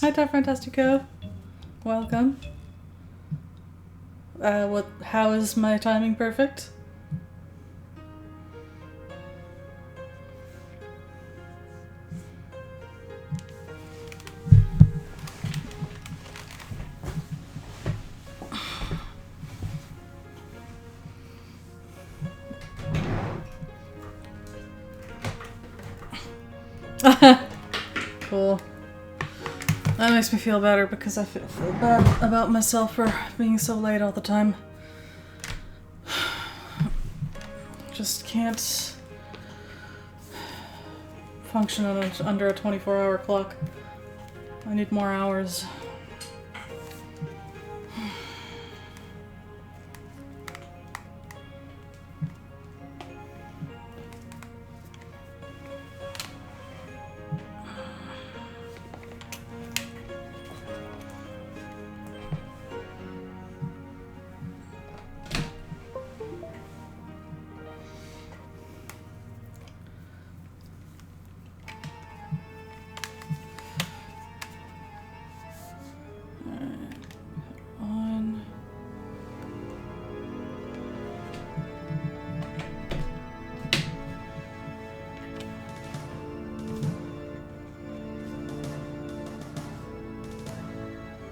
Hi, Top Fantastico. Welcome. How is my timing perfect? Cool. That makes me feel better because I feel bad about myself for being so late all the time. Just can't function under a 24-hour clock. I need more hours.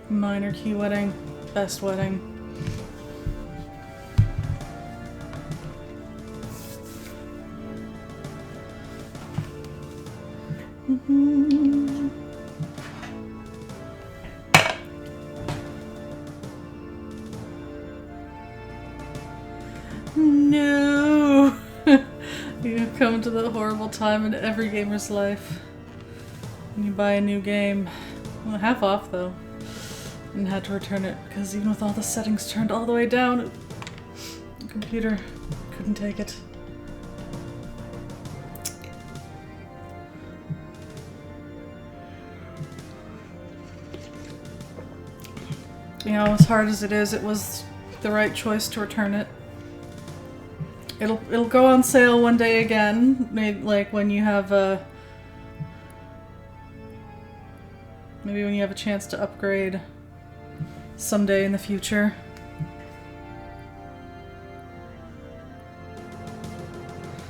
Minor key wedding, best wedding. No! You've come to the horrible time in every gamer's life. When you buy a new game. Well, half off though. And had to return it because even with all the settings turned all the way down, the computer couldn't take it. You know, as hard as it is, it was the right choice to return it. It'll go on sale one day again, maybe like when you have maybe when you have a chance to upgrade someday in the future.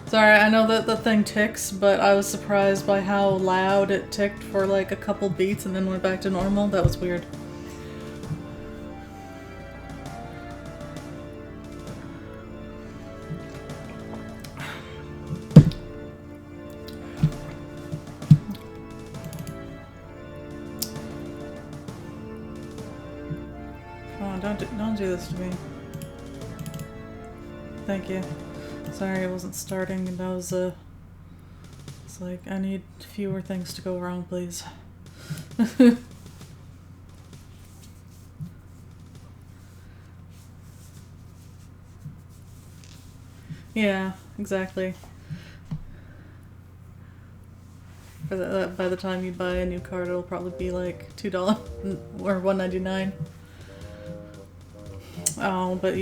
Sorry, I know that the thing ticks, but I was surprised by how loud it ticked for like a couple beats and then went back to normal. That was weird. Don't do this to me. Thank you. Sorry, I wasn't starting, and I was it's like I need fewer things to go wrong, please. Yeah, exactly. By the time you buy a new card, it'll probably be like $2 or $1.99. Oh, but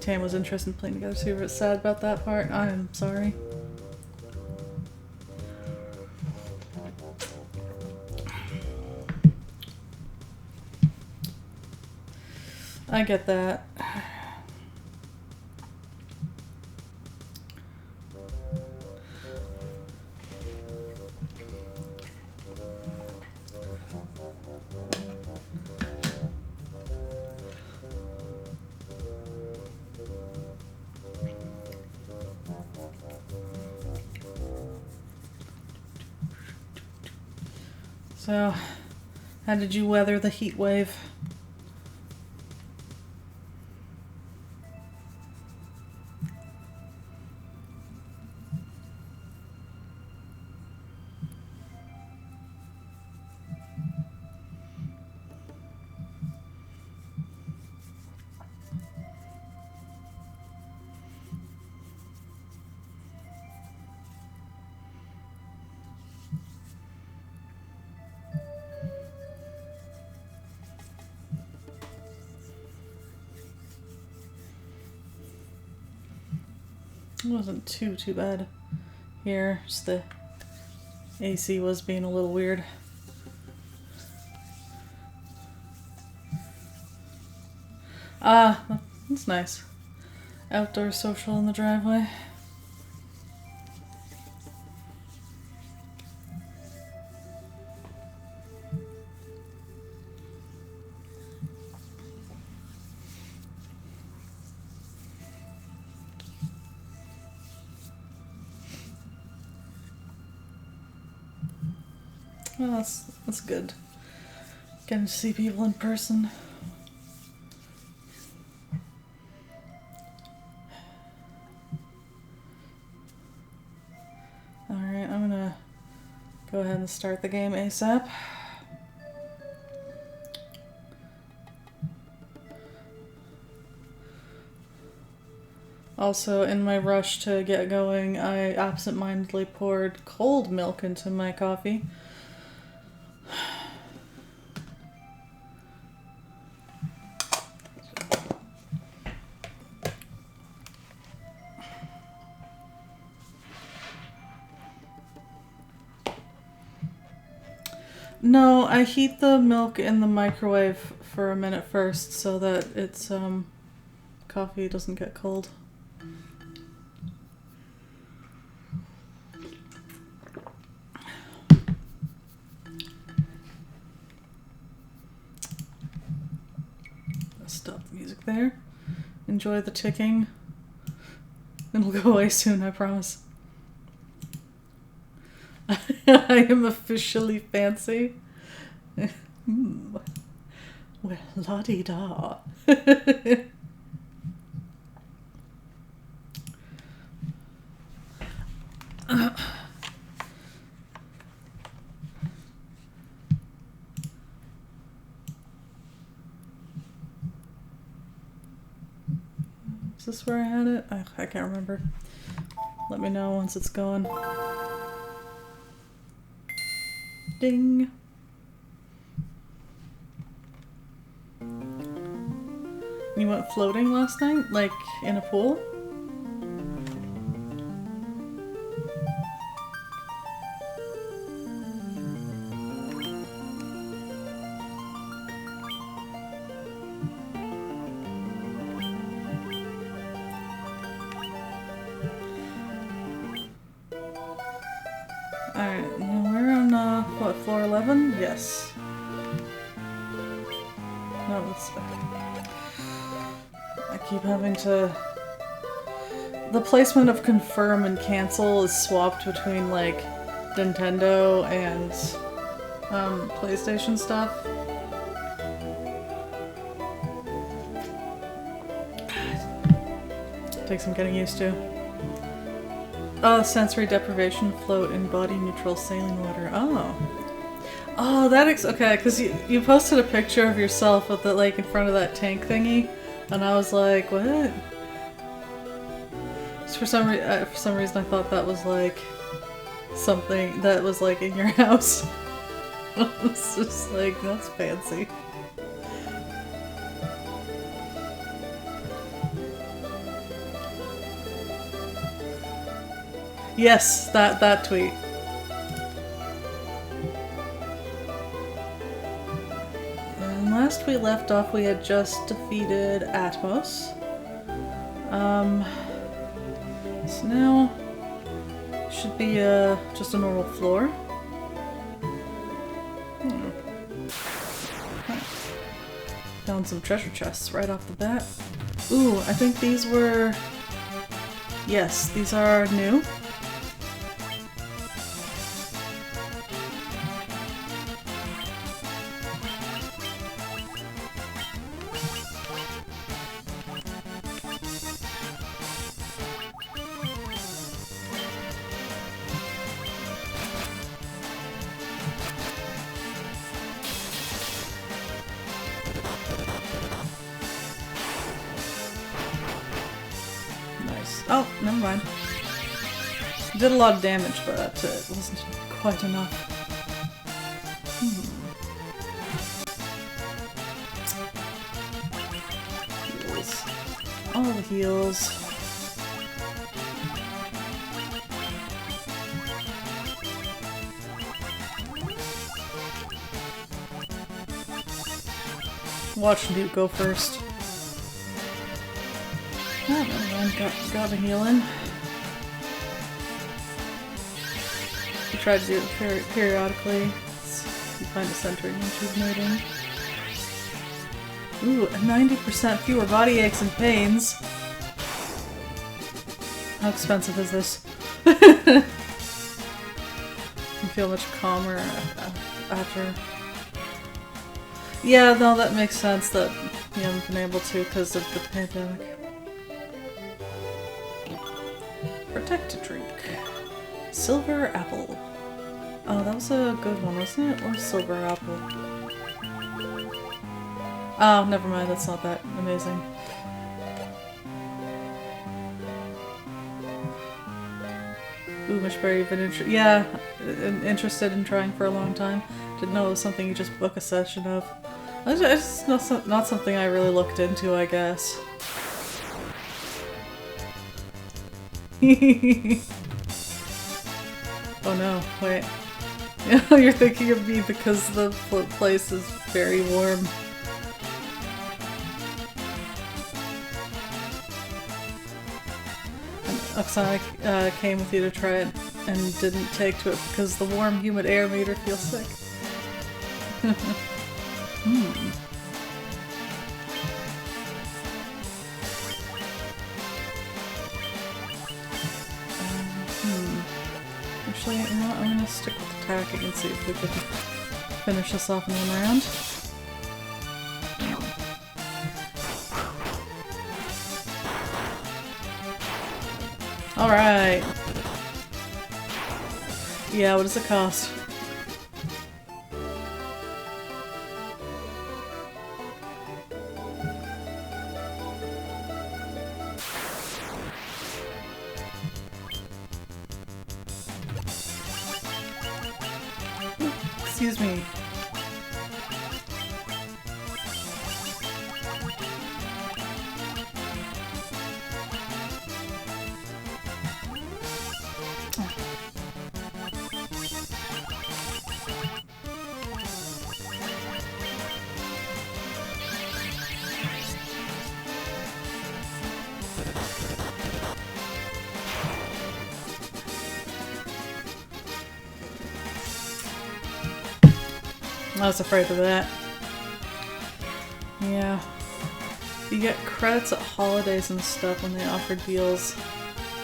Tam was interested in playing together, so you were sad about that part. I'm sorry. I get that. So, how did you weather the heat wave? It wasn't too bad here. Just the AC was being a little weird. Ah, that's nice. Outdoor social in the driveway. Well, that's good. Getting to see people in person. Alright, I'm gonna go ahead and start the game ASAP. Also, in my rush to get going, I absentmindedly poured cold milk into my coffee. No, I heat the milk in the microwave for a minute first so that its coffee doesn't get cold. Stop the music there. Enjoy the ticking. It'll go away soon, I promise. I am officially fancy. Well, la-di-da. Is this where I had it? I can't remember. Let me know once it's gone. Ding. You went floating last night? Like in a pool? Alright, we're on, what, floor 11? Yes. No, it's... I keep having to... The placement of confirm and cancel is swapped between, like, Nintendo and, PlayStation stuff. Takes some getting used to. Oh, sensory deprivation, float in body neutral saline water. Oh. Oh, that okay, because you posted a picture of yourself with the, like, in front of that tank thingy, and I was like, what? Just for some reason I thought that was, like, something that was, like, in your house. It's just like, that's fancy. Yes, that tweet. And last we left off, we had just defeated Atmos. So now should be just a normal floor. Found some treasure chests right off the bat. Ooh, I think these were... Yes, these are new. Oh, never mind. Did a lot of damage, but it wasn't quite enough. Heals. All the heals. Watch Duke go first. Oh, never mind. Got the healing. I try to do it periodically. You find a center and rejuvenating. Ooh, 90% fewer body aches and pains. How expensive is this? You feel much calmer after. Yeah, no, that makes sense that you haven't been able to because of the pandemic. Protect a drink. Silver apple. Oh, that was a good one, wasn't it? Or silver apple. Oh, never mind, that's not that amazing. Ooh, Mishberry, you've been interested in trying for a long time. Didn't know it was something you just book a session of. It's not something I really looked into, I guess. Oh no, wait. You're thinking of me because the place is very warm. Oksana came with you to try it and didn't take to it because the warm, humid air made her feel sick. Actually, you know what? I'm gonna stick with attacking and see if we can finish this off in one round. Alright. Yeah, what does it cost? Excuse me. I was afraid of that. Yeah. You get credits at holidays and stuff when they offer deals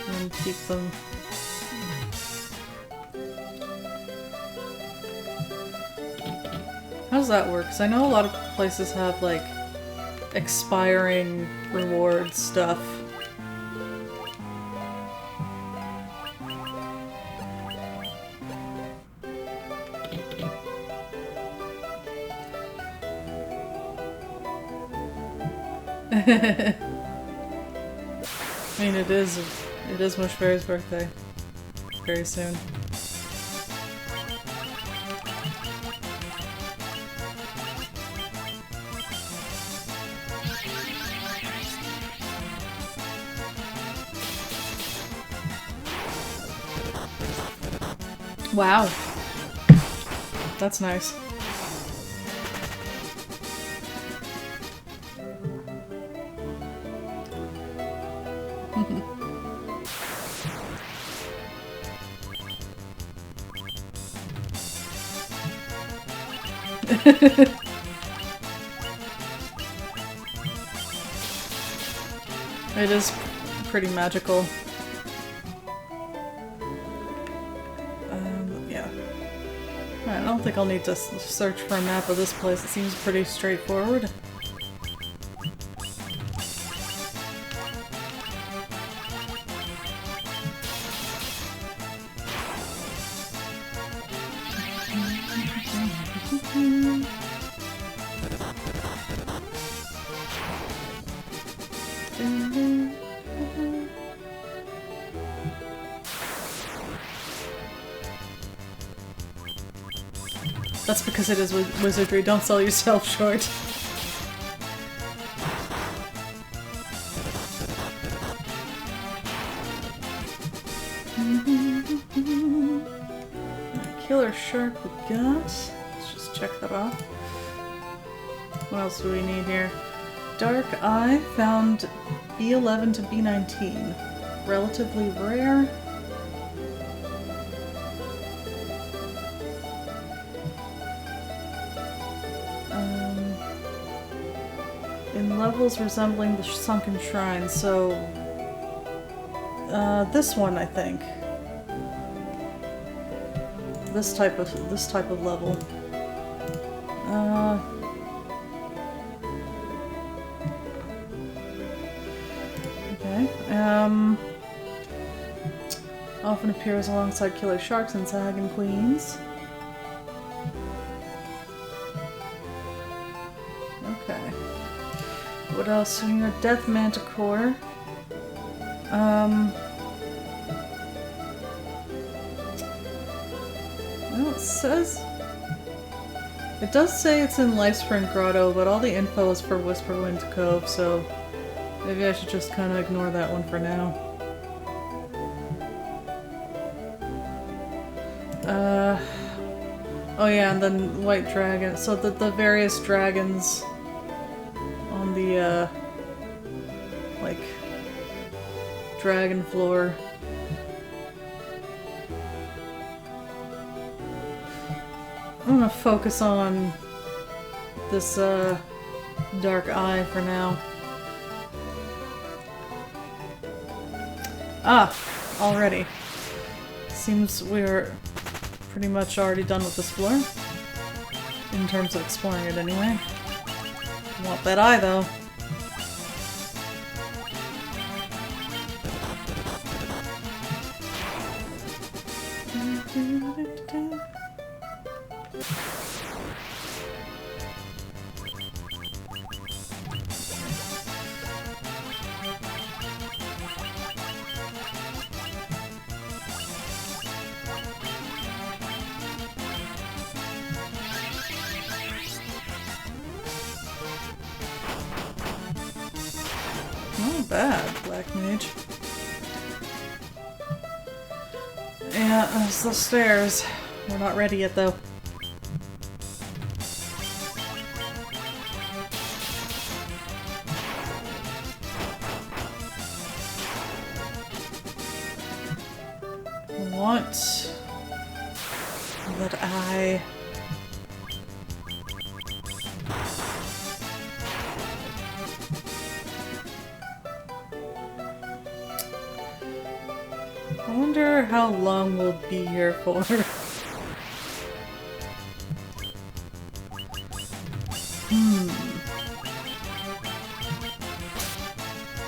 and keep them. How does that work? Because I know a lot of places have like expiring reward stuff. I mean, it is Mushberry's birthday. Very soon. Wow. That's nice. It is pretty magical. Yeah. I don't think I'll need to search for a map of this place. It seems pretty straightforward. That's because it is wizardry. Don't sell yourself short. Killer shark we got. Let's just check that off. What else do we need here? Dark Eye found B11 to B19. Relatively rare. In levels resembling the sunken shrine, so this one, I think. This type of level. Okay. Often appears alongside killer sharks and Sagan queens. Okay. What else? We got Death Manticore. Well, it says... It does say it's in Lifespring Grotto, but all the info is for Whisperwind Cove, so maybe I should just kind of ignore that one for now. Oh yeah, and then White Dragon. So the various dragons on the, like, dragon floor. I'm gonna focus on this, Dark Eye for now. Ah! Already. Seems we're pretty much already done with this floor. In terms of exploring it anyway. Want that eye though. Not bad, Black Mage. Yeah, there's the stairs. We're not ready yet, though. I want that I... I wonder how long we'll be here for. I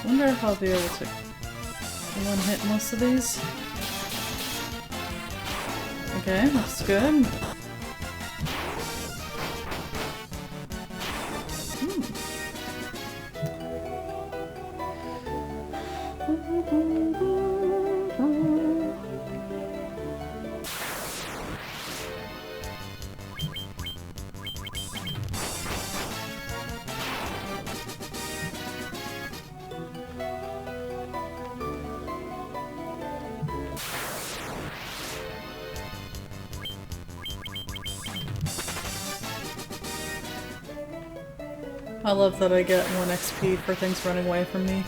wonder if I'll be able to one-hit most of these. Okay, that's good. I love that I get 1 XP for things running away from me.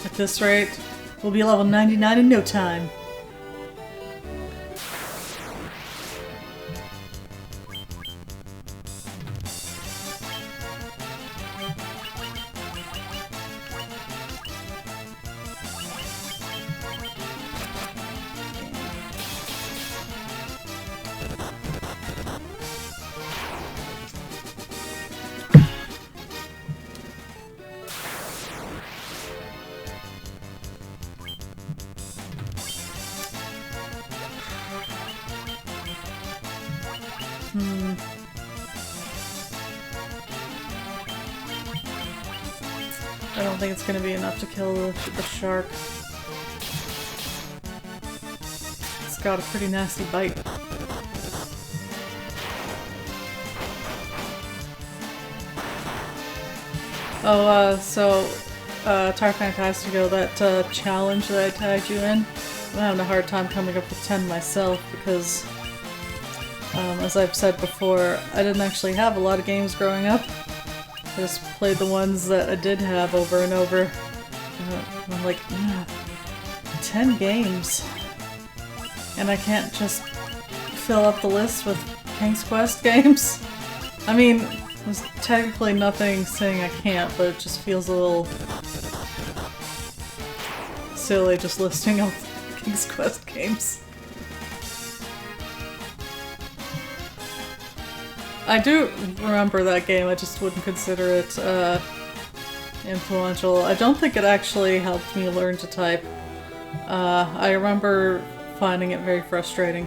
At this rate, we'll be level 99 in no time. I don't think it's gonna be enough to kill the shark. It's got a pretty nasty bite. Oh, Tarfan Castigo, that challenge that I tagged you in, I'm having a hard time coming up with 10 myself because, as I've said before, I didn't actually have a lot of games growing up. I just played the ones that I did have over and over. I'm like, 10 games. And I can't just fill up the list with King's Quest games. I mean, there's technically nothing saying I can't, but it just feels a little silly just listing all the King's Quest games. I do remember that game, I just wouldn't consider it influential. I don't think it actually helped me learn to type. I remember finding it very frustrating.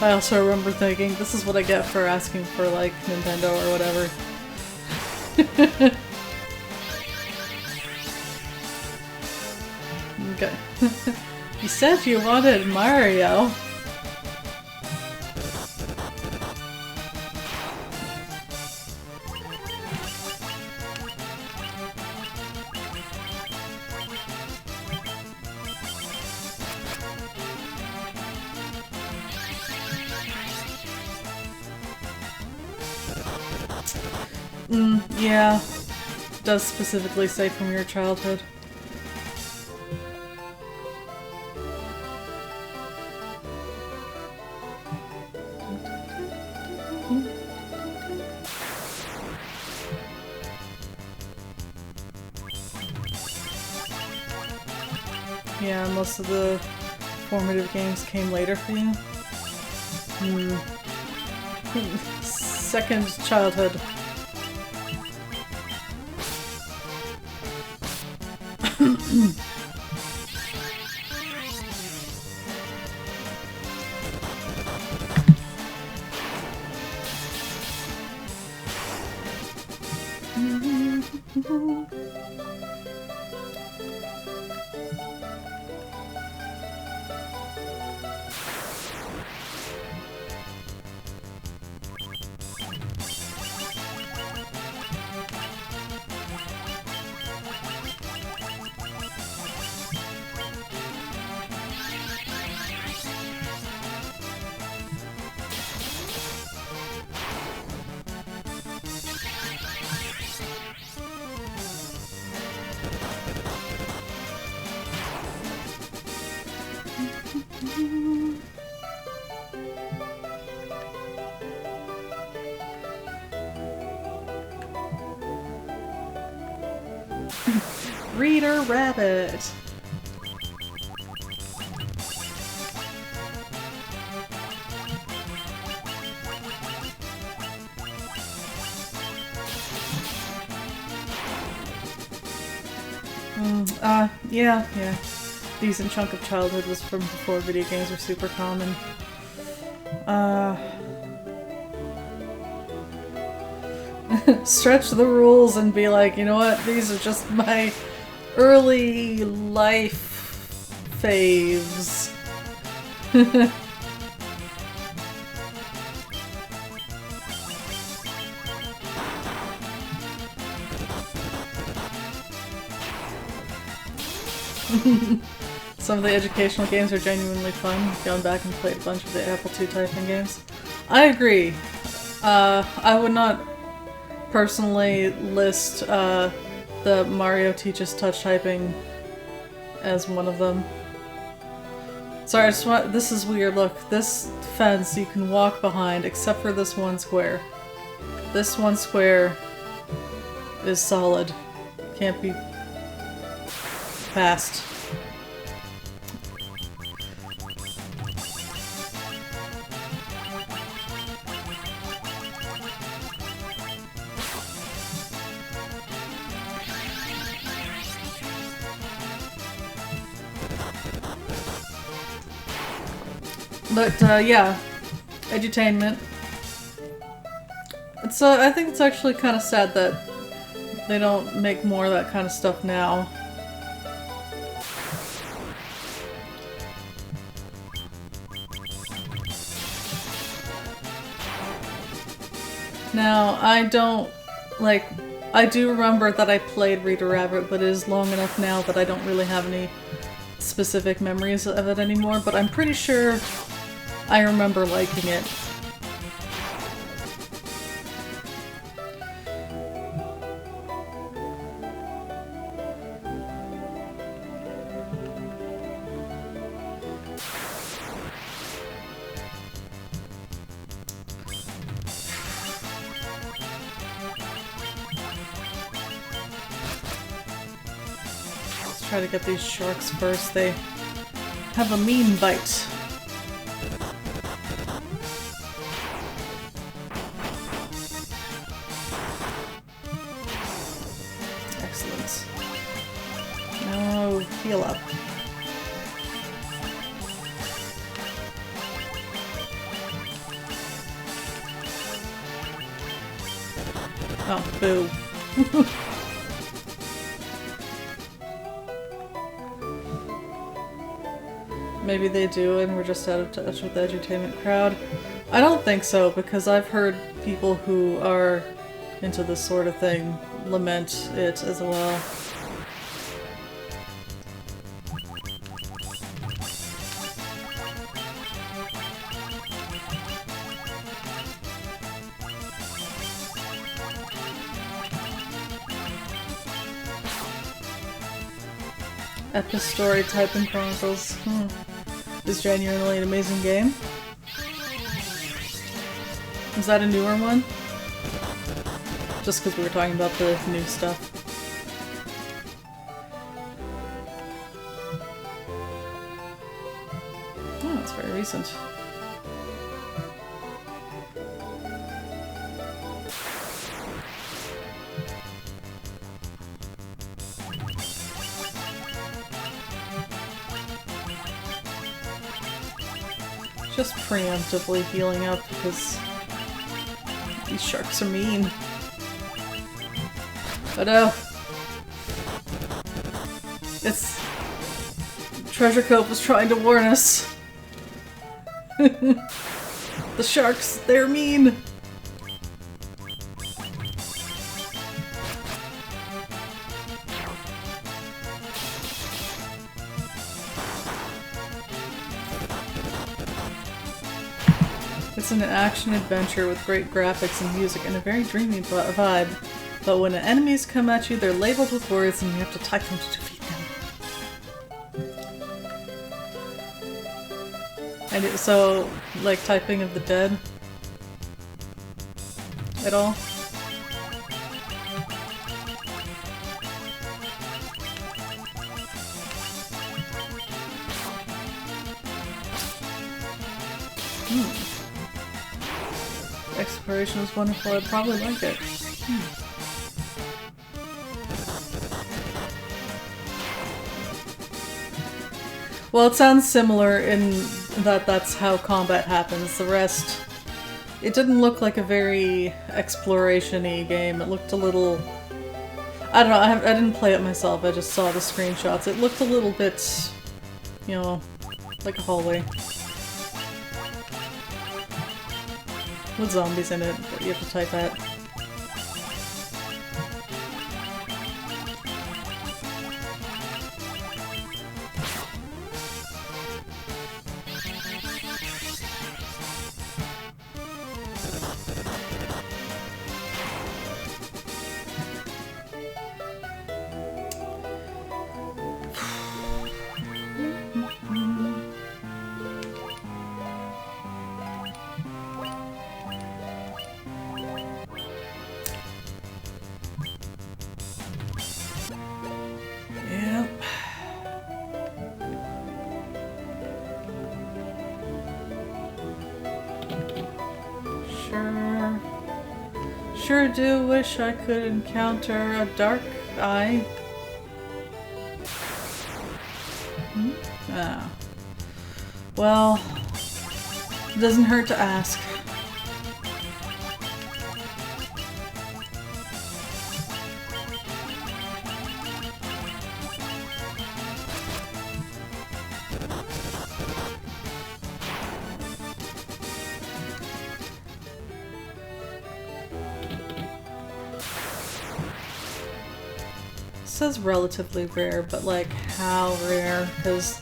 I also remember thinking, this is what I get for asking for, like, Nintendo or whatever. Okay. You said you wanted Mario. Yeah. It does specifically say from your childhood. Yeah, most of the formative games came later for you. Second childhood. Reader Rabbit. Yeah. Decent chunk of childhood was from before video games were super common. Stretch the rules and be like, you know what, these are just my early life faves. Some of the educational games are genuinely fun. Gone back and played a bunch of the Apple II typing games. I agree. I would not personally list the Mario Teaches Touch Typing as one of them. Sorry, I just want— this is weird. Look, this fence you can walk behind except for this one square. This one square is solid. Can't be passed. But, yeah. Edutainment. It's, I think it's actually kind of sad that they don't make more of that kind of stuff now. Now, I don't, like, I do remember that I played Rita Rabbit, but it is long enough now that I don't really have any specific memories of it anymore, but I'm pretty sure I remember liking it. Try to get these sharks first. They have a mean bite. Excellent. Now heal up. Oh, boo. Maybe they do and we're just out of touch with the edutainment crowd. I don't think so, because I've heard people who are into this sort of thing lament it as well. Epic story type in Chronicles. Is genuinely an amazing game. Is that a newer one? Just because we were talking about the new stuff. Oh, it's very recent. Just preemptively healing up because these sharks are mean. But it's Treasure Cove was trying to warn us. The sharks, they're mean. It's an action-adventure with great graphics and music and a very dreamy vibe, but when enemies come at you, they're labeled with words and you have to type them to defeat them. And so, like typing of the dead at all? Exploration was wonderful. I'd probably like it. Well, it sounds similar in that that's how combat happens. The rest, it didn't look like a very exploration-y game. It looked a little... I don't know, I didn't play it myself, I just saw the screenshots. It looked a little bit, you know, like a hallway. With zombies in it that you have to type at. Sure do wish I could encounter a dark eye. Ah. Well, it doesn't hurt to ask. says relatively rare, but like how rare? Because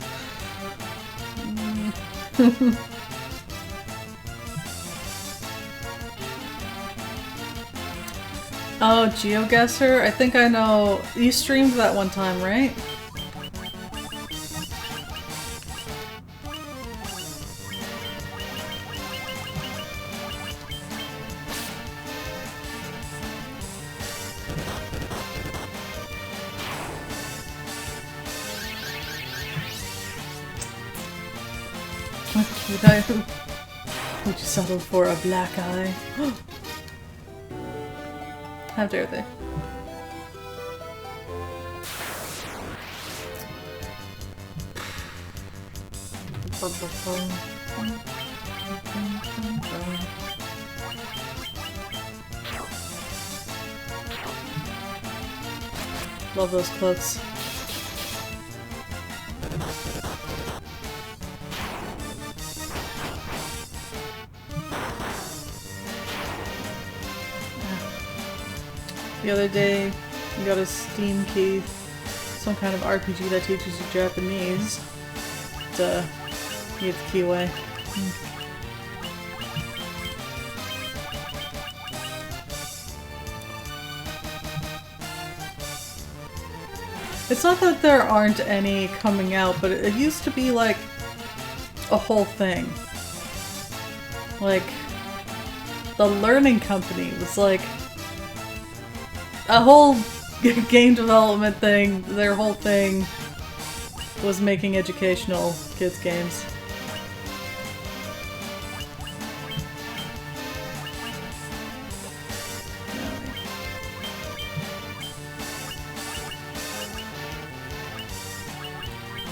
oh, GeoGuessr? I think I know. You streamed that one time, right? Would you settle for a black eye? How dare they? Love those cloaks. The other day, you got a Steam key, some kind of RPG that teaches you Japanese. To get the key away. It's not that there aren't any coming out, but it used to be like a whole thing. Like, the Learning Company was like a whole game development thing. Their whole thing was making educational kids games.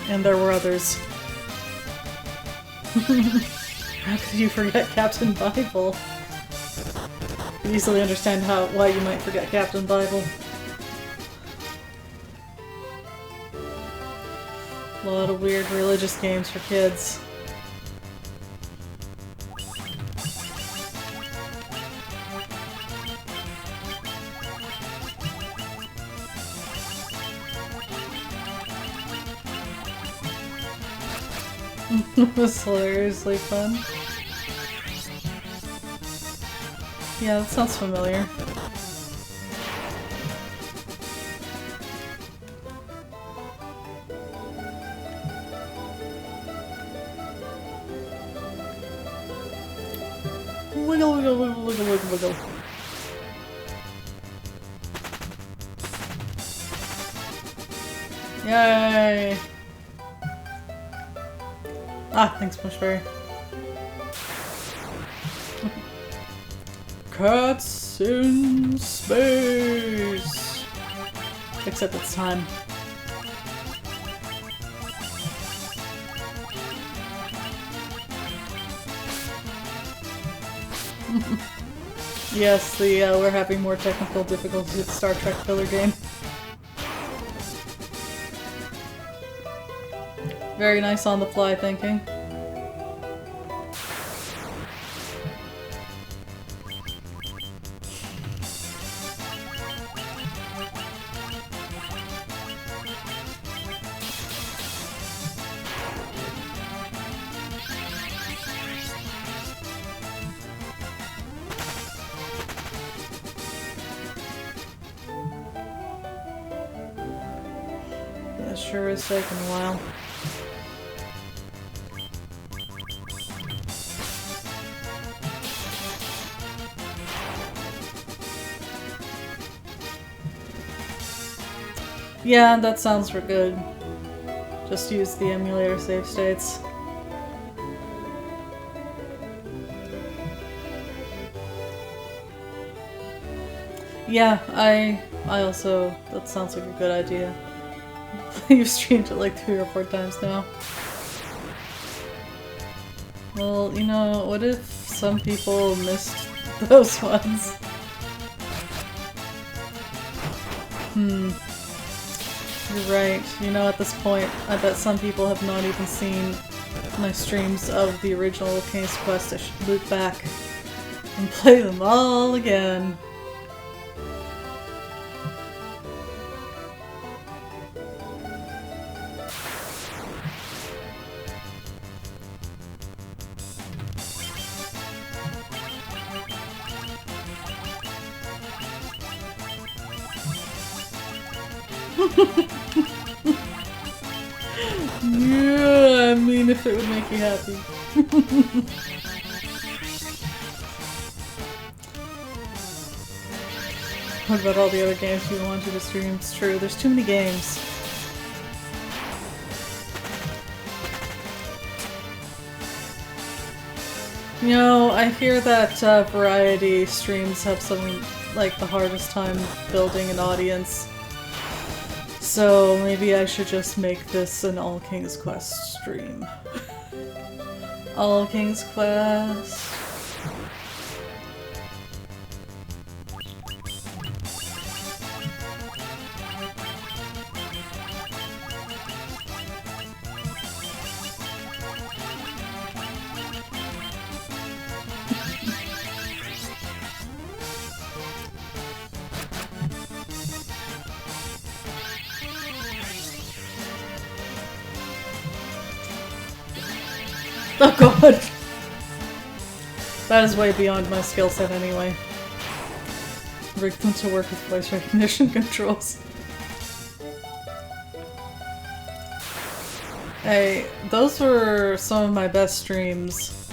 And there were others. How could you forget Captain Bible? I can easily understand why you might forget Captain Bible. A lot of weird religious games for kids. It was hilariously fun. Yeah, that sounds familiar. Wiggle, wiggle, wiggle, wiggle, wiggle, wiggle. Yay! Ah, thanks, Mushberry. Cats in space! Except it's time. Yes, we're having more technical difficulties with Star Trek filler game. Very nice on the fly thinking. That sure is taking a while. Yeah, that sounds good. Just use the emulator save states. Yeah, I also, that sounds like a good idea. You've streamed it like 3 or 4 times now. Well, you know, what if some people missed those ones? You're right. You know, at this point, I bet some people have not even seen my streams of the original King's Quest. I should loop back and play them all again. Yeah, I mean if it would make you happy. What about all the other games you wanted to stream? It's true, there's too many games. You know, I hear that variety streams have some, like, the hardest time building an audience. So maybe I should just make this an All King's Quest stream. All King's Quest. Oh god! That is way beyond my skill set anyway. Frequent to work with voice recognition controls. Hey, those were some of my best streams.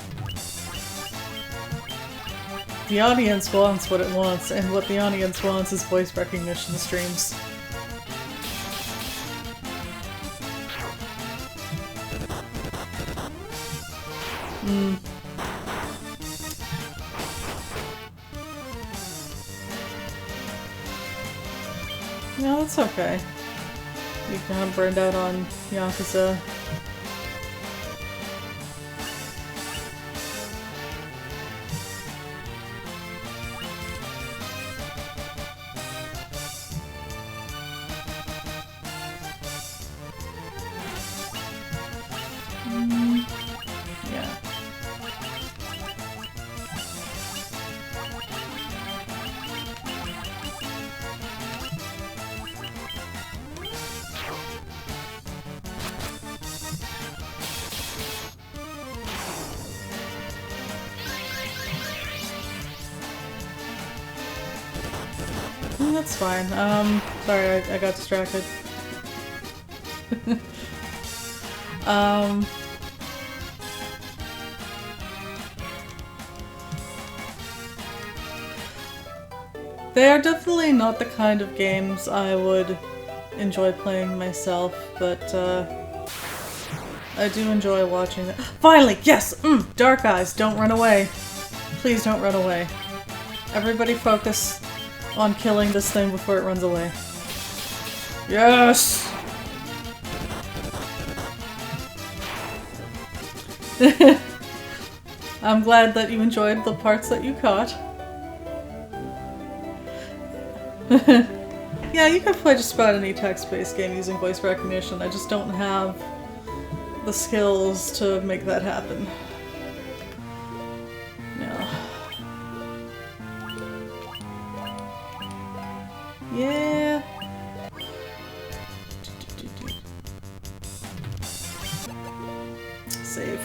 The audience wants what it wants, and what the audience wants is voice recognition streams. No, that's okay. You kind of burned out on Yakuza. Yeah. That's fine. Sorry, I got distracted. They are definitely not the kind of games I would enjoy playing myself, but I do enjoy watching them. Finally! Yes! Dark Eyes, don't run away. Please don't run away. Everybody focus on killing this thing before it runs away. Yes! I'm glad that you enjoyed the parts that you caught. Yeah, you can play just about any text-based game using voice recognition. I just don't have the skills to make that happen. Yeah. Save.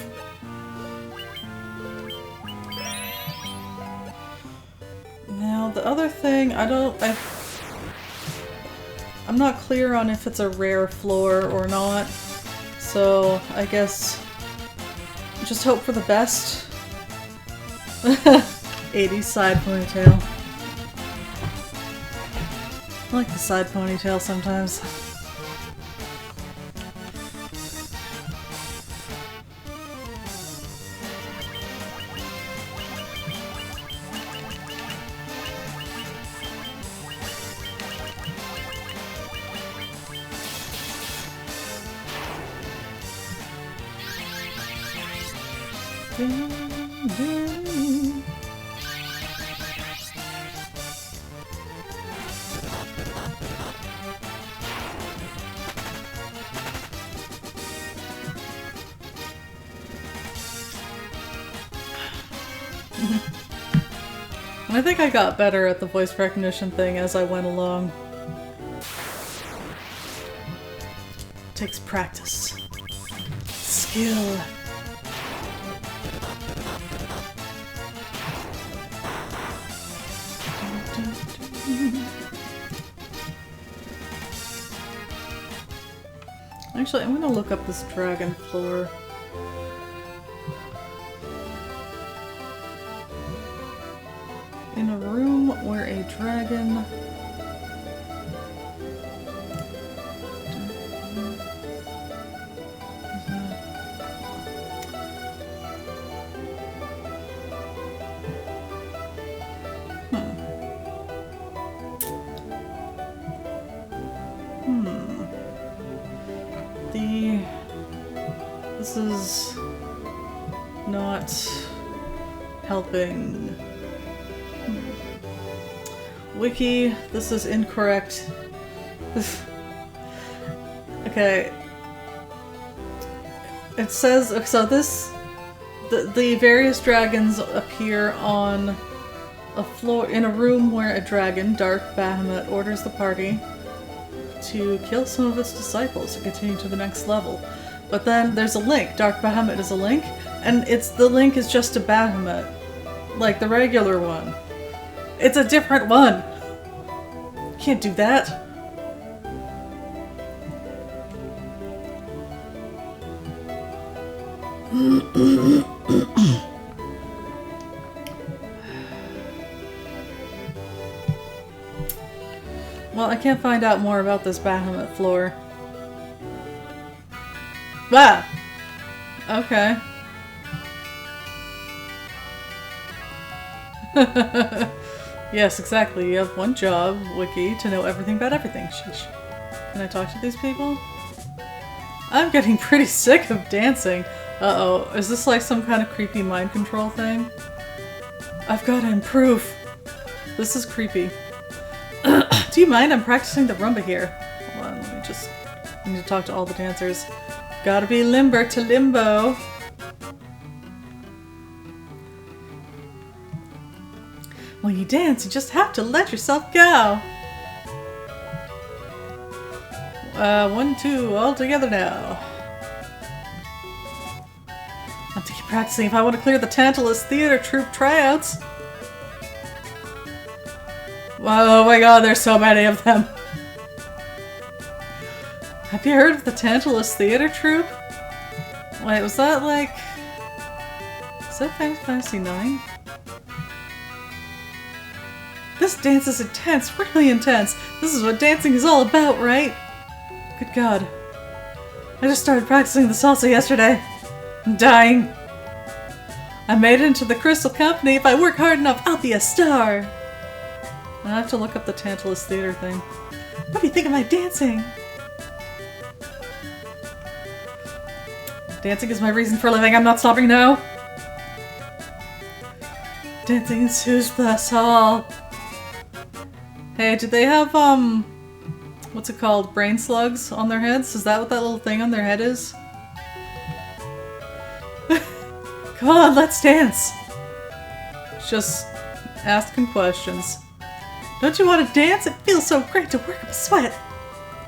Now the other thing, I'm not clear on if it's a rare floor or not, so I guess just hope for the best. 80s side ponytail. I like the side ponytail sometimes. I think I got better at the voice recognition thing as I went along. Takes practice. Skill. Actually, I'm gonna look up this dragon floor. In a room where a dragon... This is not helping. Wiki, this is incorrect. Okay. It says, so the various dragons appear on a floor, in a room where a dragon, Dark Bahamut, orders the party to kill some of its disciples to continue to the next level. But then there's a link. Dark Bahamut is a link, and the link is just a Bahamut. Like the regular one. It's a different one! Can't do that. Well, I can't find out more about this Bahamut floor. Ah! Okay. Yes, exactly. You have one job, Wiki, to know everything about everything. Sheesh. Can I talk to these people? I'm getting pretty sick of dancing. Uh-oh. Is this like some kind of creepy mind control thing? I've got to improve. This is creepy. Do you mind? I'm practicing the rumba here. Hold on, let me just... I need to talk to all the dancers. Gotta be limber to limbo. When you dance, you just have to let yourself go. 1, 2, all together now. I have to keep practicing if I want to clear the Tantalus Theater Troupe tryouts. Oh my god, there's so many of them. Have you heard of the Tantalus Theater Troupe? Wait, was that like... Is that Final Fantasy IX? This dance is intense, really intense. This is what dancing is all about, right? Good god. I just started practicing the salsa yesterday. I'm dying. I made it into the Crystal Company. If I work hard enough, I'll be a star. I have to look up the Tantalus Theater thing. What do you think of my dancing? Dancing is my reason for living. I'm not stopping now. Dancing soothes us all. Hey, did they have, what's it called? Brain slugs on their heads? Is that what that little thing on their head is? Come on, let's dance! Just asking questions. Don't you want to dance? It feels so great to work up a sweat!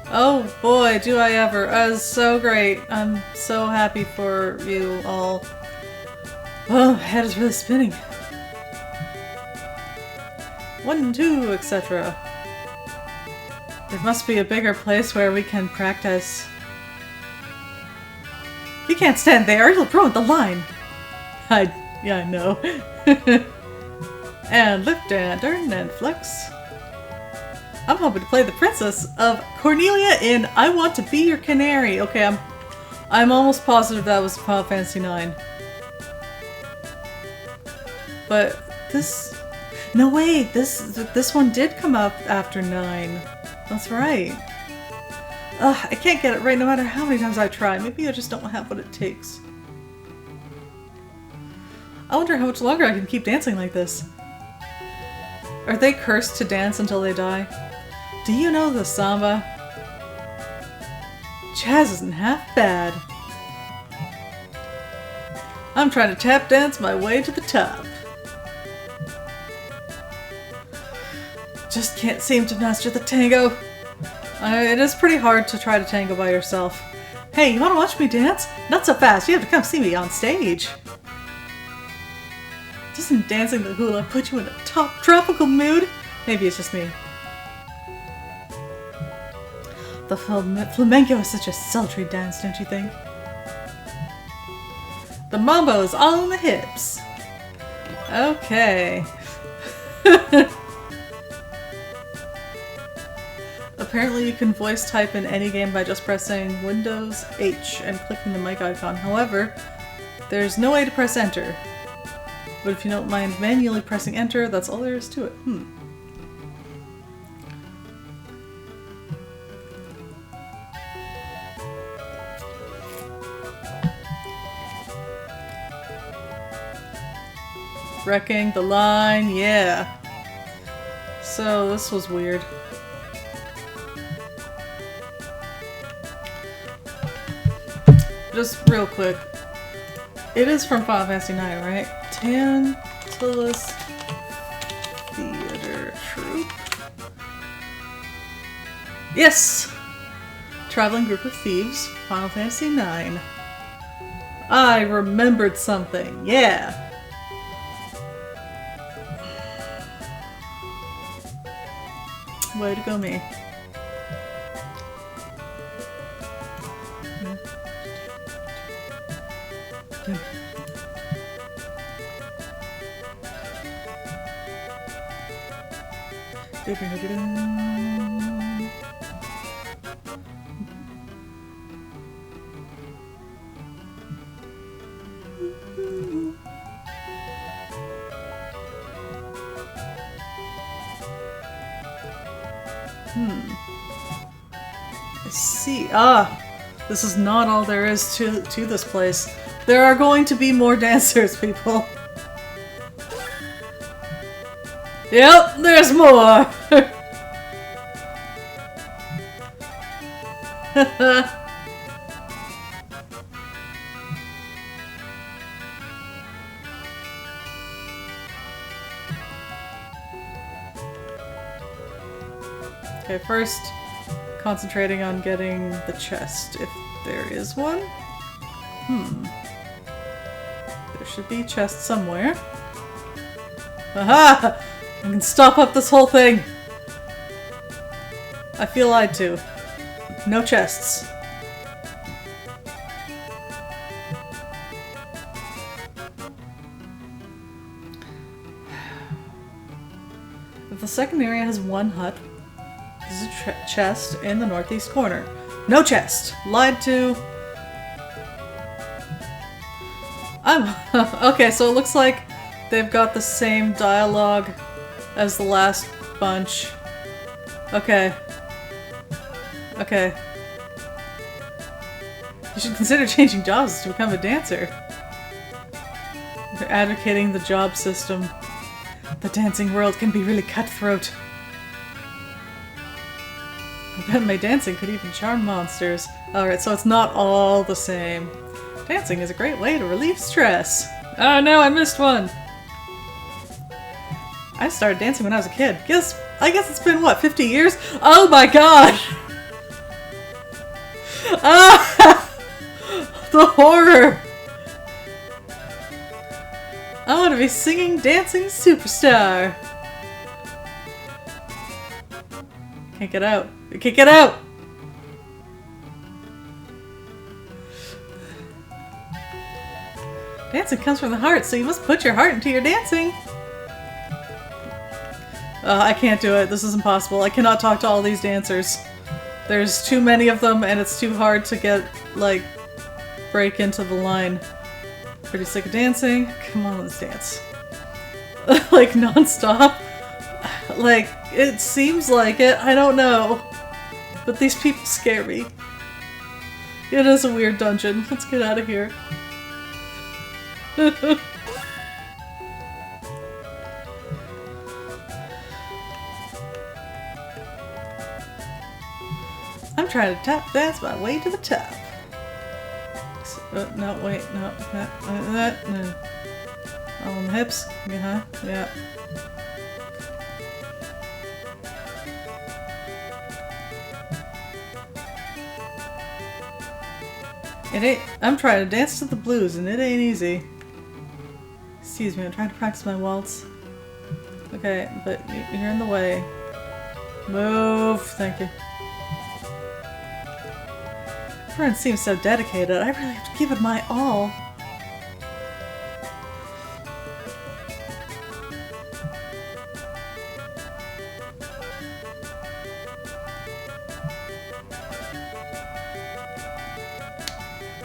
Oh boy, do I ever. It's so great. I'm so happy for you all. Oh, my head is really spinning. 1, 2, etc. There must be a bigger place where we can practice. You can't stand there, you'll ruin the line. Yeah, I know. And lift and turn and flex. I'm hoping to play the Princess of Cornelia in I Want to Be Your Canary. Okay, I'm almost positive that was Final Fantasy IX. But this... No wait, this one did come up after 9. That's right. Ugh, I can't get it right no matter how many times I try. Maybe I just don't have what it takes. I wonder how much longer I can keep dancing like this. Are they cursed to dance until they die? Do you know the samba? Jazz isn't half bad. I'm trying to tap dance my way to the top. Just can't seem to master the tango. It is pretty hard to try to tango by yourself. Hey, you wanna watch me dance? Not so fast, you have to come see me on stage. Doesn't dancing the hula put you in a top tropical mood? Maybe it's just me. The flamenco is such a sultry dance, don't you think? The mambo is all in the hips. Okay. Apparently you can voice type in any game by just pressing Windows H and clicking the mic icon. However, there's no way to press enter. But if you don't mind manually pressing enter, that's all there is to it. Wrecking the line, yeah. So this was weird. Just real quick. It is from Final Fantasy IX, right? Tantalus Theater Troupe. Yes! Traveling group of thieves, Final Fantasy IX. I remembered something, yeah! Way to go, me. I see. Ah! This is not all there is to this place. There are going to be more dancers, people. Yep, there's more! Okay, first concentrating on getting the chest, if there is one. There should be a chest somewhere. Aha! I can stop up this whole thing! I feel lied to. No chests. If the second area has one hut, there's a chest in the northeast corner. No chest! Lied to. Okay, so it looks like they've got the same dialogue as the last bunch. Okay. Okay. You should consider changing jobs to become a dancer. They're advocating the job system. The dancing world can be really cutthroat. I bet my dancing could even charm monsters. Alright, so it's not all the same. Dancing is a great way to relieve stress. Oh no, I missed one! I started dancing when I was a kid. I guess it's been, what, 50 years? Oh my god! Ah! The horror! I want to be singing, dancing superstar! Can't get out. I can't get out! Dancing comes from the heart, so you must put your heart into your dancing! I can't do it. This is impossible. I cannot talk to all these dancers. There's too many of them, and it's too hard to get, like, break into the line. Pretty sick of dancing. Come on, let's dance. Like, non-stop. Like, it seems like it. I don't know. But these people scare me. It is a weird dungeon. Let's get out of here. I'm trying to tap dance my way to the top. No, wait, no. No. On the hips? Yeah, yeah. It ain't. I'm trying to dance to the blues and it ain't easy. Excuse me, I'm trying to practice my waltz. Okay, but you're in the way. Move, thank you. Everyone seems so dedicated. I really have to give it my all.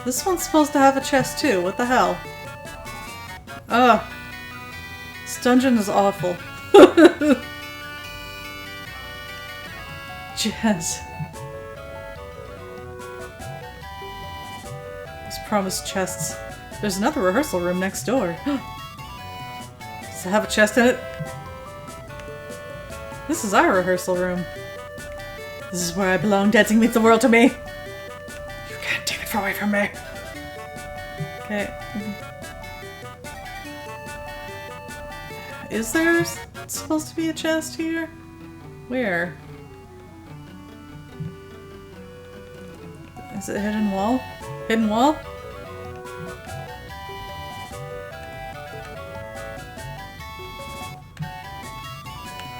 This one's supposed to have a chest too. What the hell? Ugh. This dungeon is awful. Jazz. These promised chests. There's another rehearsal room next door. Does it have a chest in it? This is our rehearsal room. This is where I belong. Dancing means the world to me. You can't take it away from me. Okay. Is there supposed to be a chest here? Where? Is it hidden wall? Hidden wall?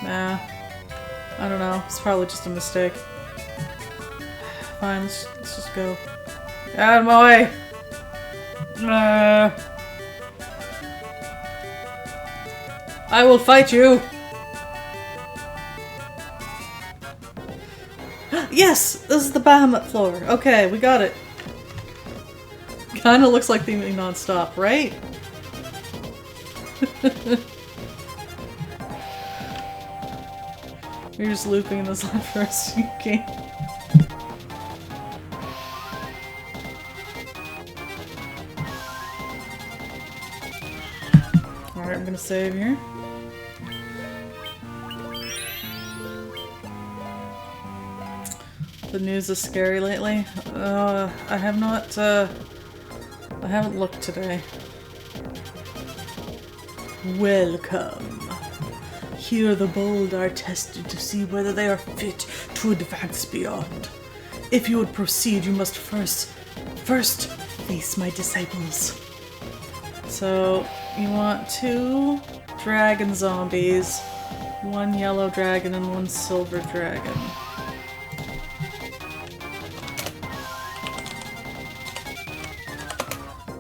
Nah. I don't know. It's probably just a mistake. Fine, let's just go. Get out of my way! I will fight you! Yes! This is the Bahamut floor. Okay, we got it. Kinda looks like theming non-stop, right? You're just looping this like for the rest of your game. Alright, I'm gonna save here. The news is scary lately. I have not, I haven't looked today. Welcome. Here the bold are tested to see whether they are fit to advance beyond. If you would proceed, you must first face my disciples. So, you want 2 dragon zombies, 1 yellow dragon, and 1 silver dragon.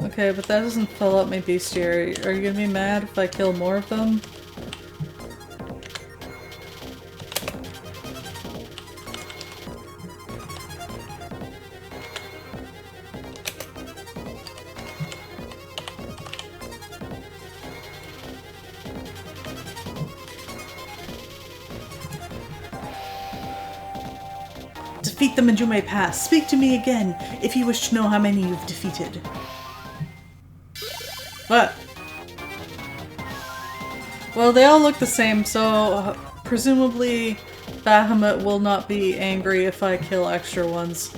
Okay, but that doesn't fill up my bestiary. Are you gonna be mad if I kill more of them? Defeat them and you may pass. Speak to me again if you wish to know how many you've defeated. What? Well, they all look the same, so presumably Bahamut will not be angry if I kill extra ones.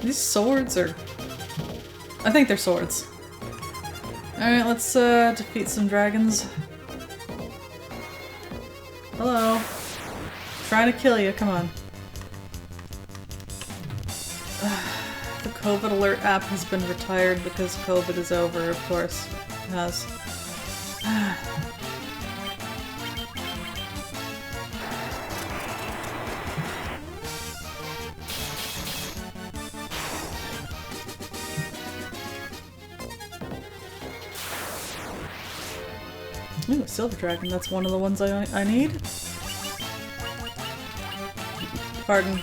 These swords are... I think they're swords. Alright, let's defeat some dragons. Hello. Trying to kill you, come on. The COVID alert app has been retired because COVID is over, of course. It has. Ooh, a silver dragon. That's one of the ones I need. Pardon.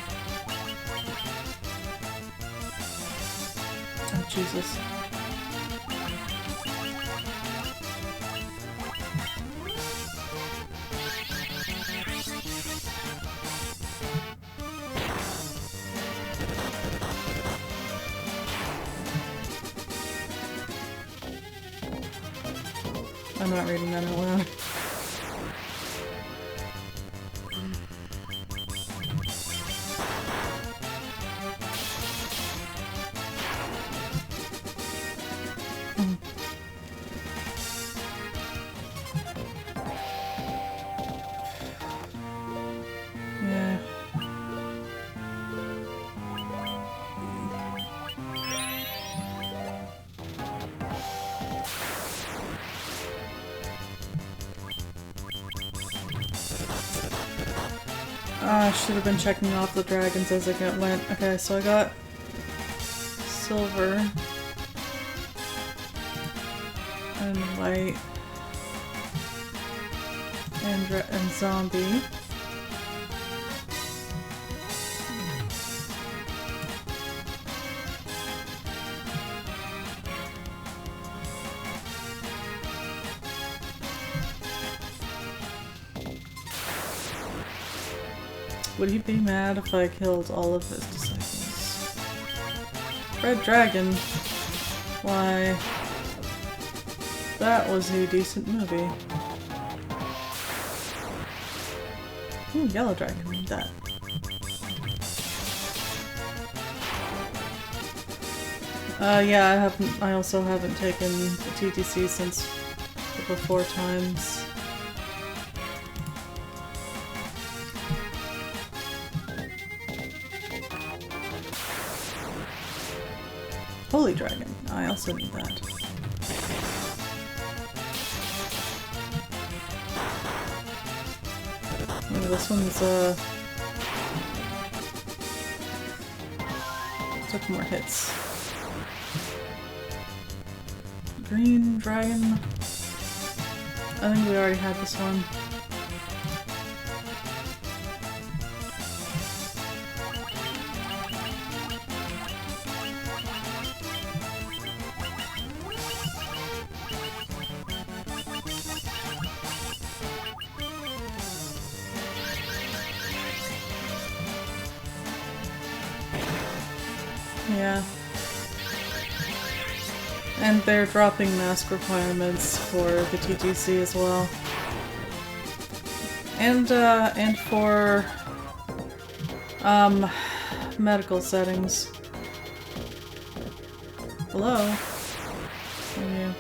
Oh, Jesus. I'm not reading that out loud. Yeah. I should have been checking off the dragons as I went. Okay, so I got silver and white and zombie. Would he be mad if I killed all of his disciples? Red Dragon. Why, that was a decent movie. Ooh, Yellow Dragon, read that. Yeah, I also haven't taken the TTC since the before times. Holy Dragon. I also need that. Oh, this one's took more hits. Green Dragon. I think we already had this one. Yeah. And they're dropping mask requirements for the TTC as well. And for medical settings. Hello? How are you?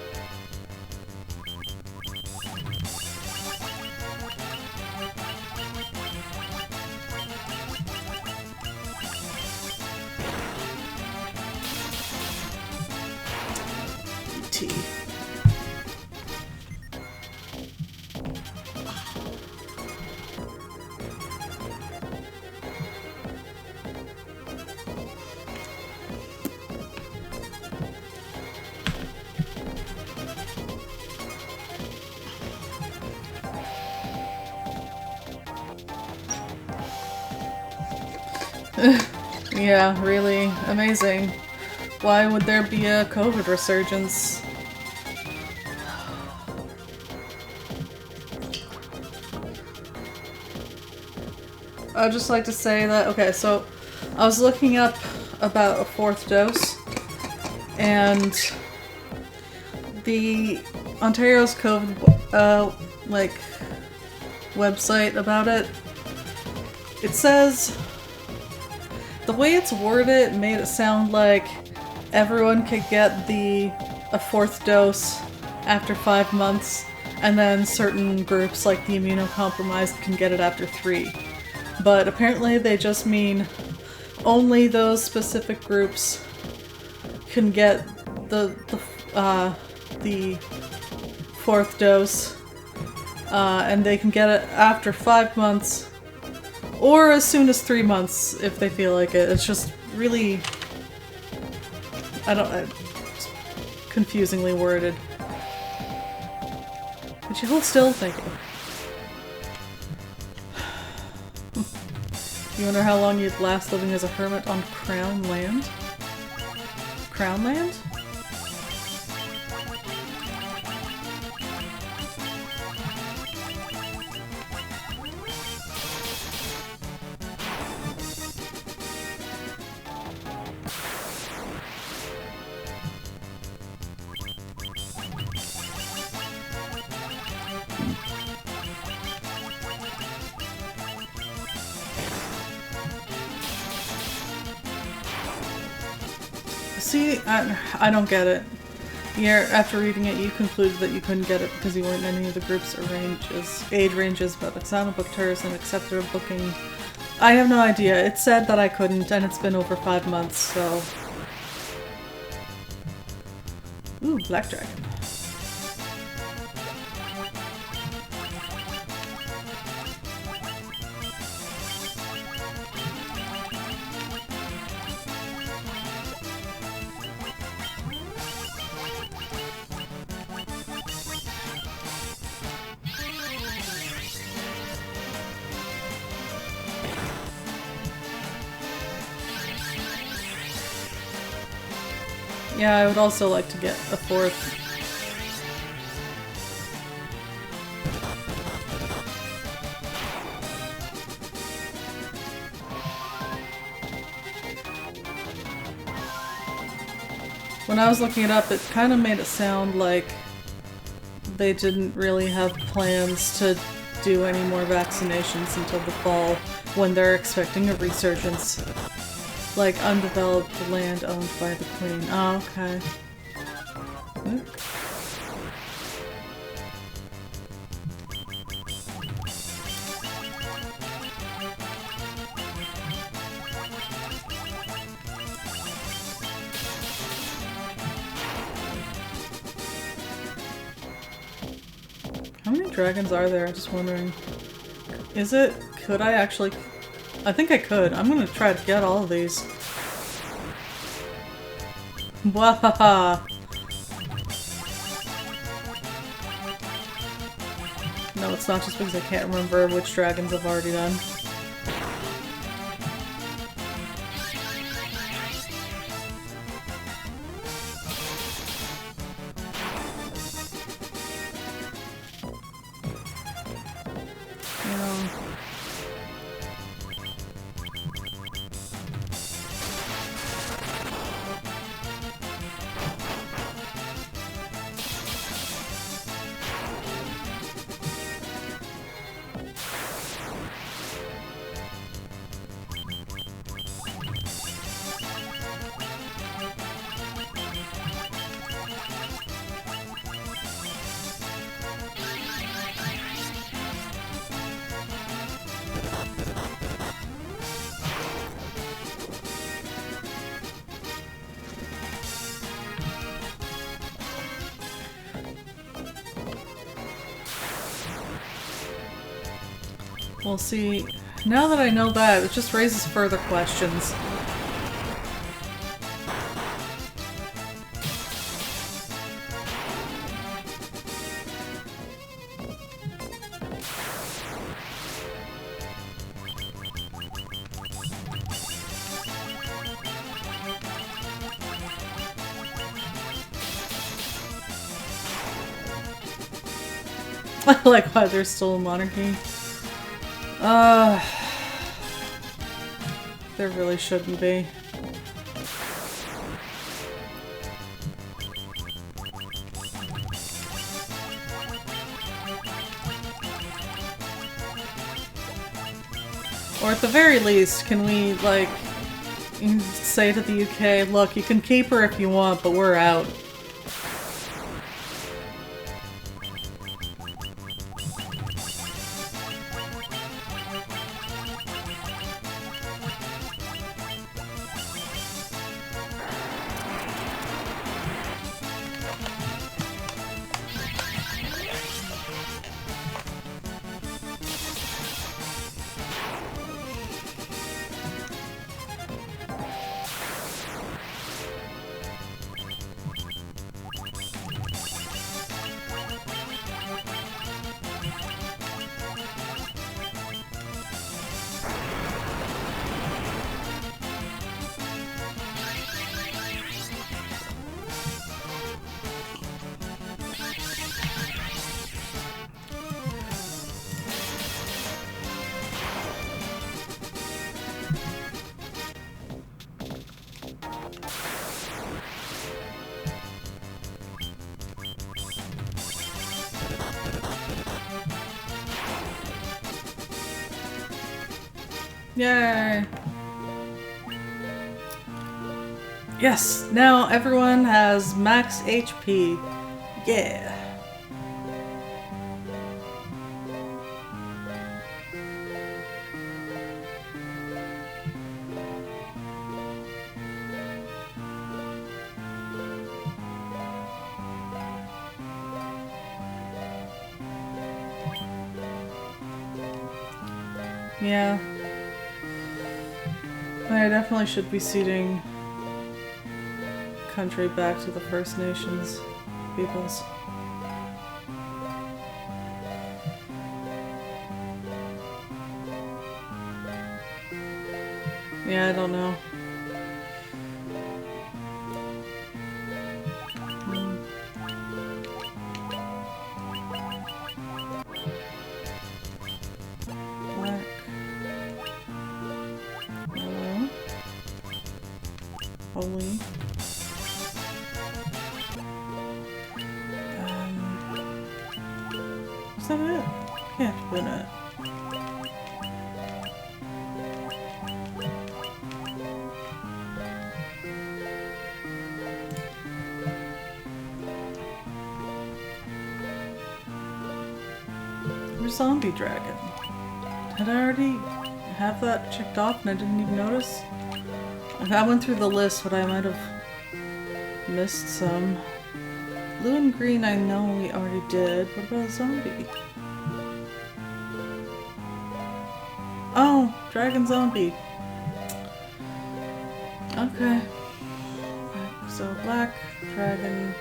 Tea. Yeah, really amazing. Why would there be a COVID resurgence? I'd just like to say that, okay, so I was looking up about a 4th dose, and the Ontario's COVID, like, website about it, it says, the way it's worded made it sound like everyone could get a 4th dose after 5 months, and then certain groups like the immunocompromised can get it after 3. But apparently they just mean only those specific groups can get the 4th dose, and they can get it after 5 months or as soon as 3 months if they feel like it. It's just really, confusingly worded. But you hold still, thank you. You wonder how long you'd last living as a hermit on Crown Land? Crown Land? See, I don't get it. After reading it, you concluded that you couldn't get it because you weren't in any of the groups or age ranges, but Oksana booked hers and accepted her booking. I have no idea. It said that I couldn't, and it's been over 5 months, so... Ooh, Black Dragon. Yeah, I would also like to get a 4th. When I was looking it up, it kind of made it sound like they didn't really have plans to do any more vaccinations until the fall, when they're expecting a resurgence. Like undeveloped land owned by the Queen. Oh, okay. Oop. How many dragons are there? I'm just wondering. Is it? Could I actually? I think I could. I'm gonna try to get all of these. Wahaha! No, it's not just because I can't remember which dragons I've already done. We'll see. Now that I know that, it just raises further questions. I like why there's still a monarchy. There really shouldn't be. Or at the very least, can we, like, say to the UK, look, you can keep her if you want, but we're out. Yay! Yes! Now everyone has max HP. Yeah! Yeah. I definitely should be ceding country back to the First Nations peoples. Yeah, I don't know. Is that it? Can't have been it. Zombie dragon. Had I already have that checked off and I didn't even notice? I went through the list, but I might have missed some. Blue and green I know we already did. What about a zombie? Oh, dragon zombie. Okay. So black, dragon.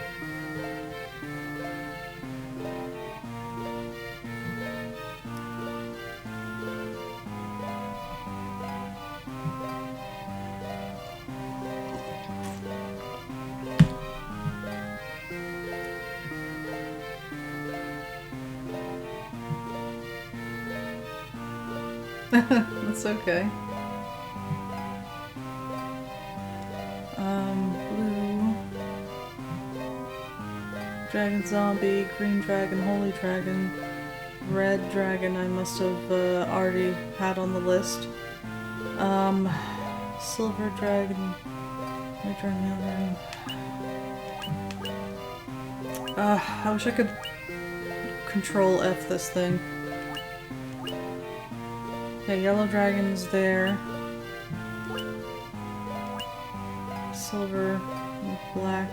That's okay. Blue. Dragon zombie, green dragon, holy dragon, red dragon I must have already had on the list. Silver dragon, white dragon, yellow dragon. I wish I could control F this thing. Okay, yellow dragon's there. Silver, black.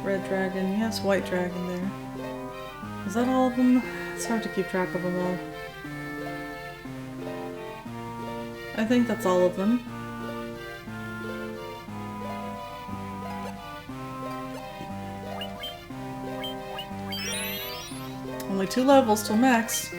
Red dragon, yes, white dragon there. Is that all of them? It's hard to keep track of them all. I think that's all of them. Only 2 levels till max.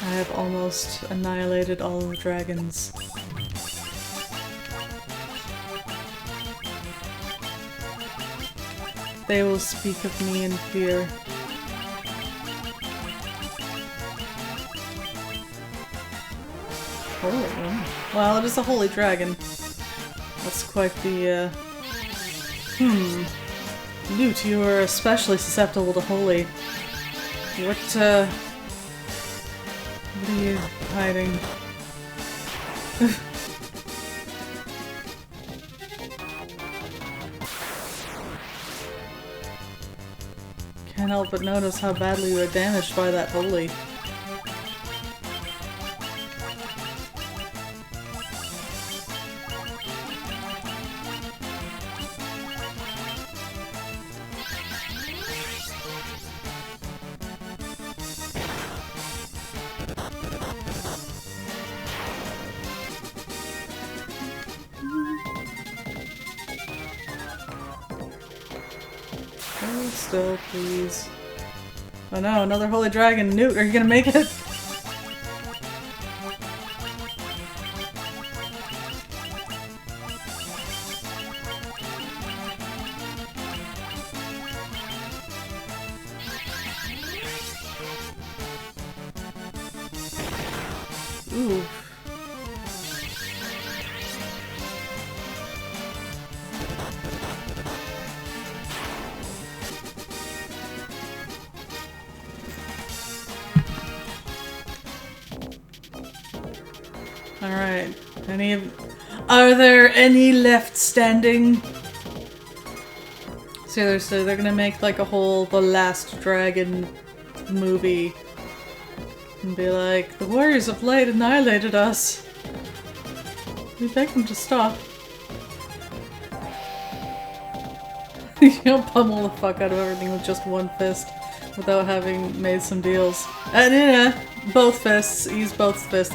I have almost annihilated all of the dragons. They will speak of me in fear. Oh, well, it is a holy dragon. That's quite the, Newt, you are especially susceptible to holy. What are you hiding? Can't help but notice how badly you were damaged by that holy. Hold still, please. Oh no, another holy dragon. Newt, are you gonna make it? Ooh. Alright. Are there any left standing? So they're gonna make like a whole The Last Dragon movie. And be like, the Warriors of Light annihilated us. We beg them to stop. You'll pummel the fuck out of everything with just one fist without having made some deals. And yeah, both fists. Use both fists.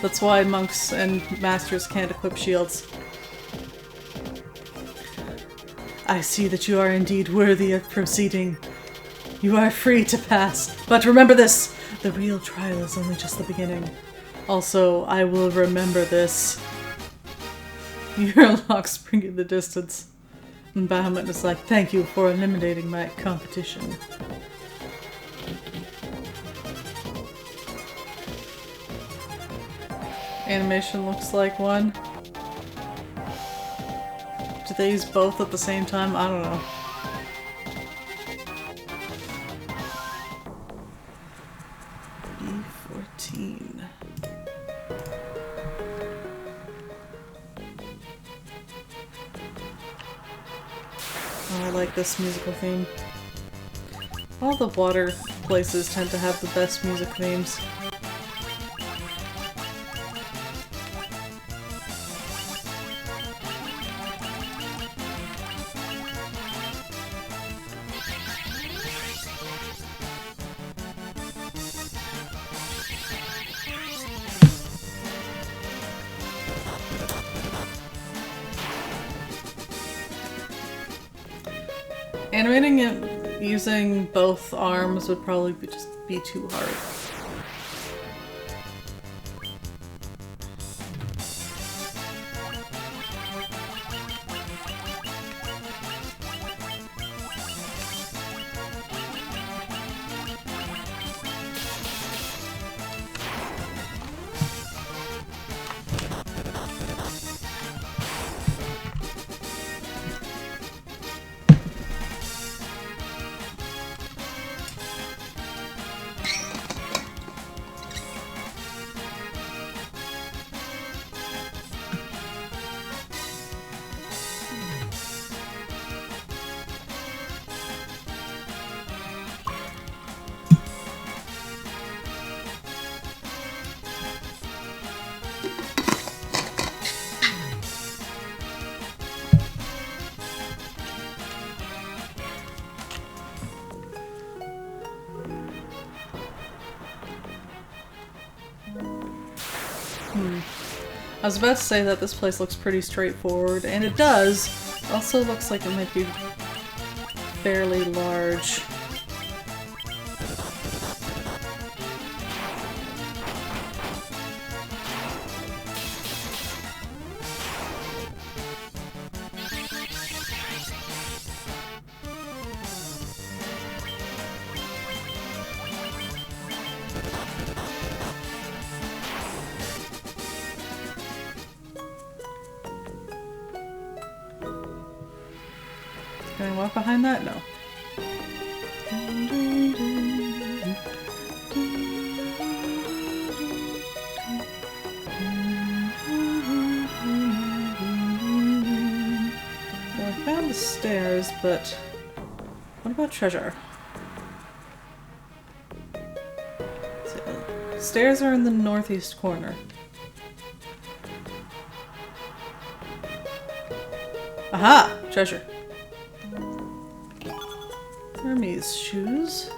That's why monks and masters can't equip shields. I see that you are indeed worthy of proceeding. You are free to pass. But remember this! The real trial is only just the beginning. Also, I will remember this. You hear a lock spring in the distance. And Bahamut is like, thank you for eliminating my competition. Animation looks like one. Do they use both at the same time? I don't know. E14. Oh, I like this musical theme. All the water places tend to have the best music themes. Animating it using both arms would probably just be too hard. I was about to say that this place looks pretty straightforward, and it does. It also looks like it might be fairly large. Can I walk behind that? No. Well, I found the stairs, but what about treasure? So, stairs are in the northeast corner. Aha! Treasure. Hermes shoes.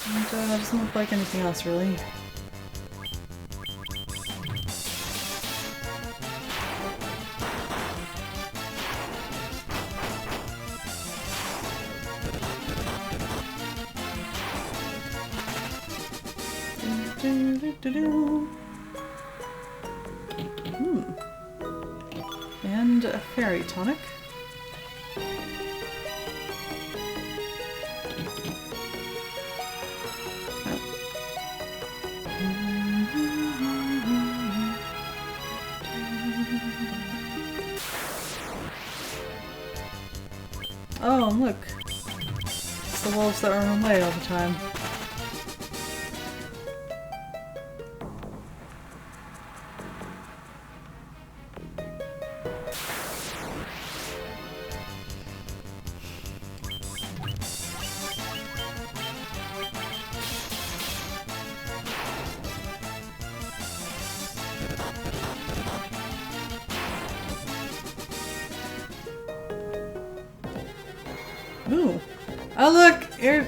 And doesn't look like anything else really. And a fairy tonic. Oh, look. It's the wolves that run away all the time. Ooh. Oh look! You're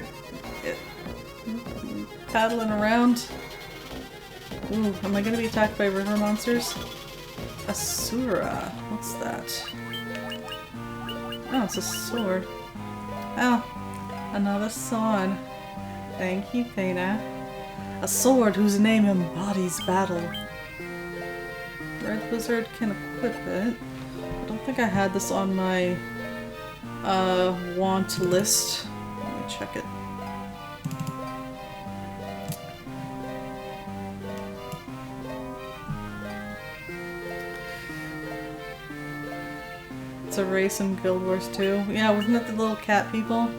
paddling around. Ooh, am I gonna be attacked by river monsters? Asura. What's that? Oh, it's a sword. Oh, another sword. Thank you, Theta. A sword whose name embodies battle. Red Wizard can equip it. I don't think I had this on my want list. Let me check it. It's a race in Guild Wars 2. Yeah, wasn't it the little cat people?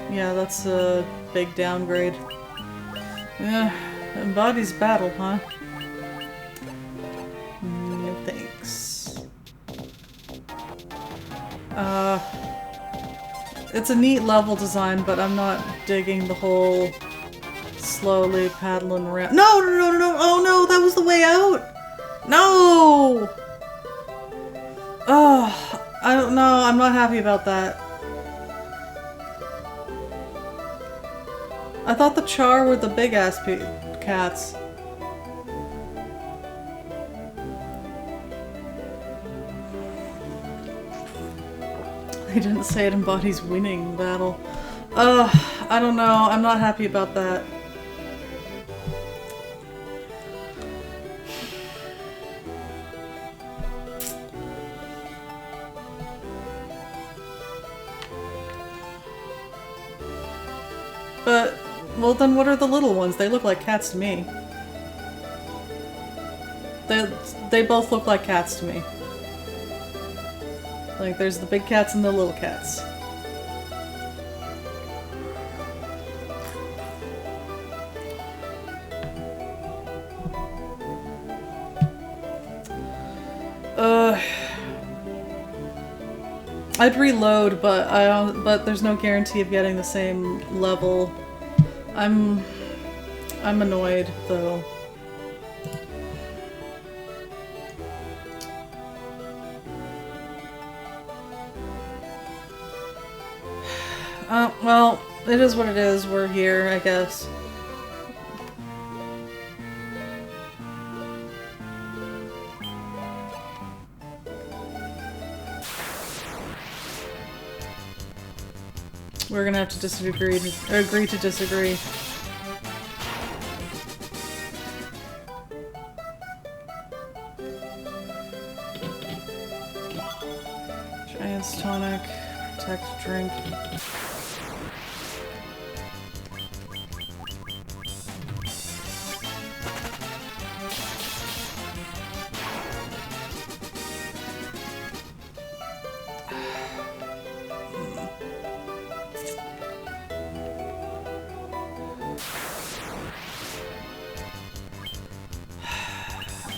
Yeah, that's a big downgrade. Yeah, embodies battle, huh? No thanks. It's a neat level design, but I'm not digging the whole slowly paddling around. No, no, no, no, no! Oh no, that was the way out! No! Oh, I don't know. I'm not happy about that. I thought the Char were the big-ass cats. They didn't say it embodies winning battle. I don't know. I'm not happy about that. But, well then what are the little ones? They look like cats to me. They both look like cats to me. Like, there's the big cats and the little cats. I'd reload, but there's no guarantee of getting the same level. I'm annoyed though. Well, it is what it is. We're here, I guess. We're gonna have to disagree, or agree to disagree. Giant's tonic, protect drink.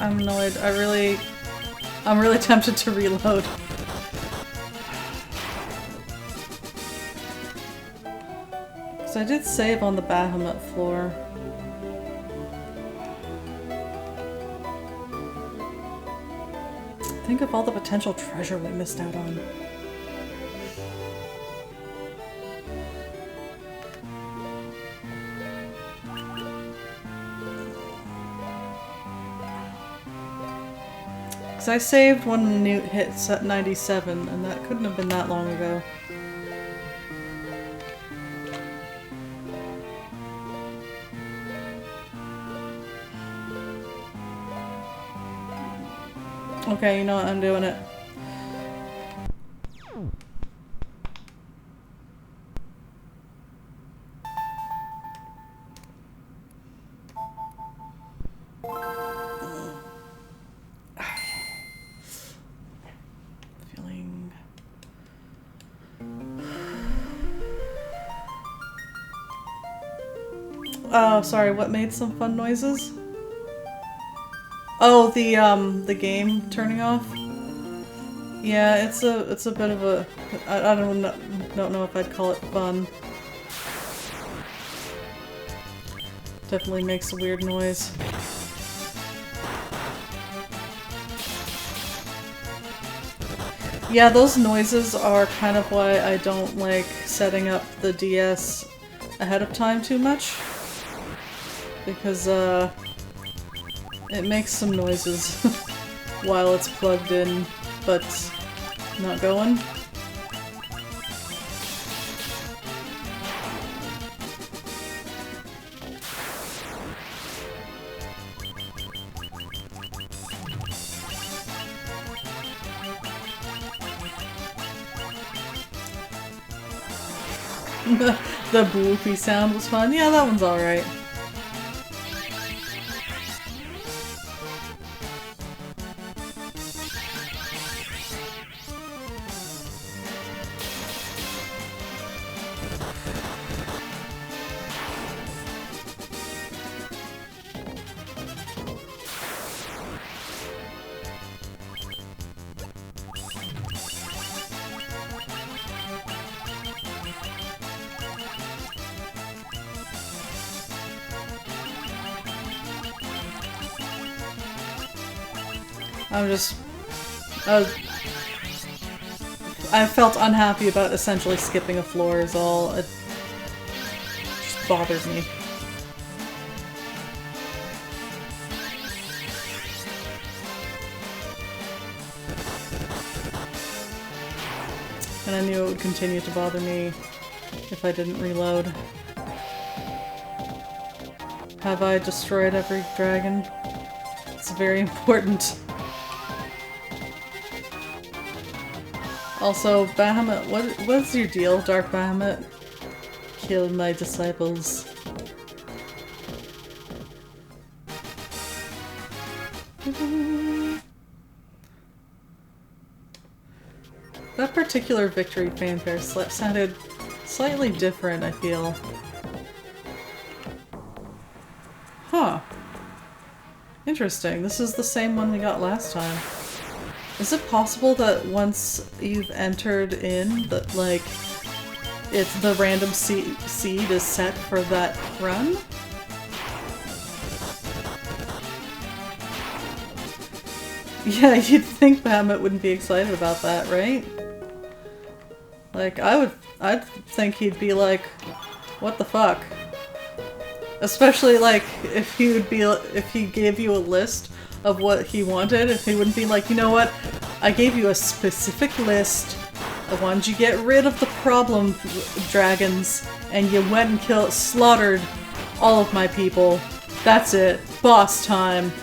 I'm annoyed. I'm really tempted to reload. Because I did save on the Bahamut floor. Think of all the potential treasure we missed out on. I saved when the Newt hit set 97, and that couldn't have been that long ago. Okay, you know what? I'm doing it. Oh, sorry, what made some fun noises? Oh, the game turning off? Yeah, it's a bit of a... I don't know if I'd call it fun. Definitely makes a weird noise. Yeah, those noises are kind of why I don't like setting up the DS ahead of time too much. because it makes some noises while it's plugged in, but not going. The boopy sound was fun. Yeah, that one's alright. I felt unhappy about essentially skipping a floor is all. It just bothered me. And I knew it would continue to bother me if I didn't reload. Have I destroyed every dragon? It's very important. Also, Bahamut, what's your deal, Dark Bahamut? Kill my disciples. That particular victory fanfare sounded slightly different, I feel. Huh. Interesting. This is the same one we got last time. Is it possible that once you've entered in, that like it's the random seed is set for that run? Yeah, you'd think Bahamut wouldn't be excited about that, right? Like I'd think he'd be like, what the fuck? Especially like if he gave you a list of what he wanted, if he wouldn't be like, you know what, I gave you a specific list. I wanted you to get rid of the problem dragons, and you went and slaughtered all of my people. That's it. Boss time.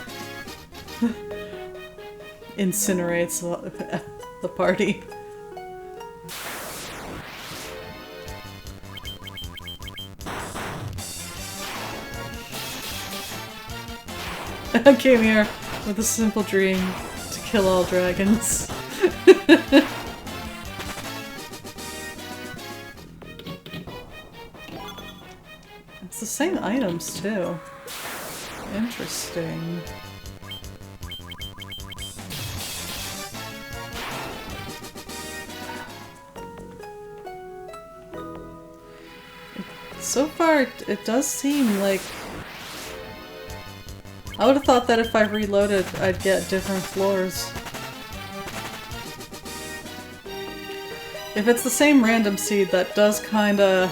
Incinerates the party. I came here with a simple dream to kill all dragons. It's the same items too. Interesting. So far, it does seem like... I would have thought that if I reloaded, I'd get different floors. If it's the same random seed, that does kinda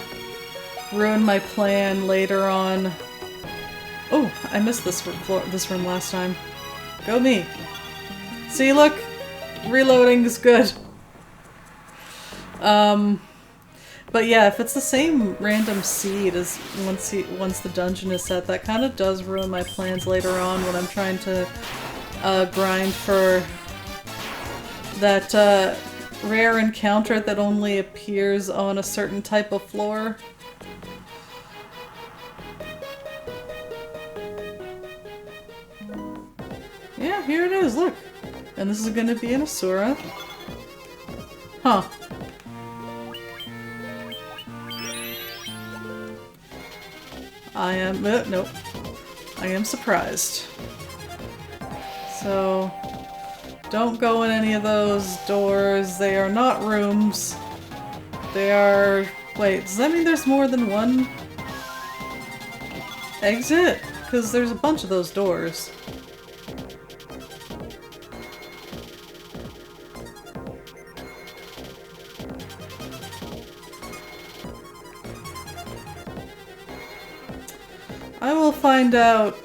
ruin my plan later on. Oh, I missed this room last time. Go me. See, look! Reloading is good. But yeah, if it's the same random seed as once the dungeon is set, that kind of does ruin my plans later on when I'm trying to grind for that rare encounter that only appears on a certain type of floor. Yeah, here it is, look! And this is gonna be an Asura. Huh. I am- nope. I am surprised. So, don't go in any of those doors. They are not rooms. They are... Wait, does that mean there's more than one exit? Because there's a bunch of those doors. I will find out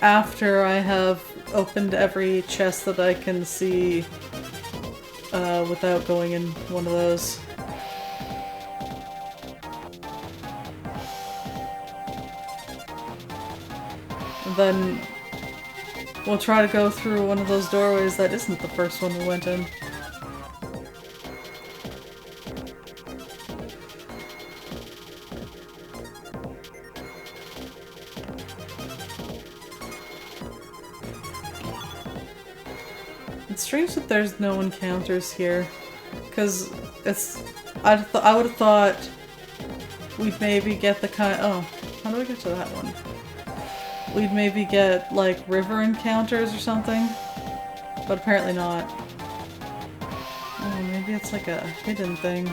after I have opened every chest that I can see without going in one of those. And then we'll try to go through one of those doorways that isn't the first one we went in. It's strange that there's no encounters here, because it's. I would have thought we'd maybe get the kind. Oh, how do I get to that one? We'd maybe get like river encounters or something, but apparently not. Oh, maybe it's like a hidden thing.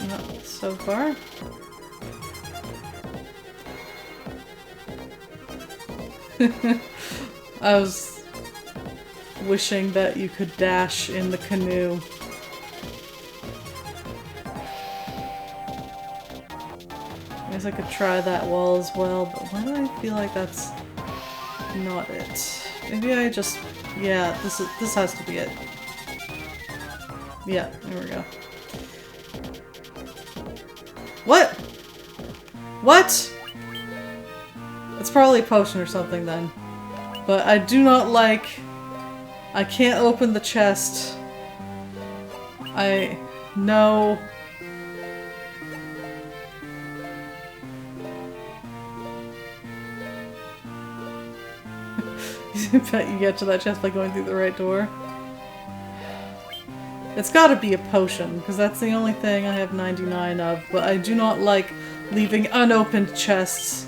Not so far. I was wishing that you could dash in the canoe. I guess I could try that wall as well, but why do I feel like that's not it? Maybe I just... yeah, this has to be it. Yeah, there we go. What? What? It's probably a potion or something then. But I do not like... I can't open the chest. I know... I bet you get to that chest by going through the right door. It's gotta be a potion, because that's the only thing I have 99 of, but I do not like leaving unopened chests.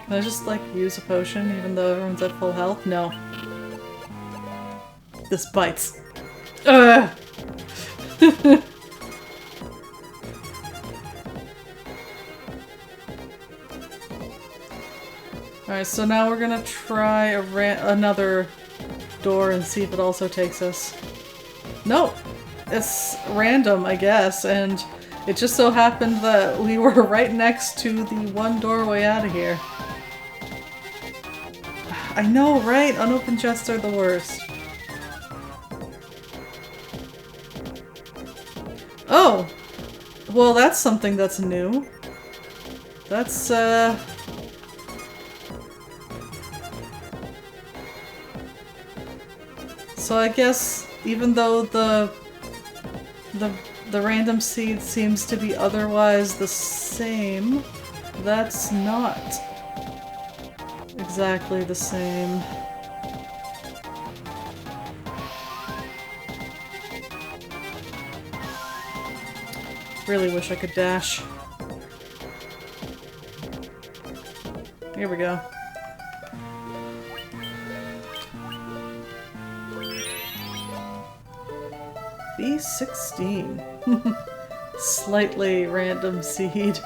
Can I just, like, use a potion even though everyone's at full health? No. This bites. Ugh! Alright, so now we're gonna try another door and see if it also takes us. Nope! It's random, I guess, and it just so happened that we were right next to the one doorway out of here. I know, right? Unopened chests are the worst. Oh! Well, that's something that's new. That's, So I guess even though the random seed seems to be otherwise the same, that's not exactly the same. Really wish I could dash. Here we go. B16. Slightly random seed.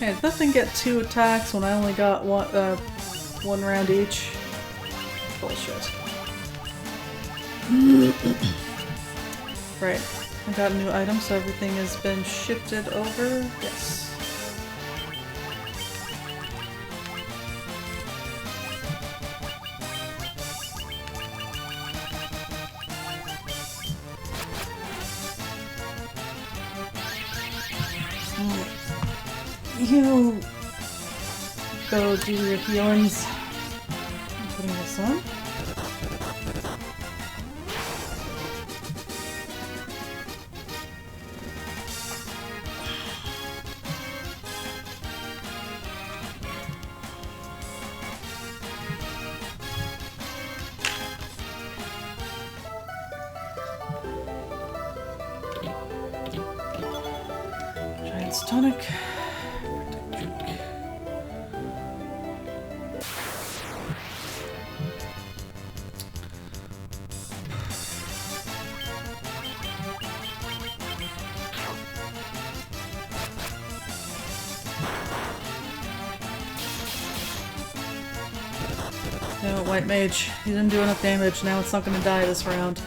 Hey, did that thing get 2 attacks when I only got one round each? Bullshit. Right. I got a new item, so everything has been shifted over. Yes. You go do your healings. I'm putting this on. Giant's tonic. No, White Mage. He didn't do enough damage. Now it's not gonna die this round.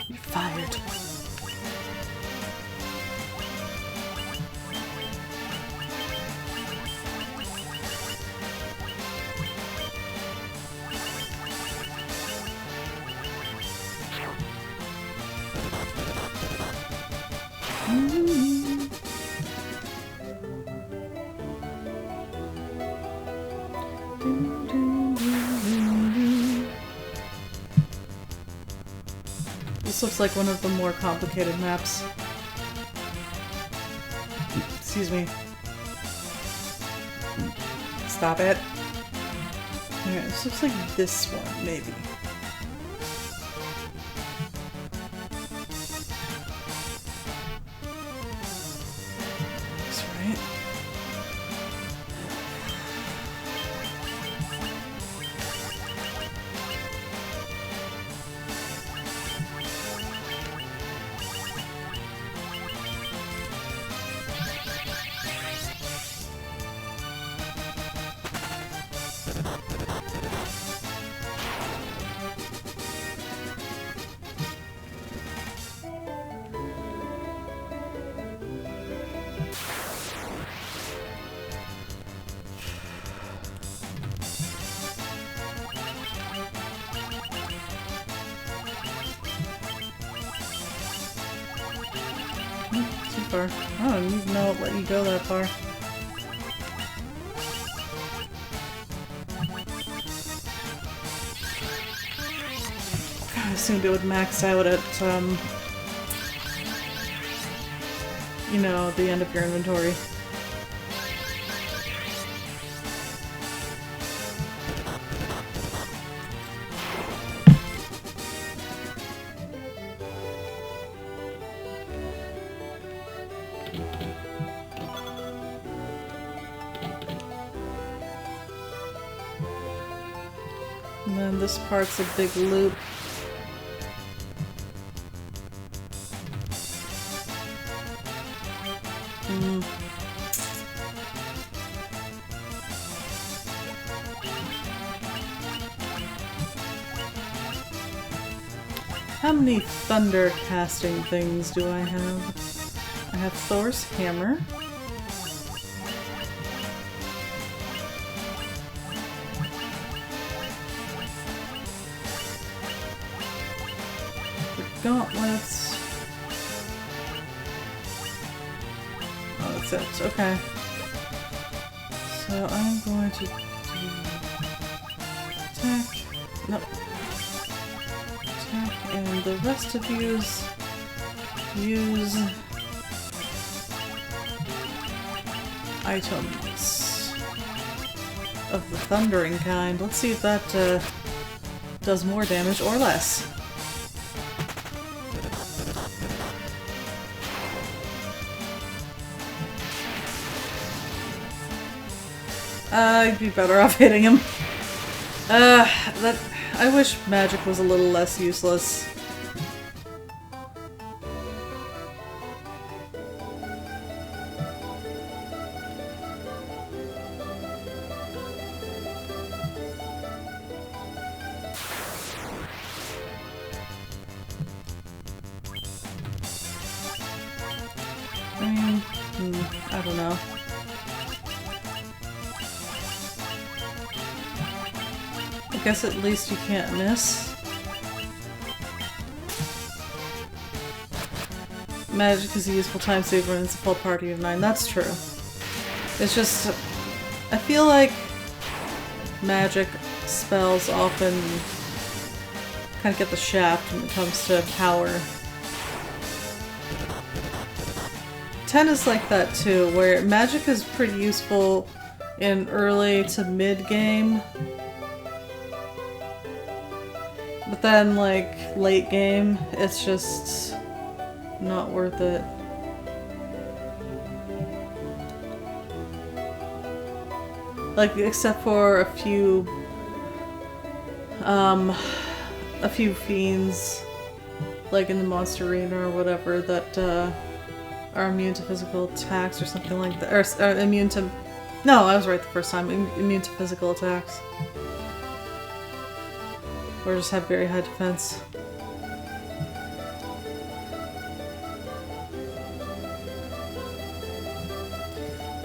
You're fired. This looks like one of the more complicated maps. Excuse me. Stop it. Alright, this looks like this one, maybe. That's right. Too far. I don't even know what let you go that far. I assumed it would max out at, you know, the end of your inventory. And then this part's a big loop. How many thunder casting things do I have? I have Thor's hammer. The gauntlets. Oh, that's it. Okay. So I'm going to do attack. Nope. And the rest of yous use items of the thundering kind. Let's see if that does more damage or less. I'd be better off hitting him. I wish magic was a little less useless. I don't know. I guess at least you can't miss. Magic is a useful time saver and it's a full party of 9. That's true. It's just, I feel like magic spells often kind of get the shaft when it comes to power. 10 is like that too, where magic is pretty useful in early to mid game. But then, like, late game, it's just not worth it. Like, except for a few fiends, like in the monster arena or whatever, that are immune to physical attacks or something like that, or immune to No, I was right the first time. Immune to physical attacks. Or just have very high defense.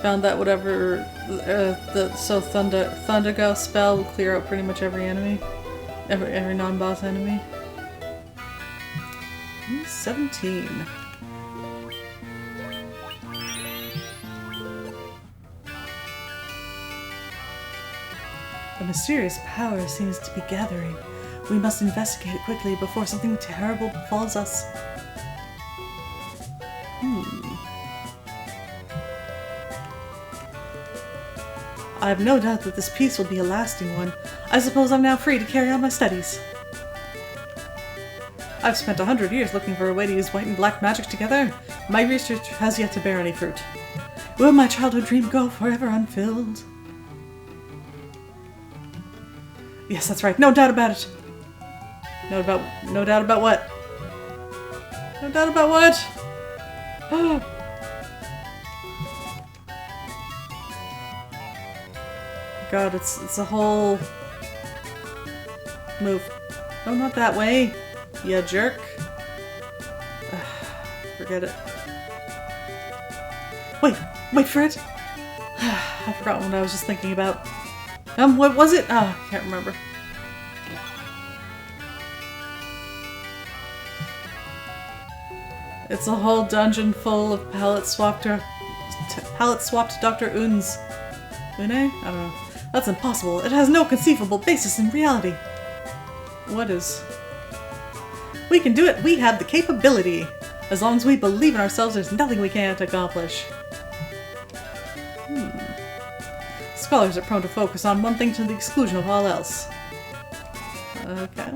Found that whatever Thundergust spell will clear out pretty much every enemy. Every non-boss enemy. 17. A mysterious power seems to be gathering. We must investigate it quickly before something terrible befalls us. I have no doubt that this peace will be a lasting one. I suppose I'm now free to carry on my studies. I've spent 100 years looking for a way to use white and black magic together. My research has yet to bear any fruit. Will my childhood dream go forever unfilled? Yes, that's right. No doubt about it. No doubt about what? No doubt about what? God, it's a whole move. No, not that way. You jerk. Forget it. Wait for it. I forgot what I was just thinking about. What was it? Oh, I can't remember. It's a whole dungeon full of palette-swapped Dr. Uns. Une? I don't know. That's impossible. It has no conceivable basis in reality. What is? We can do it. We have the capability. As long as we believe in ourselves, there's nothing we can't accomplish. Scholars are prone to focus on one thing to the exclusion of all else. Okay.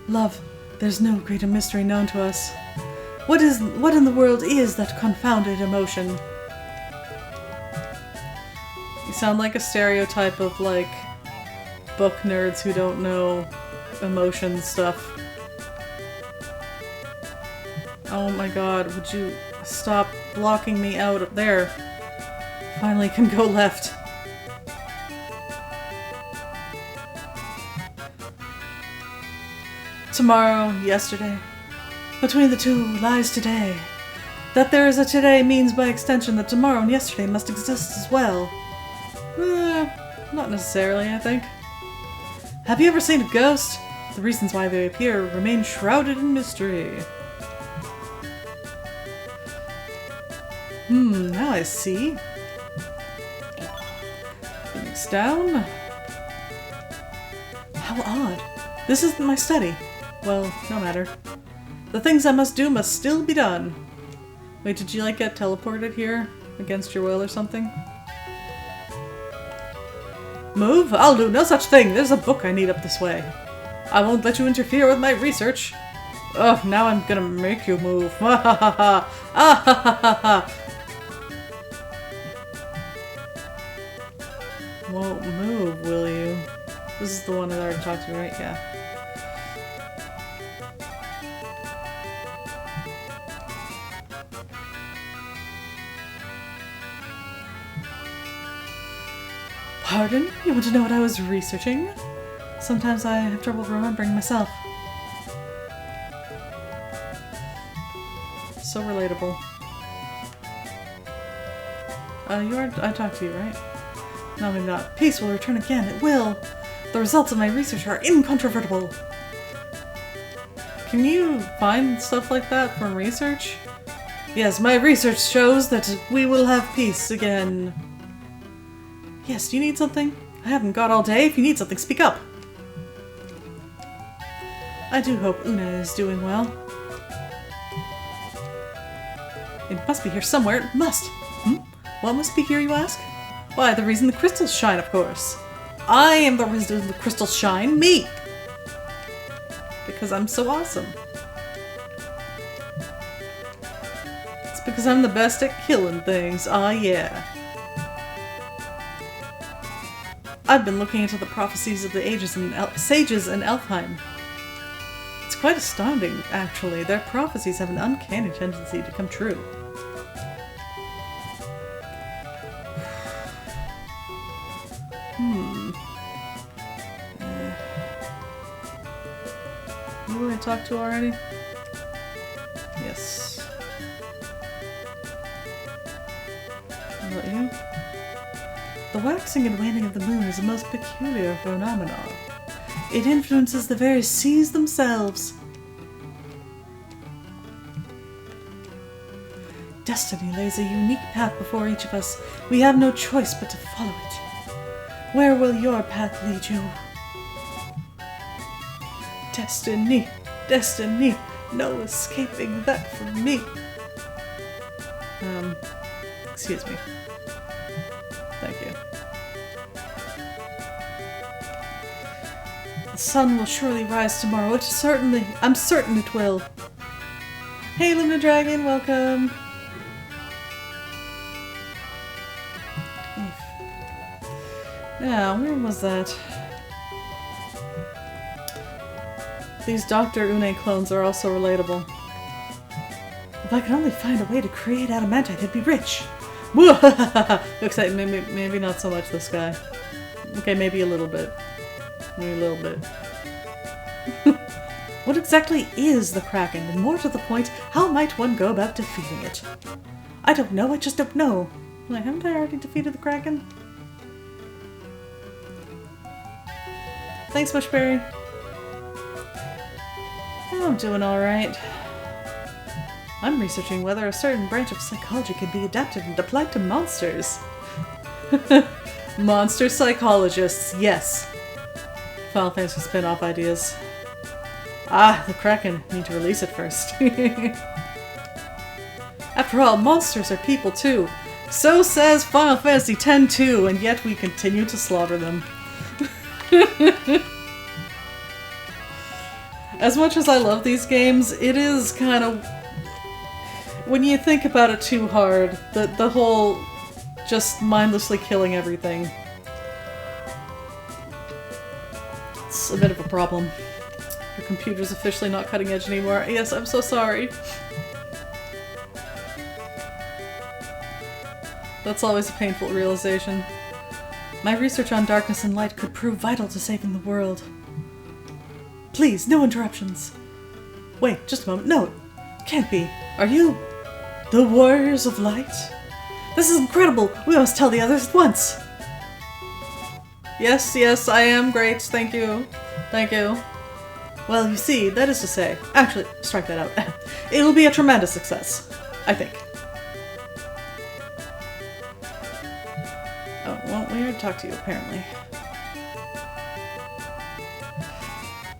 Love. There's no greater mystery known to us. What in the world is that confounded emotion? You sound like a stereotype of, like, book nerds who don't know emotion stuff. Oh my god, would you stop blocking me out up there? Finally can go left. Tomorrow, yesterday. Between the two lies today. That there is a today means by extension that tomorrow and yesterday must exist as well. Not necessarily, I think. Have you ever seen a ghost? The reasons why they appear remain shrouded in mystery. Now I see. Phoenix down. How odd. This isn't my study. Well, no matter. The things I must do must still be done. Wait, did you, like, get teleported here? Against your will or something? Move? I'll do no such thing! There's a book I need up this way. I won't let you interfere with my research. Ugh, now I'm gonna make you move. Ha ha ha ha! Ah ha ha ha ha! Won't move, will you? This is the one that I already talked to, right? Yeah. Pardon? You want to know what I was researching? Sometimes I have trouble remembering myself. So relatable. I talked to you, right? No, maybe not. Peace will return again. It will! The results of my research are incontrovertible. Can you find stuff like that from research? Yes, my research shows that we will have peace again. Yes, do you need something? I haven't got all day. If you need something, speak up. I do hope Una is doing well. It must be here somewhere. It must. What must be here, you ask? Why, the reason the crystals shine, of course. I am the reason the crystals shine. Me! Because I'm so awesome. It's because I'm the best at killing things. Ah, yeah. I've been looking into the prophecies of the sages in Elfheim. It's quite astounding, actually. Their prophecies have an uncanny tendency to come true. Who did I talk to already? Yes. What about you? The waxing and waning of the moon is a most peculiar phenomenon. It influences the very seas themselves. Destiny lays a unique path before each of us. We have no choice but to follow it. Where will your path lead you? Destiny, destiny, no escaping that from me. Excuse me. Thank you. The sun will surely rise tomorrow. I'm certain it will. Hey, Luna Dragon, welcome. Yeah, where was that? These Dr. Une clones are also relatable. If I could only find a way to create adamantite, I'd be rich. Except maybe not so much this guy. Okay, maybe a little bit. Maybe a little bit. What exactly is the Kraken? And more to the point, how might one go about defeating it? I don't know, I just don't know. Like, haven't I already defeated the Kraken? Thanks, Mushberry. I'm doing alright. I'm researching whether a certain branch of psychology can be adapted and applied to monsters. Monster psychologists, yes. Final Fantasy spin-off ideas. Ah, the Kraken. Need to release it first. After all, monsters are people too. So says Final Fantasy X-2, and yet we continue to slaughter them. As much as I love these games, it is kind of... When you think about it too hard, the whole just mindlessly killing everything. It's a bit of a problem. Your computer's officially not cutting edge anymore. Yes, I'm so sorry. That's always a painful realization. My research on darkness and light could prove vital to saving the world. Please, no interruptions. Wait, just a moment. No, can't be. Are you the Warriors of Light? This is incredible. We must tell the others at once. Yes, yes, I am great. Thank you. Thank you. Well, you see, that is to say... Actually, strike that out. It'll be a tremendous success. I think. Oh, well, we already talked to you, apparently.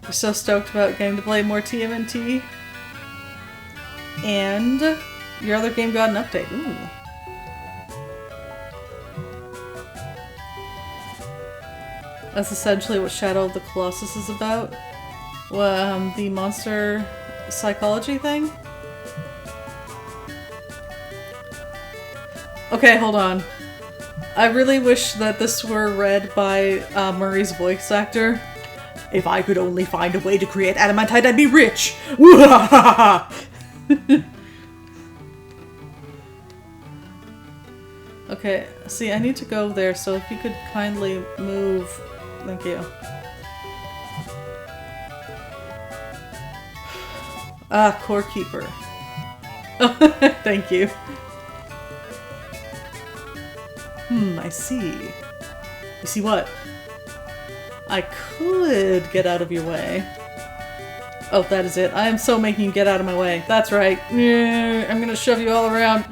You're so stoked about getting to play more TMNT. And your other game got an update. Ooh. That's essentially what Shadow of the Colossus is about. The monster psychology thing. Okay, hold on. I really wish that this were read by Murray's voice actor. If I could only find a way to create adamantite, I'd be rich! Okay, see, I need to go there, so if you could kindly move... Thank you. Ah, Core Keeper. Thank you. I see. You see what? I could get out of your way. Oh, that is it. I am so making you get out of my way. That's right. I'm gonna shove you all around.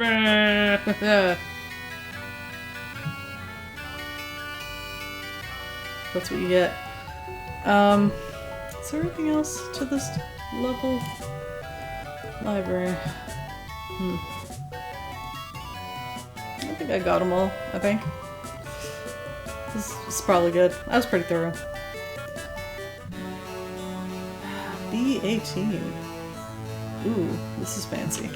That's what you get. Is there anything else to this level? Library. I think I got them all, I think. This is probably good. That was pretty thorough. B18. Ooh, this is fancy.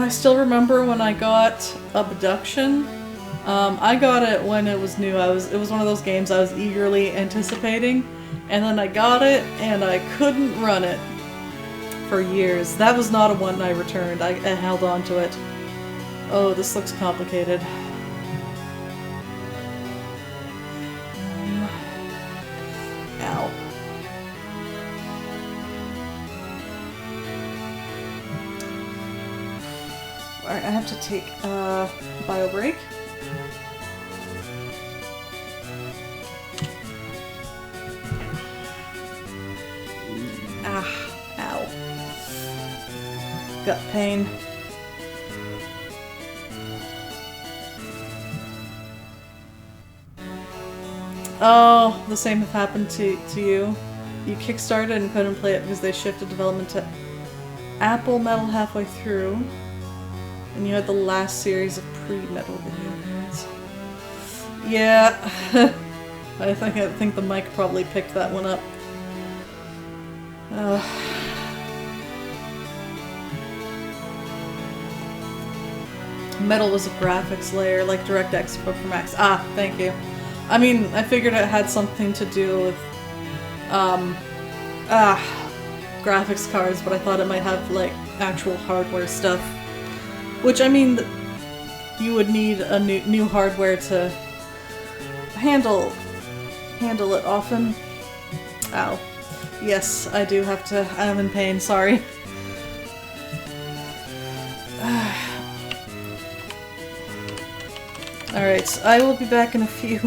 I still remember when I got Abduction. I got it when it was new. It was one of those games I was eagerly anticipating, and then I got it and I couldn't run it for years. That was not a one I returned. I held on to it. Oh, this looks complicated. Ow. Alright, I have to take a bio break. Ah, ow. Gut pain. Oh, the same have happened to you. You kickstarted and couldn't play it because they shifted development to Apple Metal halfway through. And you had the last series of pre-metal video games. Yeah. I think the mic probably picked that one up. Metal was a graphics layer like DirectX but for Macs. Ah, thank you. I mean, I figured it had something to do with graphics cards, but I thought it might have like actual hardware stuff. Which, I mean, you would need a new hardware to handle it often. Ow. Yes, I do have to. I'm in pain, sorry. Alright, I will be back in a few.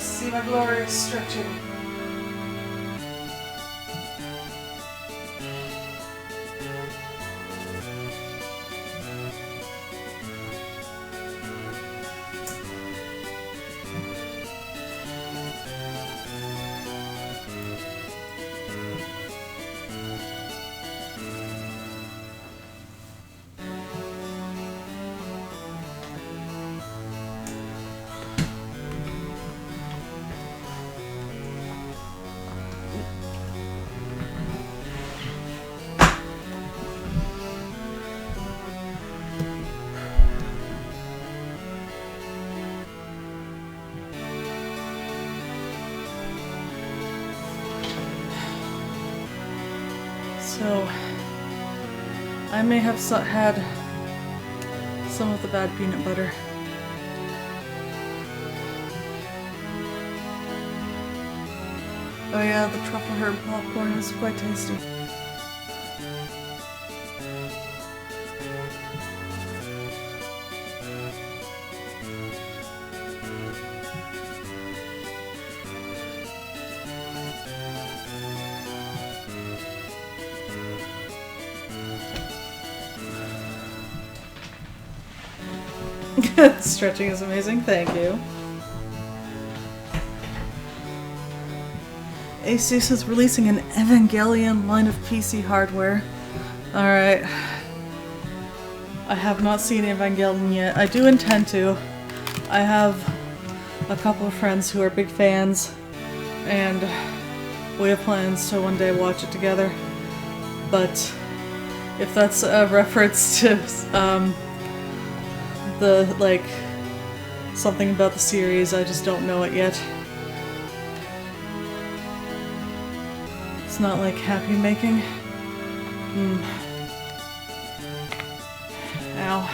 see my glorious stretching. So, I may have had some of the bad peanut butter. Oh yeah, the truffle herb popcorn is quite tasty. Stretching is amazing, thank you. Asus is releasing an Evangelion line of PC hardware. Alright. I have not seen Evangelion yet. I do intend to. I have a couple of friends who are big fans, and we have plans to one day watch it together. But if that's a reference to the, like, something about the series, I just don't know it yet. It's not like happy making. Ow.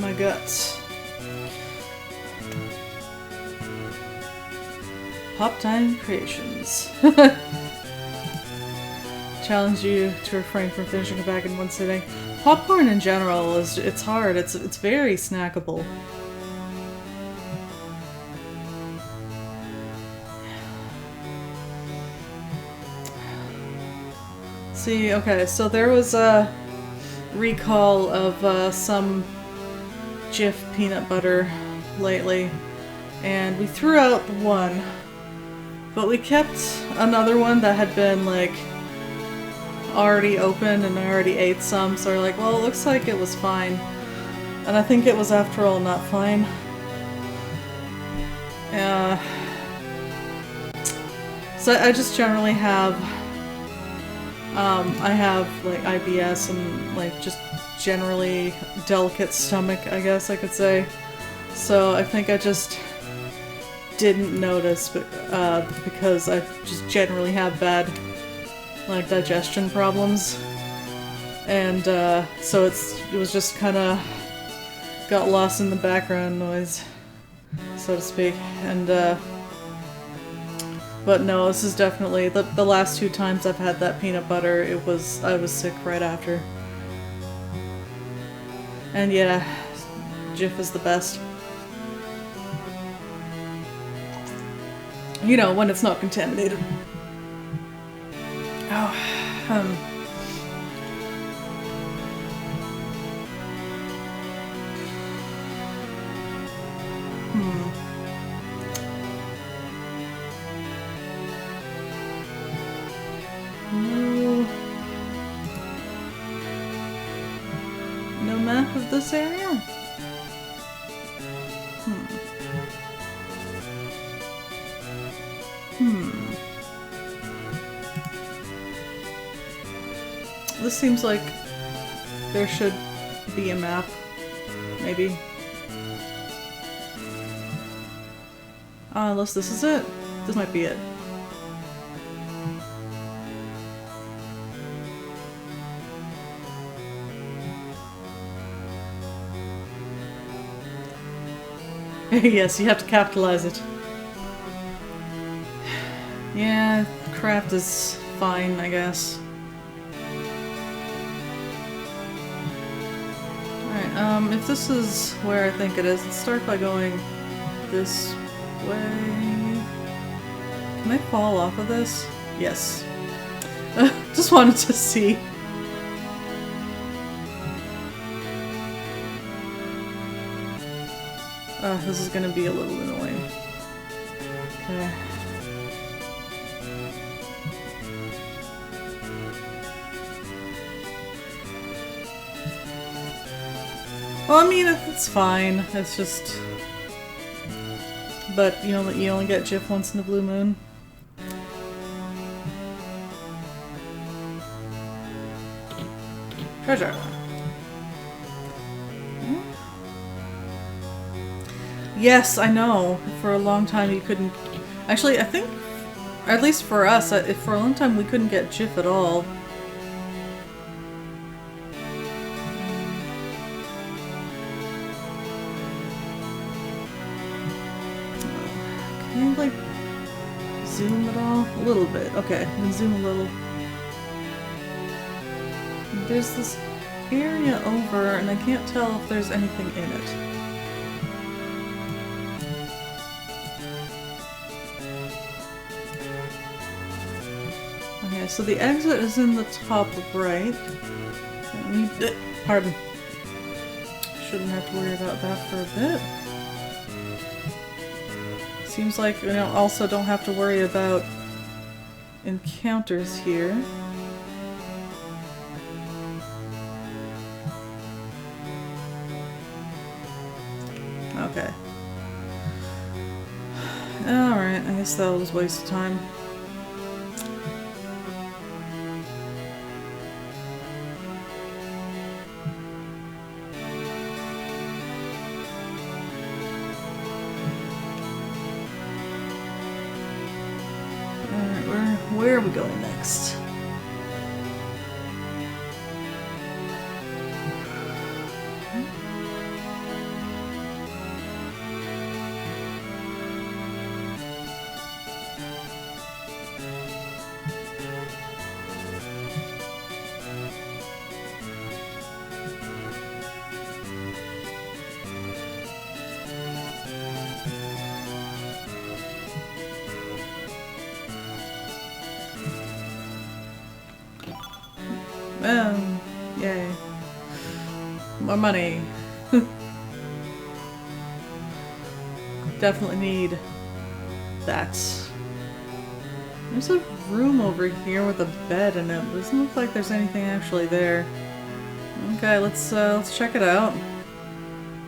My guts. Pop Time Creations. Challenge you to refrain from finishing it back in one sitting. Popcorn in general it's hard. It's very snackable. See, okay, so there was a recall of some Jif peanut butter lately, and we threw out one, but we kept another one that had been like already open, and I already ate some, so we're like, well, it looks like it was fine. And I think it was, after all, not fine. So I just generally have, I have like IBS and like just generally delicate stomach, I guess I could say. So I think I just didn't notice, but because I just generally have bad like digestion problems, and so it was just kind of got lost in the background noise, so to speak. And but no, this is definitely the last two times I've had that peanut butter, I was sick right after. And yeah, Jif is the best. You know, when it's not contaminated. Oh, No map of this area? This seems like there should be a map, maybe. Unless this is it. This might be it. Yes, you have to capitalize it. Yeah, craft is fine, I guess. Alright, if this is where I think it is, let's start by going this way. Can I fall off of this? Yes. Just wanted to see. This is gonna be a little annoying. Okay. Well, I mean, it's fine. It's just... But you only get GIF once in the blue moon. Treasure. Yes, I know. For a long time you couldn't... Actually, I think, at least for us, for a long time we couldn't get GIF at all. Can you, like, zoom at all? A little bit. Okay, I can zoom a little. There's this area over, and I can't tell if there's anything in it. Okay, so the exit is in the top right. Pardon. Shouldn't have to worry about that for a bit. Seems like, also don't have to worry about encounters here. Okay. Alright, I guess that was a waste of time. Alright, where are we going next? Yay. More money. Definitely need that. There's a room over here with a bed in it. Doesn't look like there's anything actually there. Okay, let's check it out.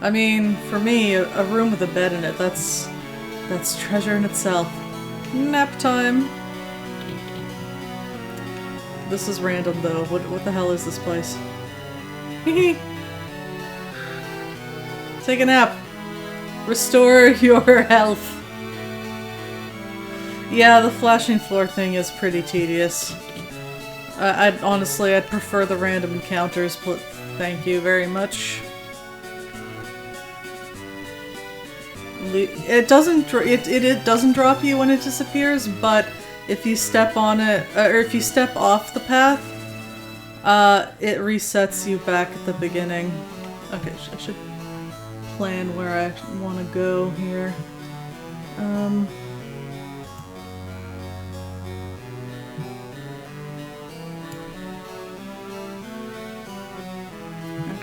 I mean, for me, a room with a bed in it, that's treasure in itself. Nap time. This is random though. What the hell is this place? Hehe. Take a nap. Restore your health. Yeah, the flashing floor thing is pretty tedious. I'd prefer the random encounters. Thank you very much. It doesn't drop you when it disappears, but if you step on it, or if you step off the path, it resets you back at the beginning. Okay, I should plan where I want to go here.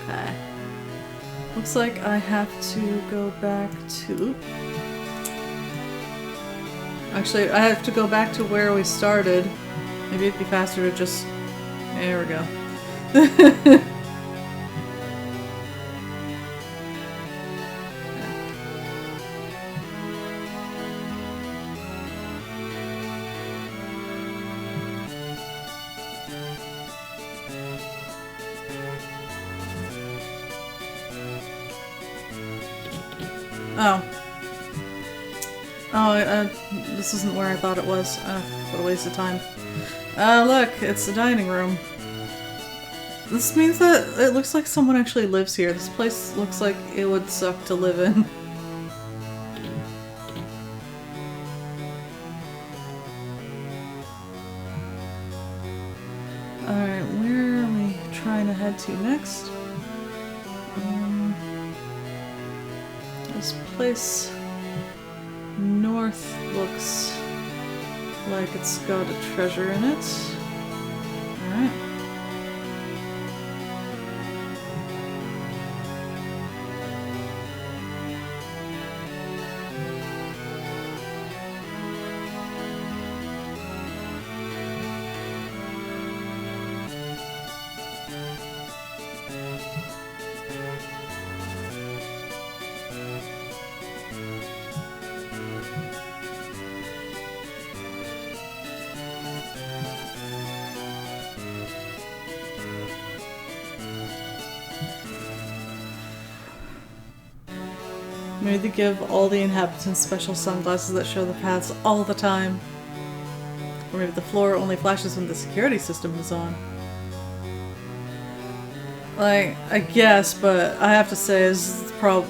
Okay. Looks like I have to go back to... Actually, I have to go back to where we started. Maybe it'd be faster to just... There we go. Oh. Oh, this isn't where I thought it was. What a waste of time. Look, it's the dining room. This means that it looks like someone actually lives here. This place looks like it would suck to live in. Alright, where are we trying to head to next? This place... north north looks like it's got a treasure in it. Alright. Maybe they give all the inhabitants special sunglasses that show the paths all the time. Or maybe the floor only flashes when the security system is on. Like, I guess, but I have to say this is probably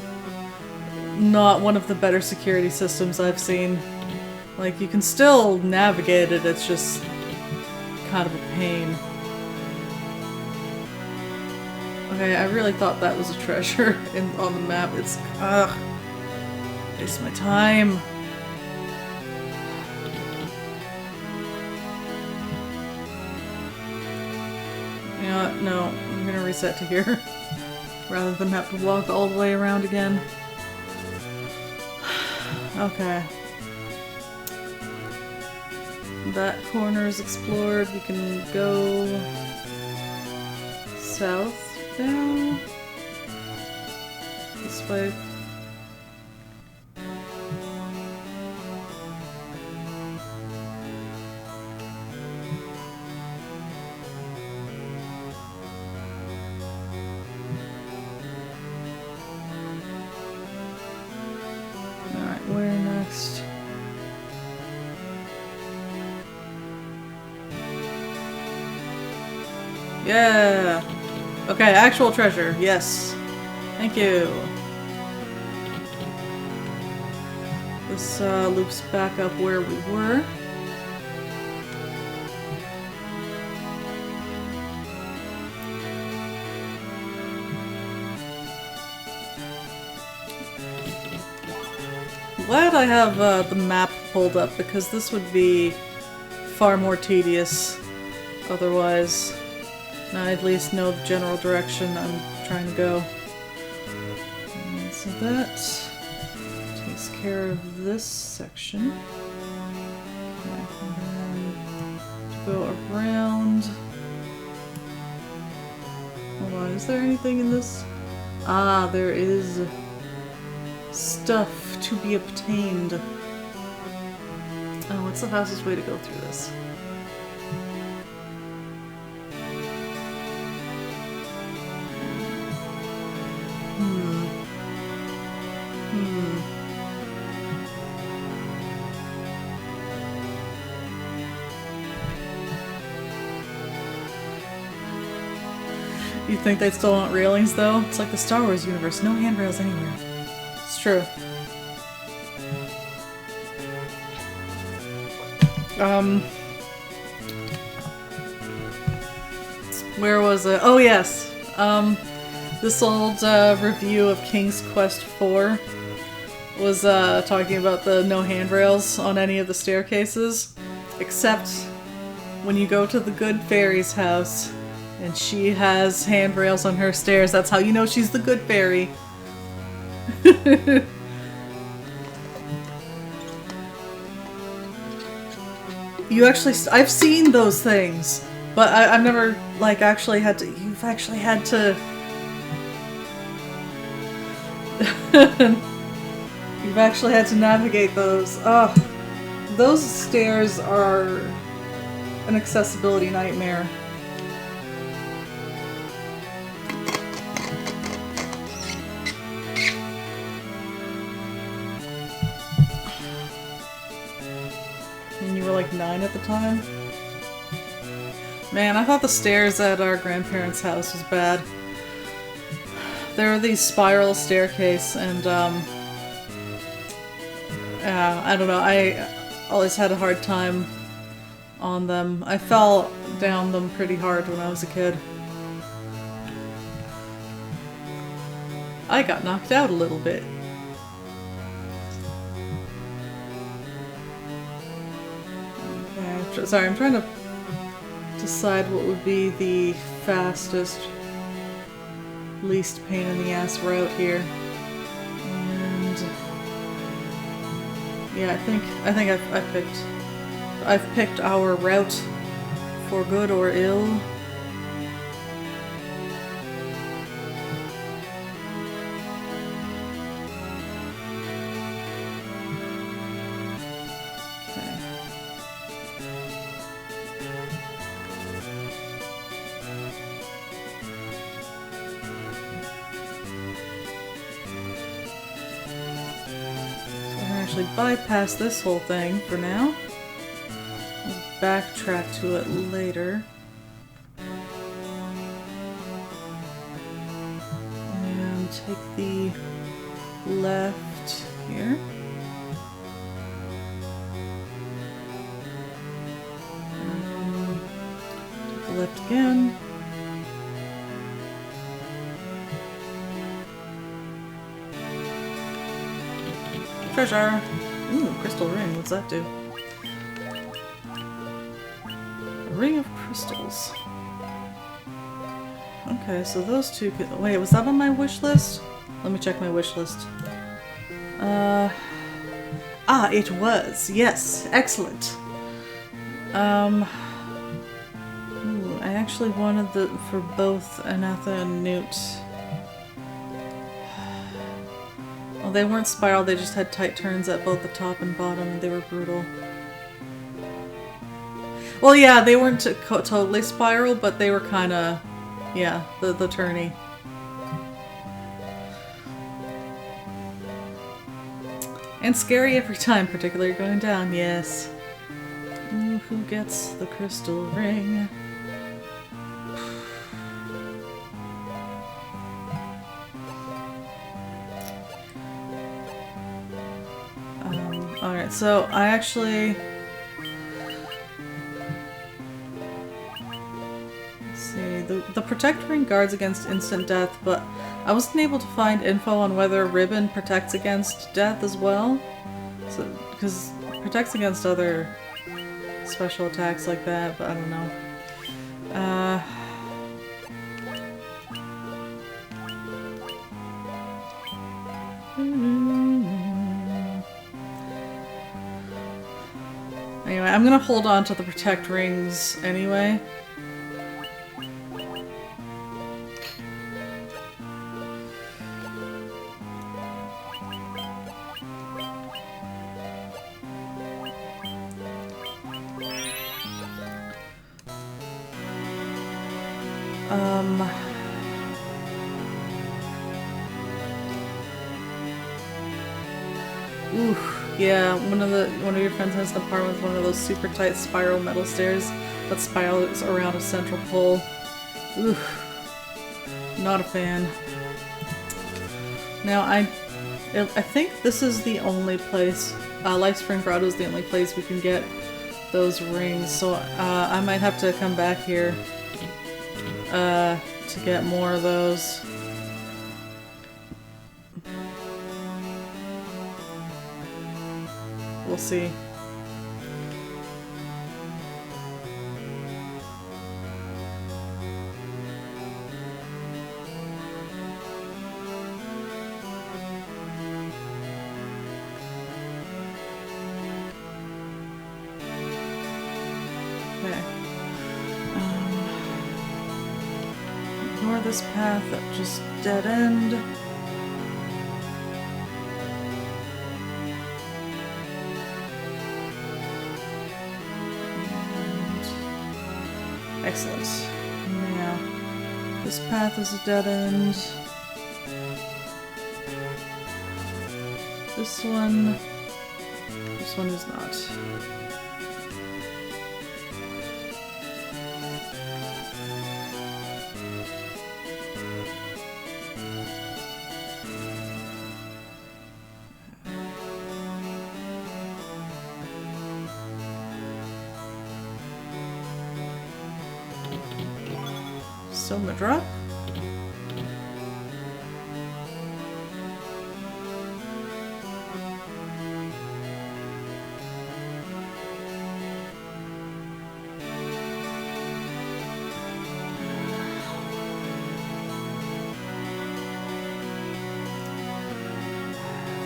not one of the better security systems I've seen. Like, you can still navigate it, it's just kind of a pain. Okay, I really thought that was a treasure on the map. It's, ugh. Waste my time. You know what? No, I'm gonna reset to here. Rather than have to walk all the way around again. Okay. That corner is explored. We can go south now. This way. Where next? Yeah! Okay, actual treasure. Yes. Thank you. This loops back up where we were. Glad I have the map pulled up because this would be far more tedious otherwise. Now I at least know the general direction I'm trying to go. And so that takes care of this section. Okay, and then go around. Hold on, is there anything in this? Ah, there is stuff to be obtained. Oh, what's the fastest way to go through this? You think they'd still want railings though? It's like the Star Wars universe, no handrails anywhere. It's true. Where was it? Oh yes! This old review of King's Quest IV was talking about the no handrails on any of the staircases, except when you go to the good fairy's house and she has handrails on her stairs. That's how you know she's the good fairy. You actually, I've seen those things, but I've never, like, actually had to, you've actually had to, you've actually had to navigate those. Ugh. Those stairs are an accessibility nightmare. And you were like 9 at the time? Man, I thought the stairs at our grandparents' house was bad. There were these spiral staircase and I don't know, I always had a hard time on them. I fell down them pretty hard when I was a kid. I got knocked out a little bit. sorry, I'm trying to decide what would be the fastest, least pain in the ass route here. And yeah, I think I've picked our route for good or ill. Bypass this whole thing for now. We'll backtrack to it later. And take the left here. Take the left again. Treasure! Ooh, crystal ring. What's that do? A ring of crystals. Okay, so those two could... Wait, was that on my wish list? Let me check my wish list. Ah, it was. Yes. Excellent. Ooh, I actually wanted for both Anatha and Newt. Well, they weren't spiral, they just had tight turns at both the top and bottom, and they were brutal. Well, yeah, they weren't totally spiral, but they were kinda, yeah, the turny. And scary every time, particularly going down, yes. Ooh, who gets the crystal ring? Alright, so I actually... Let's see, the Protect Ring guards against instant death, but I wasn't able to find info on whether Ribbon protects against death as well. So, because it protects against other special attacks like that, but I don't know. Anyway, I'm gonna hold on to the Protect Rings anyway. Ooh, yeah, one of your friends has an apartment with one of those super tight spiral metal stairs that spirals around a central pole. Ooh, not a fan. Now I think this is the only place, Lifespring Grotto is the only place we can get those rings, so I might have to come back here to get more of those. We'll see. Okay. Ignore this path that just dead end. Excellent. Now, this path is a dead end. This one is not. Still in the drop.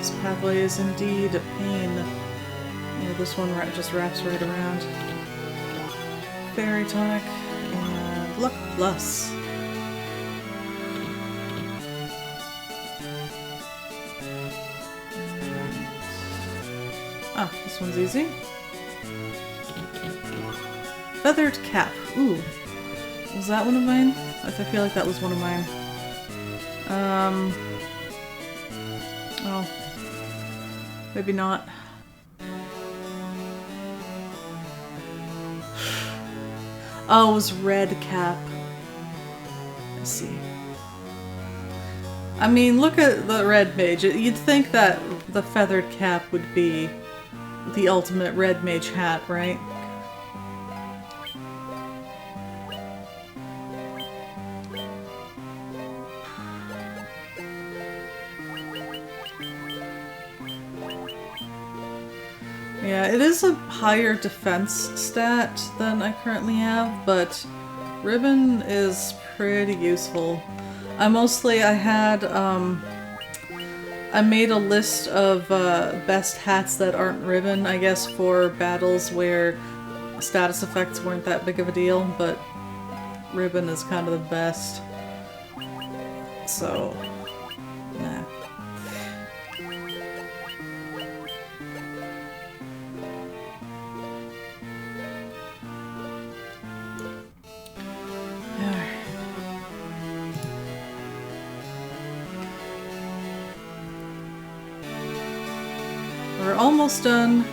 This pathway is indeed a pain. Yeah, this one just wraps right around. Fairy tonic and luck plus. Ah, this one's easy. Feathered cap. Ooh. Was that one of mine? I feel like that was one of mine. Oh. Maybe not. Oh, it was red cap. I see. I mean, look at the red mage. You'd think that the feathered cap would be the ultimate red mage hat, right? Yeah, it is a higher defense stat than I currently have, but ribbon is pretty useful. I made a list of best hats that aren't ribbon, I guess, for battles where status effects weren't that big of a deal, but ribbon is kind of the best. So, nah. We're almost done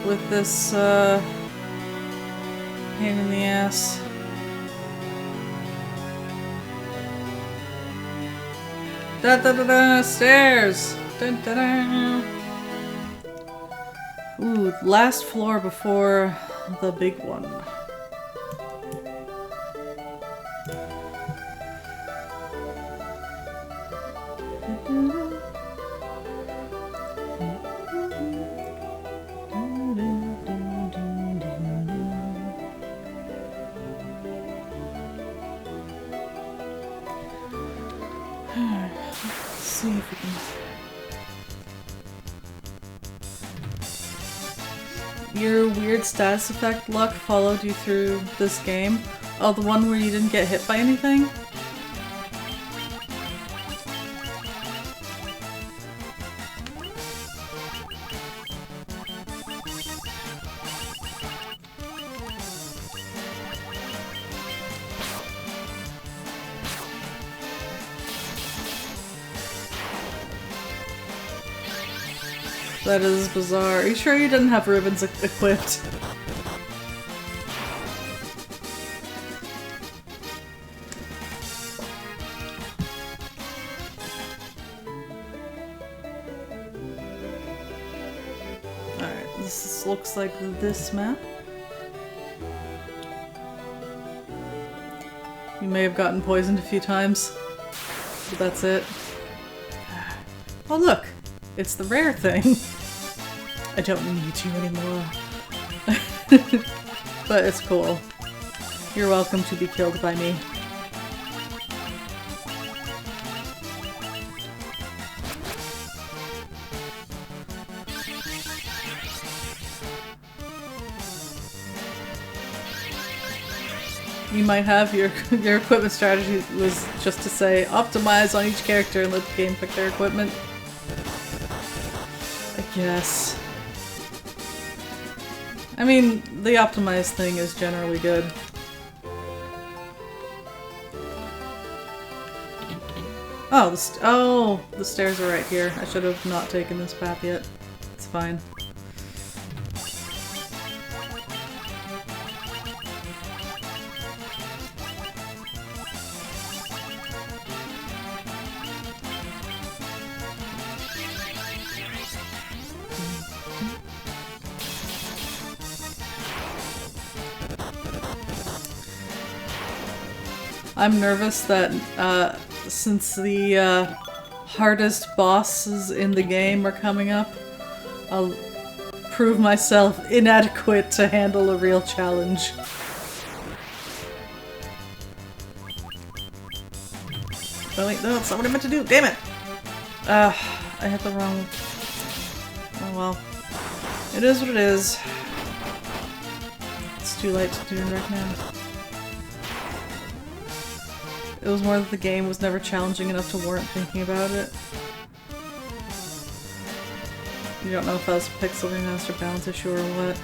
with this pain in the ass. Da da da da! Stairs! Da da da! Ooh, last floor before the big one. See if we can... Your weird status effect luck followed you through this game? Oh, the one where you didn't get hit by anything? That is bizarre. Are you sure you didn't have ribbons equipped? Alright, this looks like this map. You may have gotten poisoned a few times, but that's it. Oh look! It's the rare thing. I don't need you anymore. But it's cool. You're welcome to be killed by me. You might have your equipment strategy was just to say optimize on each character and let the game pick their equipment. I guess. I mean, the optimized thing is generally good. Oh, the stairs are right here. I should have not taken this path yet. It's fine. I'm nervous that since the hardest bosses in the game are coming up, I'll prove myself inadequate to handle a real challenge. Oh wait, no, that's not what I meant to do, damn it! I hit the wrong... Oh well. It is what it is. It's too late to do it right now. It was more that the game was never challenging enough to warrant thinking about it. You don't know if that was a pixel remaster balance issue or what.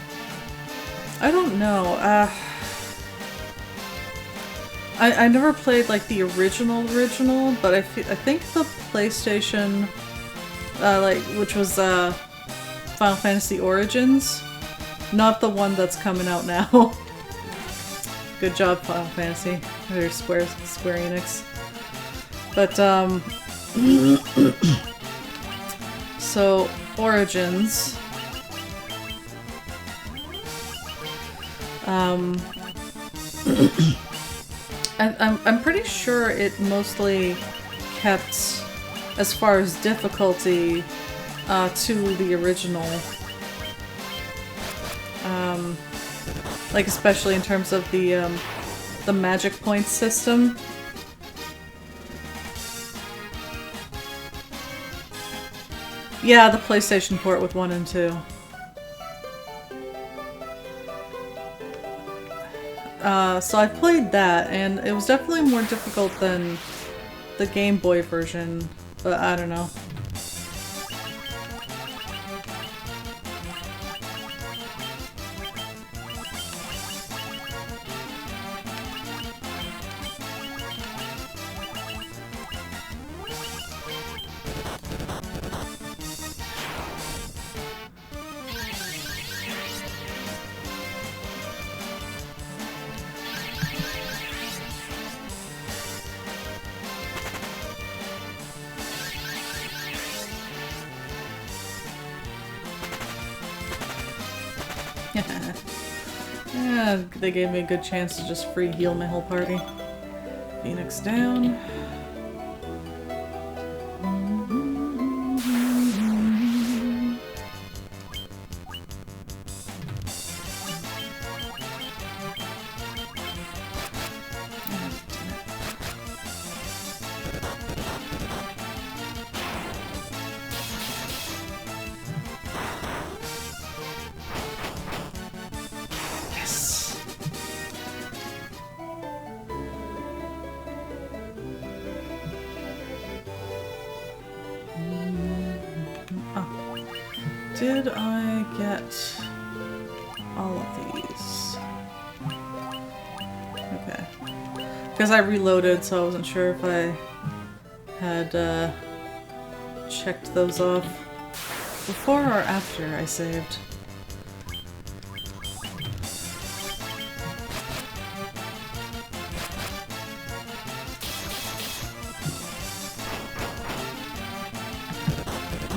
I don't know. I never played like the original, but I think the PlayStation, which was Final Fantasy Origins, not the one that's coming out now. Good job, Final Fantasy. Or Square Enix. But so Origins. I'm pretty sure it mostly kept, as far as difficulty, to the original. Like especially in terms of the magic points system. Yeah, the PlayStation port with 1 and 2. So I played that, and it was definitely more difficult than the Game Boy version, but I don't know. Yeah, they gave me a good chance to just free heal my whole party. Phoenix down. Did I get all of these? Okay. Because I reloaded, so I wasn't sure if I had checked those off before or after I saved.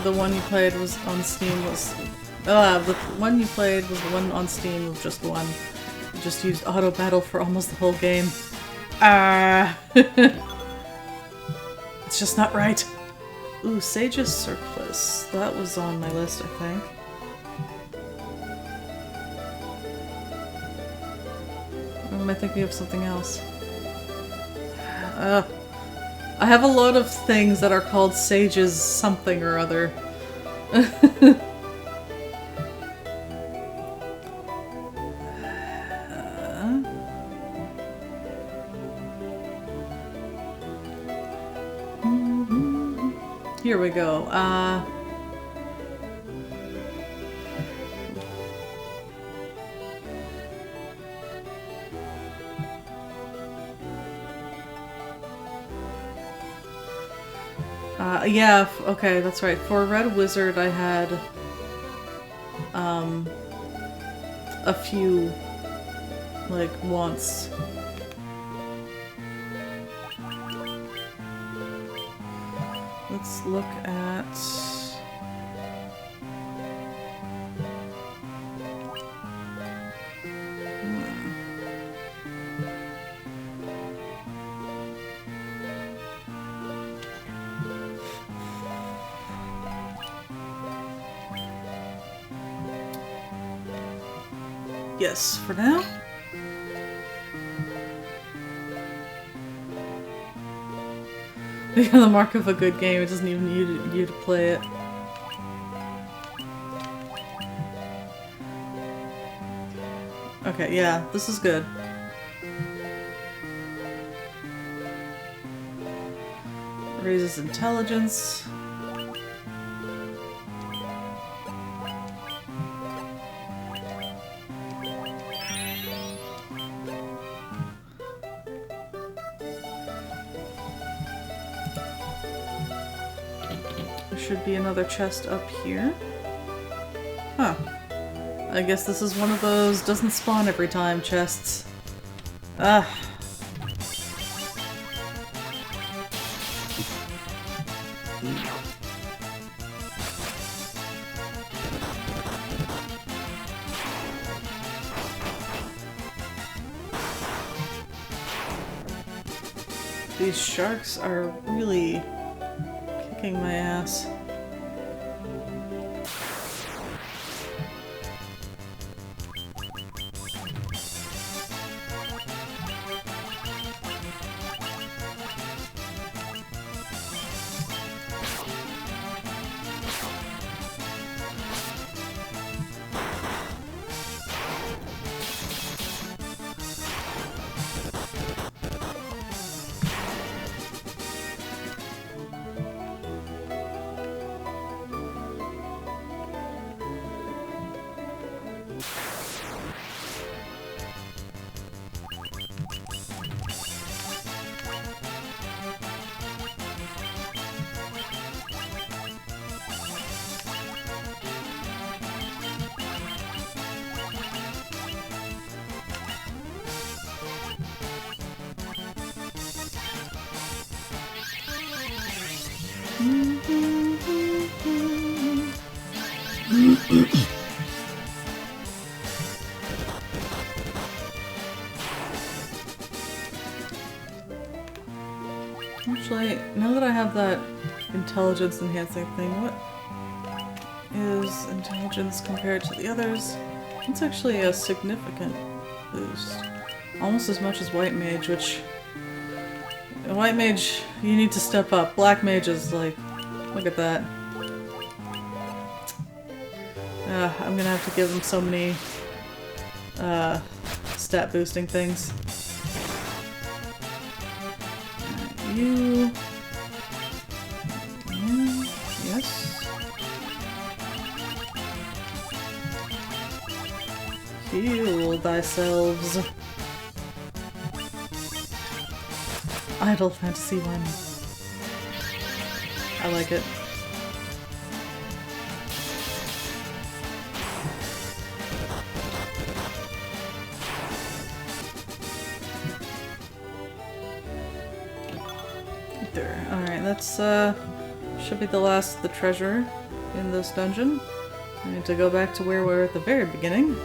The one you played was on Steam was... the one you played was the one on Steam was just one. You just used auto battle for almost the whole game. It's just not right. Ooh, Sage's Surplus. That was on my list, I think. Or am I thinking of something else? I have a lot of things that are called Sage's something or other. Here we go. Yeah, okay, that's right. For Red Wizard, I had a few, like, wants. Let's look at... Yes, for now. The mark of a good game, it doesn't even need you to play it. Okay, yeah, this is good. Raises intelligence. There should be another chest up here. Huh. I guess this is one of those doesn't spawn every time chests. Ah. These sharks are really kicking my ass. Actually, now that I have that intelligence enhancing thing, what is intelligence compared to the others? It's actually a significant boost. Almost as much as White Mage, which... White Mage, you need to step up. Black Mage is like... Look at that. I'm gonna have to give him so many stat boosting things. You... Yes. Heal thyselves. Idle fantasy one. I like it. There. Alright, that's should be the last of the treasure in this dungeon. I need to go back to where we were at the very beginning.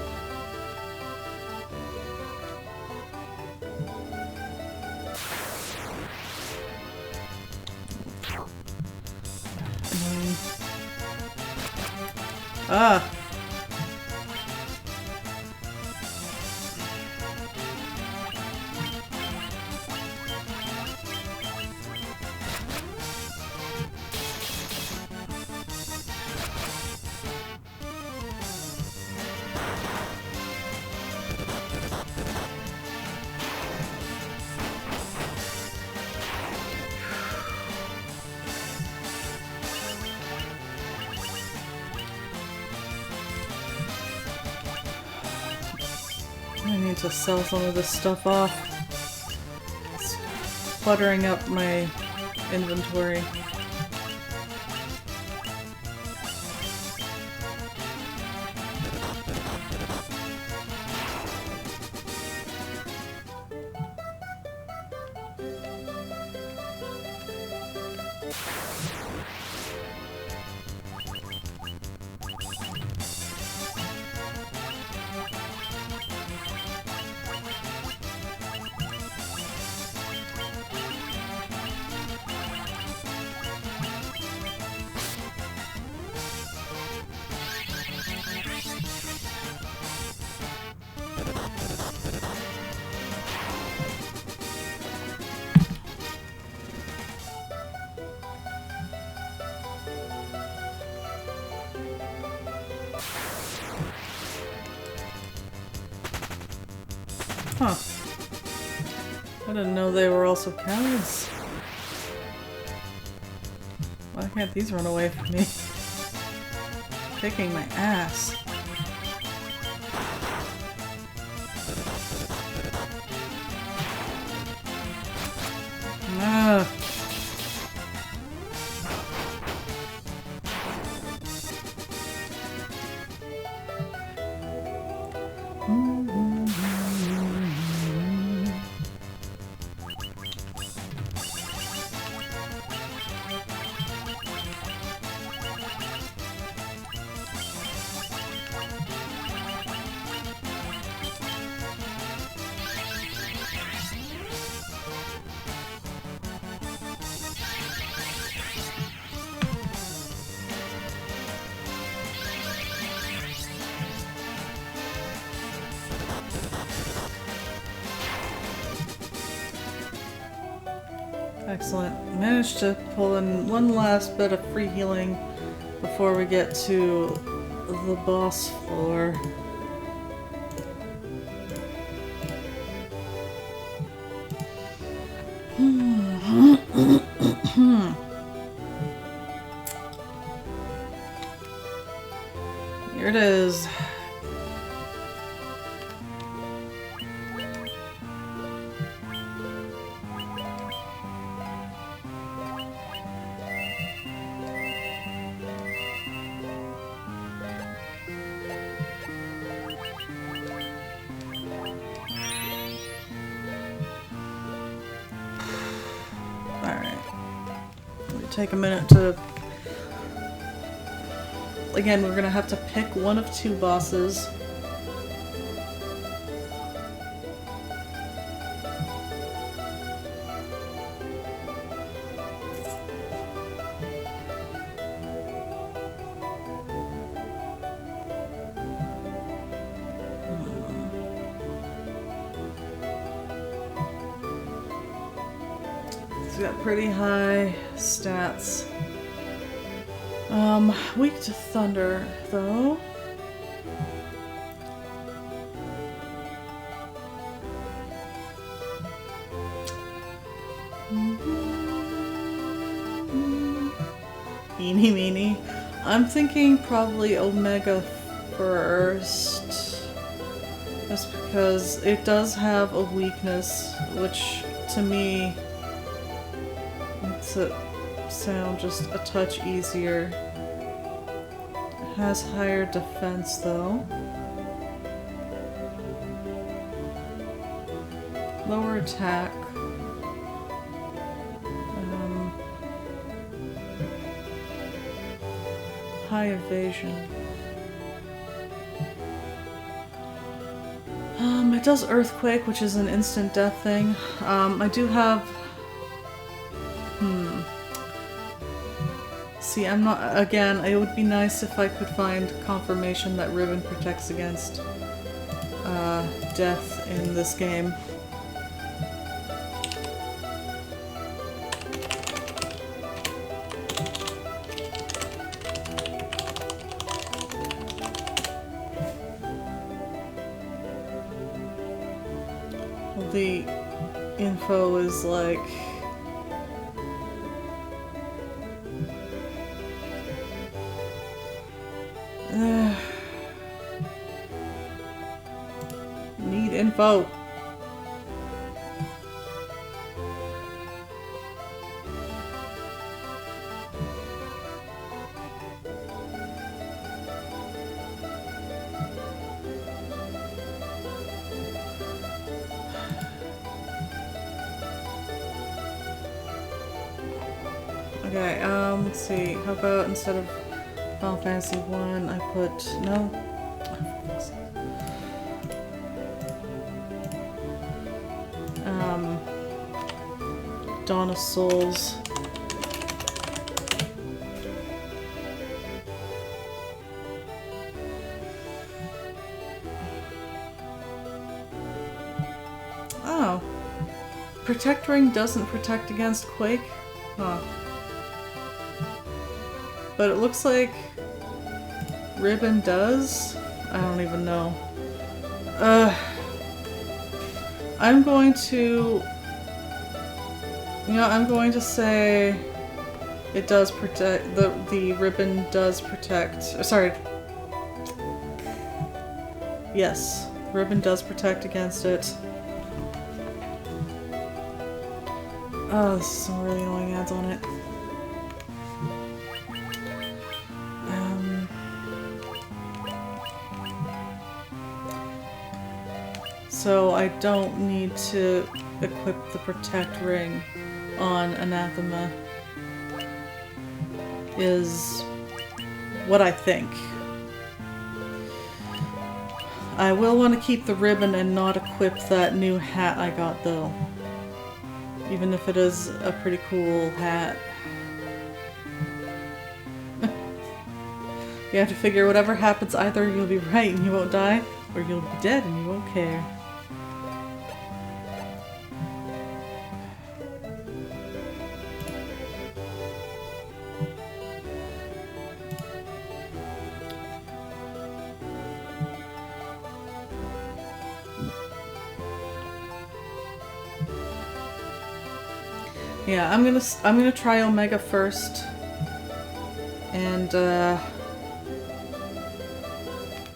Ah! I need to sell some of this stuff off. It's cluttering up my inventory. I didn't know they were also cowards. Why can't these run away from me? Kicking my ass. Ugh. Excellent. Managed to pull in one last bit of free healing before we get to the boss floor. Here it is. Take a minute to... Again, we're gonna have to pick one of two bosses. He's got pretty high stats. Weak to thunder, though. Eeny meeny. I'm thinking probably Omega first. Just because it does have a weakness, which to me makes it sound just a touch easier. It has higher defense though. Lower attack. High evasion. It does Earthquake, which is an instant death thing. I do have... See, I'm not... Again, it would be nice if I could find confirmation that Ribbon protects against death in this game. The info is like... need info. Okay, let's see. How about instead of Final Fantasy 1, I put... No? Dawn of Souls. Oh. Protect Ring doesn't protect against Quake? Huh. But it looks like Ribbon does? I don't even know. I'm going to You know, I'm going to say it does protect, the ribbon does protect, sorry. Yes, ribbon does protect against it. Oh, this is some really annoying ads on it. So I don't need to equip the protect ring on Anathema, is what I think. I will want to keep the ribbon and not equip that new hat I got though. Even if it is a pretty cool hat. You have to figure whatever happens, either you'll be right and you won't die, or you'll be dead and you won't care. Yeah, I'm gonna try Omega first, and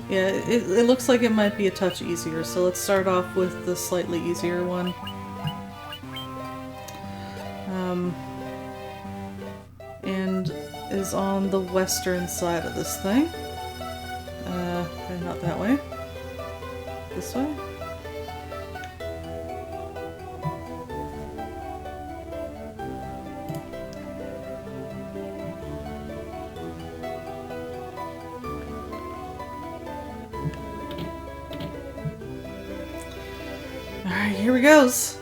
yeah, it looks like it might be a touch easier. So let's start off with the slightly easier one. And is on the western side of this thing. Okay, not that way. This way. Alright, here we goes.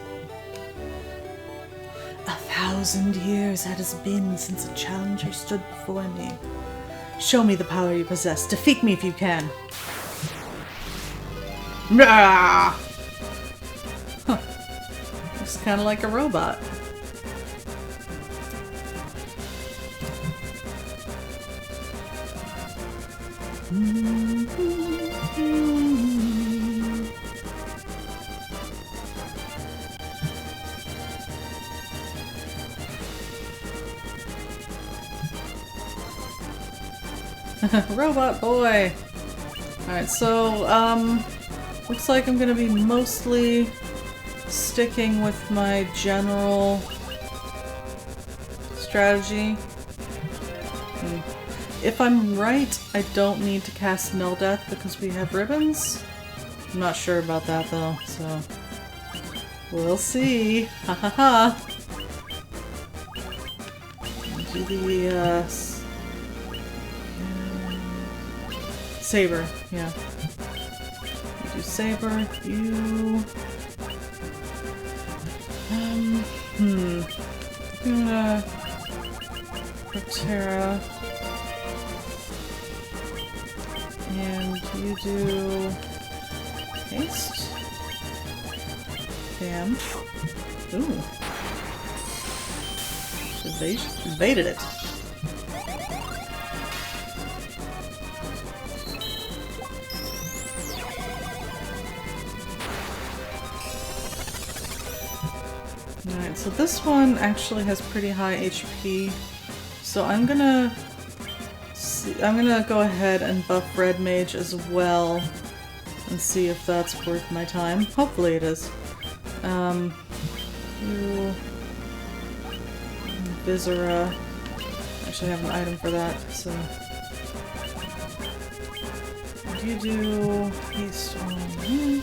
1,000 years it has been since a challenger stood before me. Show me the power you possess. Defeat me if you can. Nah! Huh. Looks kind of like a robot. Robot boy! Alright, so, looks like I'm gonna be mostly sticking with my general strategy. If I'm right, I don't need to cast Null Death because we have ribbons. I'm not sure about that though, so we'll see. Ha ha ha! Do the, Saber, yeah. You do Saber, you... I'm gonna... Protera. And you do... Haste? Damn. Ooh. Evaded it. Alright, so this one actually has pretty high HP, so I'm gonna go ahead and buff Red Mage as well and see if that's worth my time. Hopefully it is. Viscera. Actually, I have an item for that, so. You do haste on me.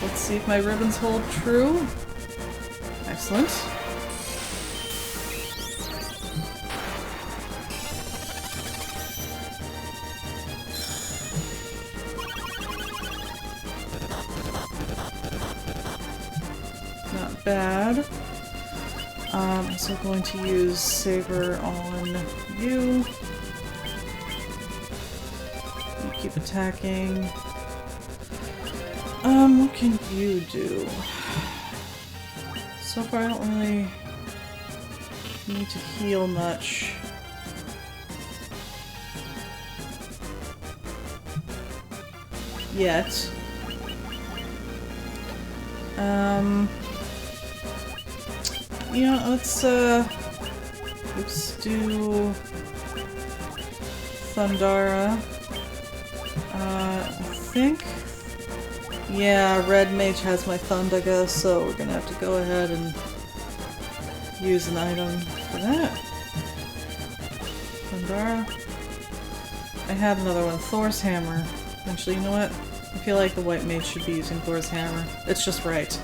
Let's see if my ribbons hold true. Excellent. Not bad. I'm also going to use Saber on you. You keep attacking. What can you do? So far I don't really need to heal much. Yet. Yeah, let's do Thundara. I think, yeah, Red Mage has my Thundaga, so we're gonna have to go ahead and use an item for that. Thundara. I had another one, Thor's Hammer. Actually, you know what? I feel like the White Mage should be using Thor's Hammer. It's just right.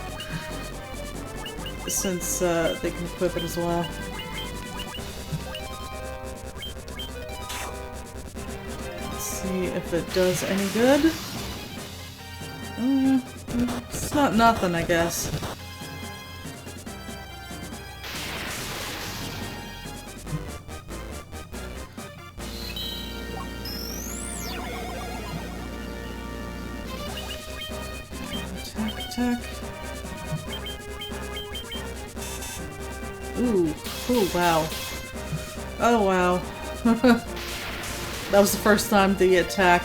Since they can equip it as well. Let's see if it does any good. It's not nothing, I guess. Attack. Ooh, wow. Oh, wow. That was the first time the attack,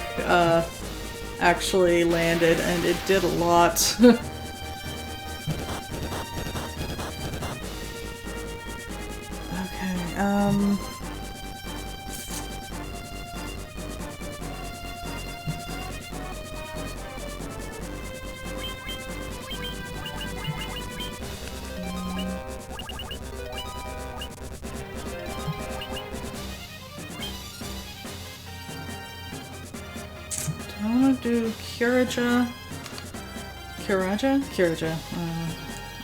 actually landed, and it did a lot. Okay, I want to do Kiraja.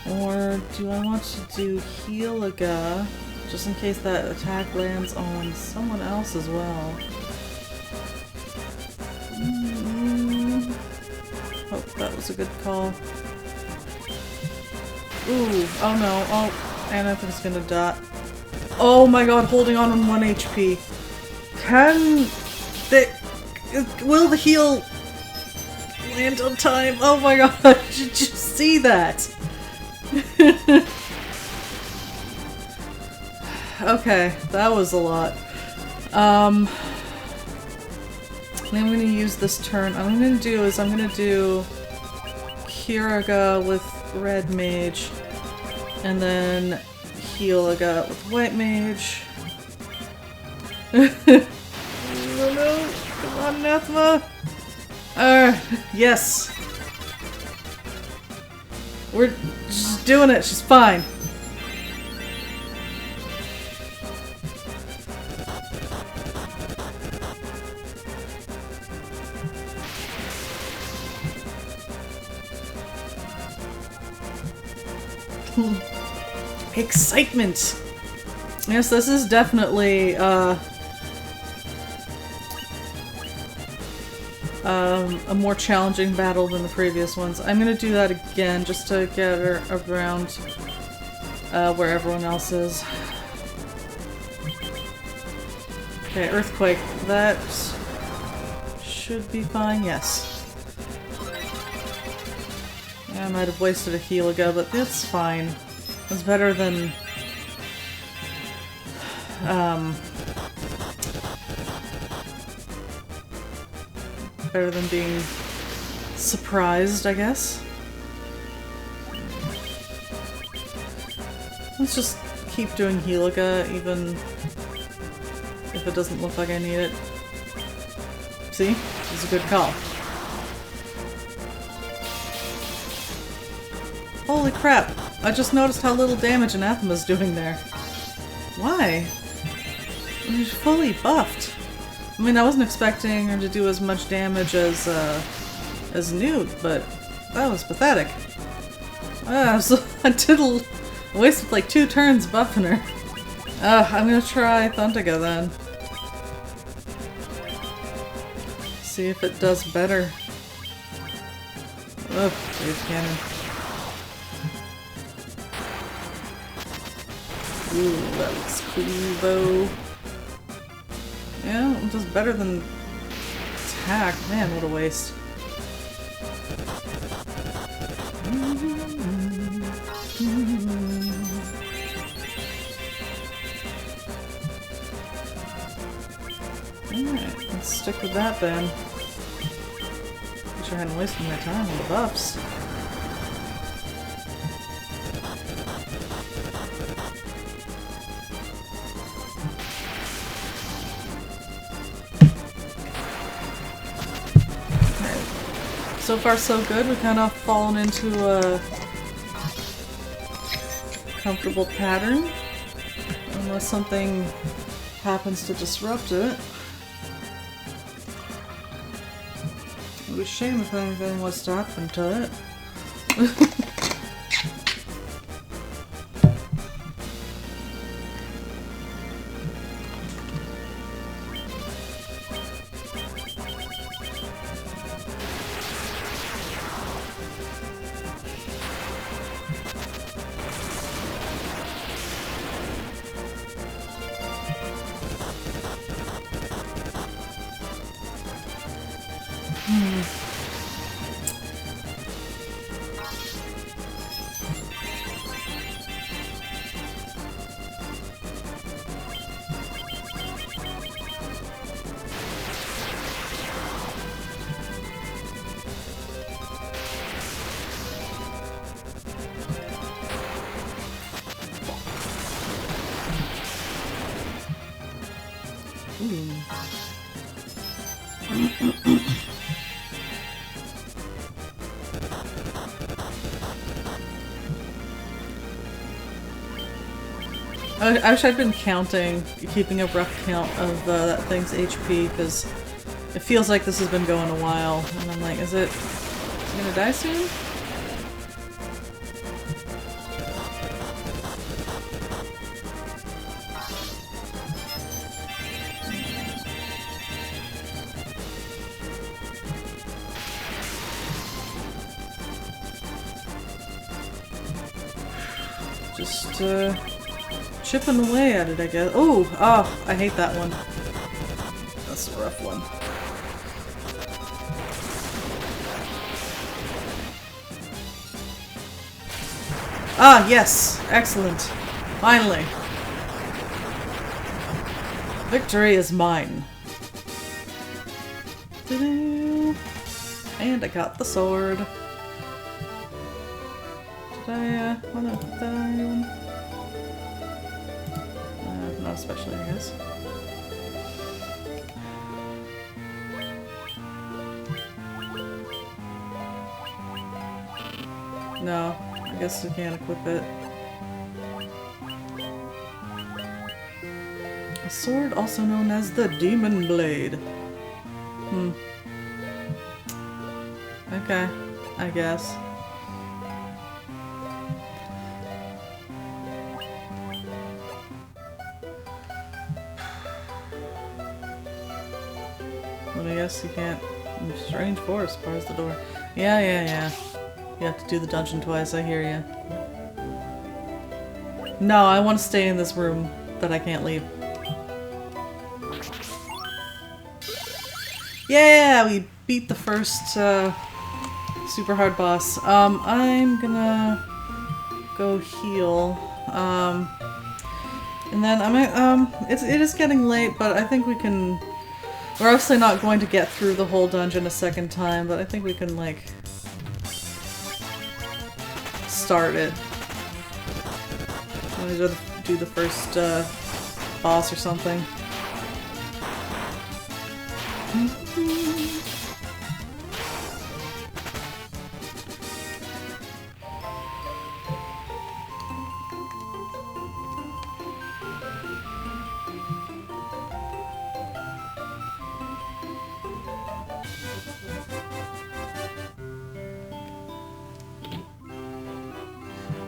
Or do I want to do Healaga, just in case that attack lands on someone else as well? Oh, that was a good call. Ooh, oh no, oh, Anthony's gonna die. Oh my god, holding on 1 HP. Will the heal land on time? Oh my god, did you see that? Okay, that was a lot. I'm gonna use this turn. What I'm gonna do is I'm gonna do Kiraga with Red Mage, and then Healaga with White Mage. Oh no! Come on, Anathema! Yes! We're just doing it, she's fine. Excitement! Yes, this is definitely, a more challenging battle than the previous ones. I'm gonna do that again just to get her around where everyone else is. Okay, Earthquake. That should be fine, yes. Yeah, I might have wasted a Healaga, but it's fine. It's better than being surprised, I guess. Let's just keep doing Healaga, even if it doesn't look like I need it. See? It's a good call. Holy crap! I just noticed how little damage Anathema's doing there. Why? She's fully buffed. I mean, I wasn't expecting her to do as much damage as Newt, but that was pathetic. So I wasted like 2 turns buffing her. I'm gonna try Thundaga then. See if it does better. Oh, Wave Cannon. Ooh, that looks cool though. Yeah, it does better than attack. Man, what a waste. Alright, let's stick with that then. Wish I hadn't wasted my time on the buffs. So far so good. We've kind of fallen into a comfortable pattern. Unless something happens to disrupt it. It would be a shame if anything was to happen to it. I wish I'd been counting, keeping a rough count of that thing's HP, because it feels like this has been going a while, and I'm like, is it gonna die soon? Just, chipping away at it, I guess. Oh, I hate that one. That's a rough one. Ah, yes! Excellent. Finally. Victory is mine. And I got the sword. Did I, wanna put that on anyone? Not especially, I guess. No, I guess we can't equip it. A sword also known as the Demon Blade. Okay, I guess. Well, I guess you can't. Strange force bars the door. Yeah. You have to do the dungeon twice, I hear you. No, I want to stay in this room that I can't leave. Yeah, we beat the first super hard boss. I'm gonna go heal. And then I might, it is getting late, but I think we can. We're obviously not going to get through the whole dungeon a second time, but I think we can, like, start it. I'm gonna do the first boss or something.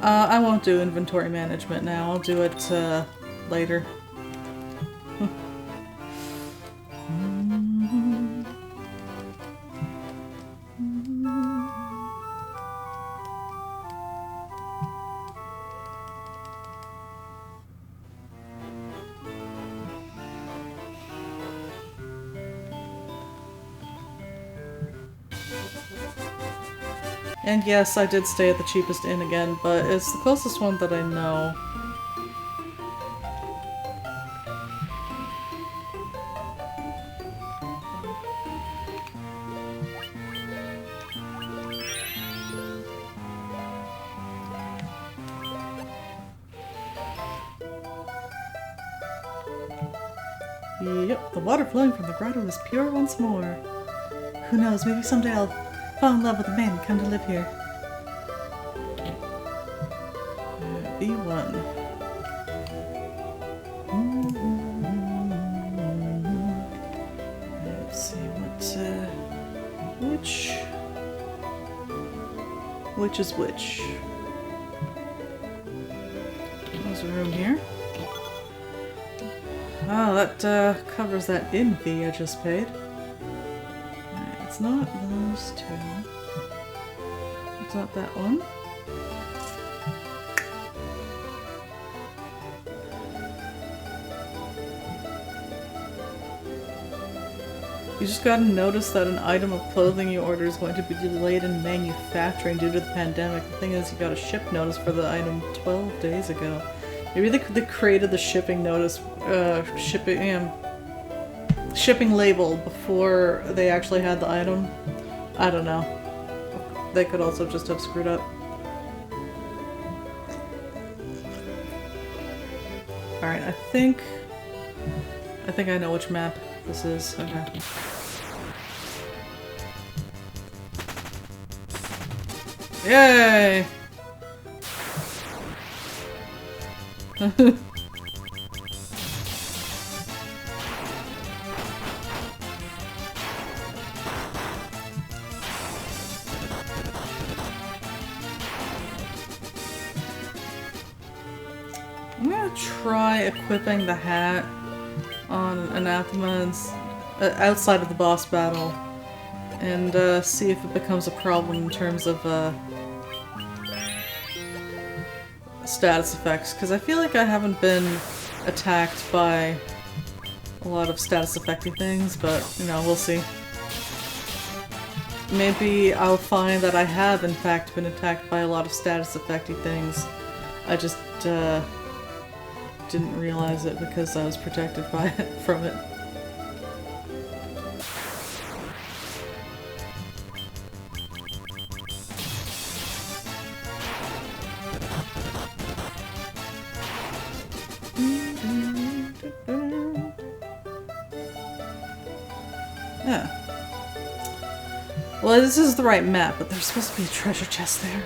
I won't do inventory management now. I'll do it later. And yes, I did stay at the cheapest inn again, but it's the closest one that I know. Yep, the water flowing from the grotto is pure once more. Who knows, maybe someday I'll Fall in love with a man, come to live here. B1. Let's see which is which. There's a room here. Oh, that covers that inn fee I just paid. Alright, it's not those two. It's not that one. You just gotta notice that an item of clothing you order is going to be delayed in manufacturing due to the pandemic. The thing is, you got a ship notice for the item 12 days ago. Maybe they created the shipping notice, shipping label before they actually had the item. I don't know. They could also just have screwed up. Alright, I think I know which map this is. Okay. Yay! I'm gonna try equipping the hat on Anathema's outside of the boss battle and see if it becomes a problem in terms of status effects, because I feel like I haven't been attacked by a lot of status affecting things, but you know, we'll see. Maybe I'll find that I have in fact been attacked by a lot of status affecting things. I just didn't realize it because I was protected from it. Yeah. Well, this is the right map, but there's supposed to be a treasure chest there.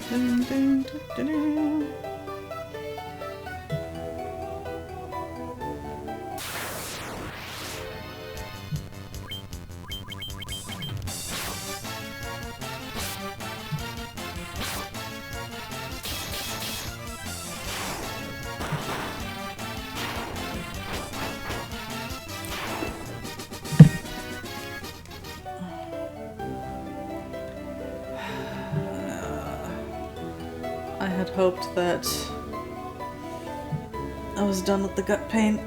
Dun, dun, dun, dun, dun. I had hoped that I was done with the gut pain.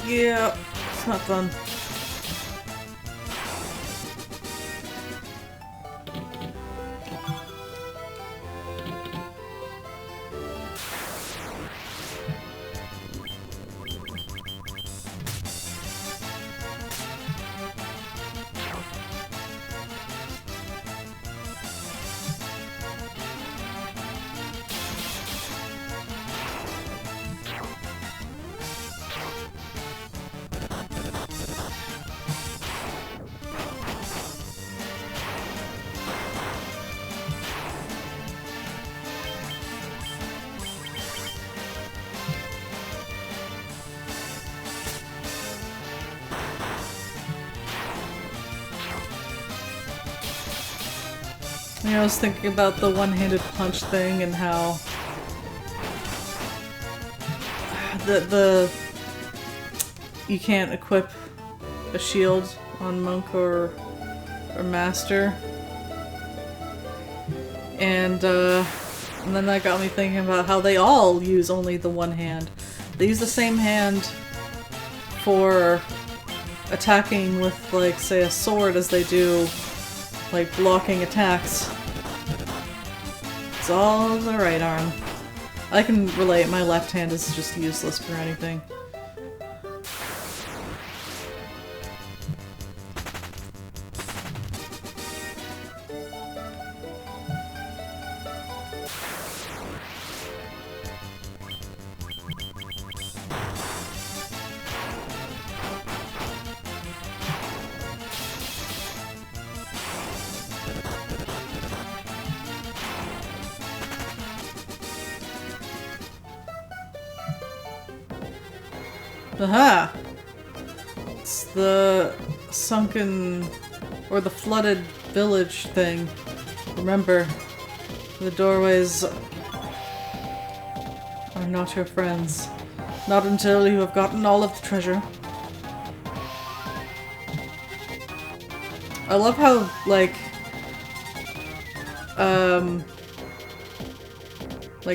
Yeah, it's not fun. You know, I was thinking about the one-handed punch thing and how you can't equip a shield on monk or master, and then that got me thinking about how they all use only the one hand. They use the same hand for attacking with, like, say, a sword as they do like blocking attacks. It's all the right arm. I can relate, my left hand is just useless for anything. Aha! It's the sunken or the flooded village thing. Remember, the doorways are not your friends. Not until you have gotten all of the treasure. I love how, like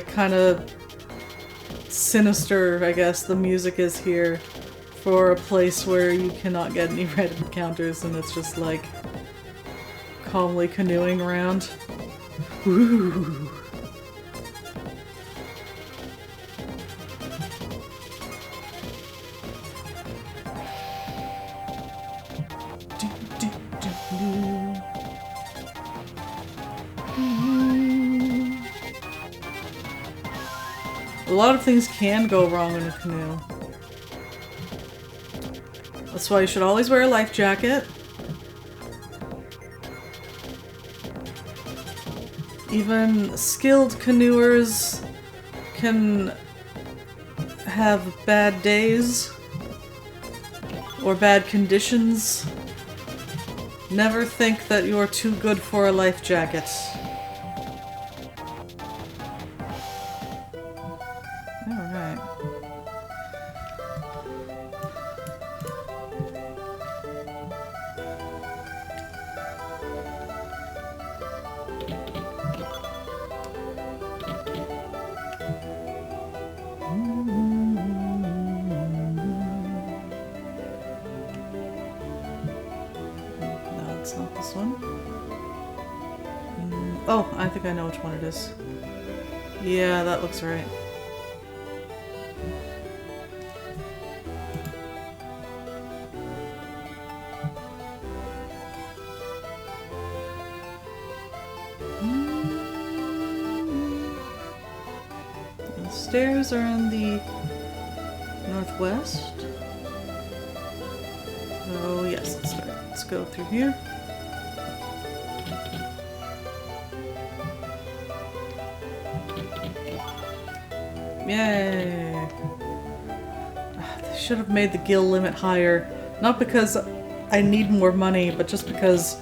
kind of sinister, I guess, the music is here for a place where you cannot get any red encounters and it's just like calmly canoeing around. Ooh. A lot of things can go wrong in a canoe. That's why you should always wear a life jacket. Even skilled canoers can have bad days or bad conditions. Never think that you're too good for a life jacket. Alright. No, it's not this one. Oh, I think I know which one it is. Yeah, that looks right. The stairs are in the northwest. So yes, let's start. Let's go through here. Yay! They should have made the gil limit higher. Not because I need more money, but just because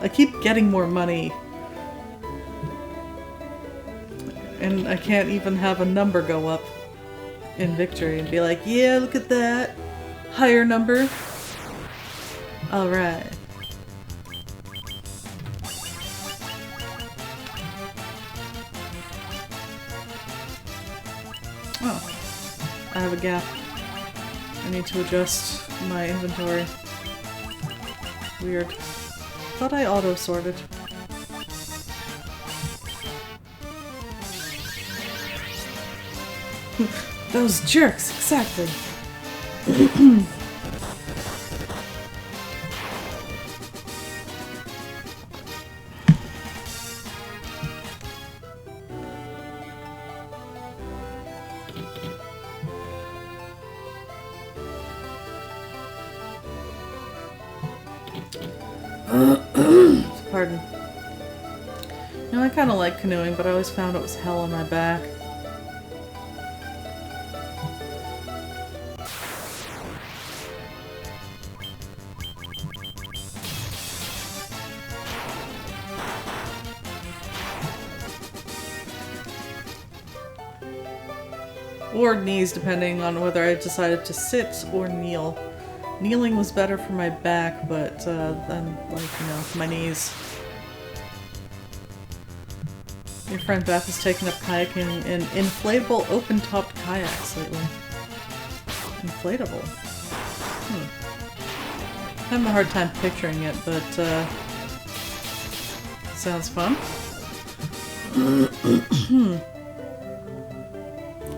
I keep getting more money. And I can't even have a number go up in victory and be like, yeah, look at that. Higher number. Alright. Oh, I have a gap. I need to adjust my inventory. Weird. Thought I auto-sorted. Those jerks, exactly. Pardon. You know, I kind of like canoeing, but I always found it was hell on my back. Or knees, depending on whether I decided to sit or kneel. Kneeling was better for my back, but then, like, you know, my knees. Your friend Beth has taken up kayaking in inflatable open-topped kayaks lately. Inflatable? I'm having a hard time picturing it, but sounds fun.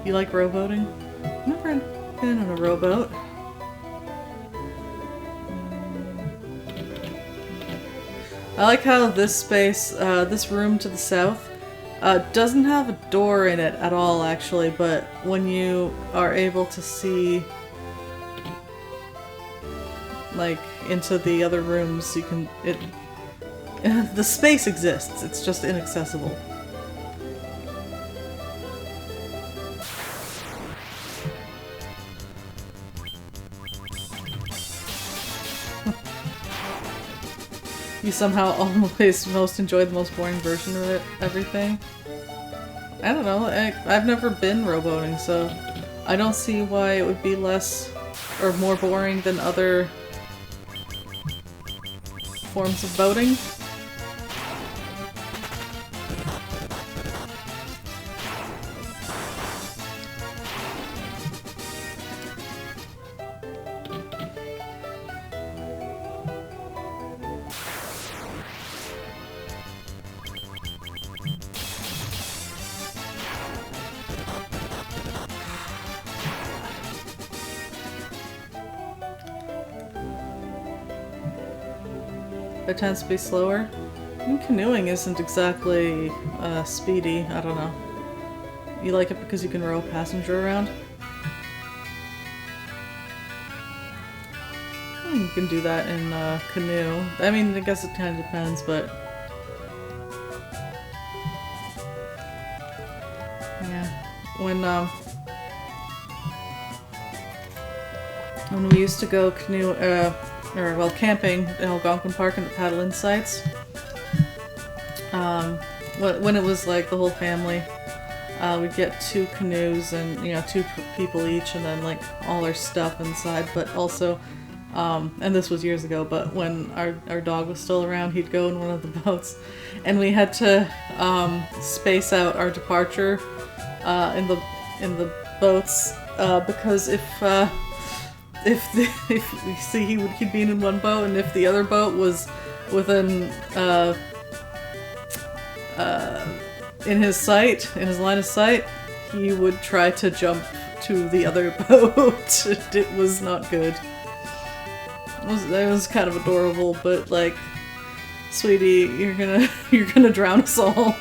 You like rowboating? I've never been in a rowboat. I like how this space, this room to the south, doesn't have a door in it at all, actually, but when you are able to see, like, into the other rooms, you can, the space exists, it's just inaccessible. You somehow always most enjoy the most boring version of it, everything. I don't know, I've never been rowboating, so I don't see why it would be less or more boring than other forms of boating. It tends to be slower. And canoeing isn't exactly speedy, I don't know. You like it because you can row a passenger around? You can do that in canoe. I mean, I guess it kind of depends, but... yeah. When we used to go canoe, camping in Algonquin Park and the paddle-in sites. When it was like the whole family, we'd get 2 canoes and, 2 people each, and then like all our stuff inside, but also, and this was years ago, but when our dog was still around, he'd go in one of the boats, and we had to space out our departure in the boats, because if we see he'd be in one boat, and if the other boat was within in his line of sight, he would try to jump to the other boat. It was not good. It was kind of adorable, but like, sweetie, you're gonna drown us all.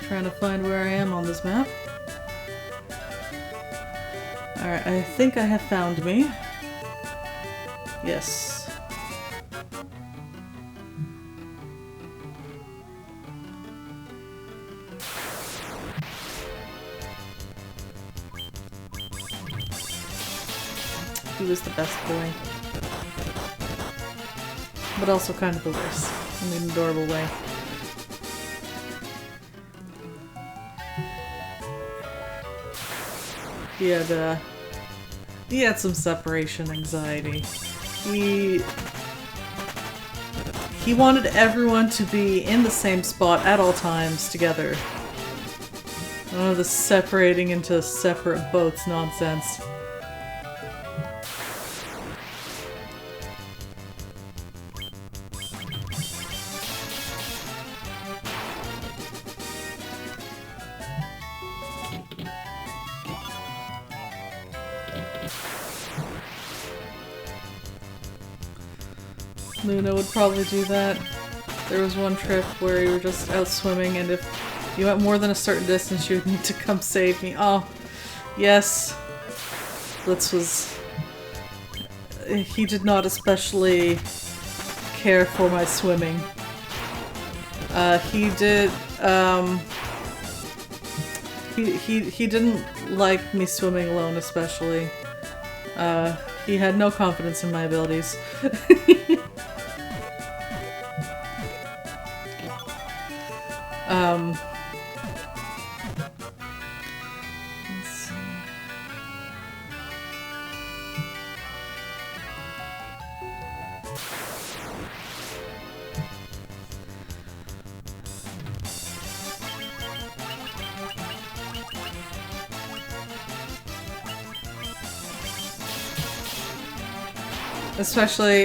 Trying to find where I am on this map. Alright, I think I have found me. Yes. He was the best boy. But also kind of the worst, in an adorable way. He had some separation anxiety. He wanted everyone to be in the same spot at all times together. None of the separating into separate boats nonsense. Luna would probably do that. There was one trip where you were just out swimming, and if you went more than a certain distance, you would need to come save me. Oh, yes. Blitz was... he did not especially care for my swimming. He did, he didn't like me swimming alone especially. He had no confidence in my abilities. Let's see. Especially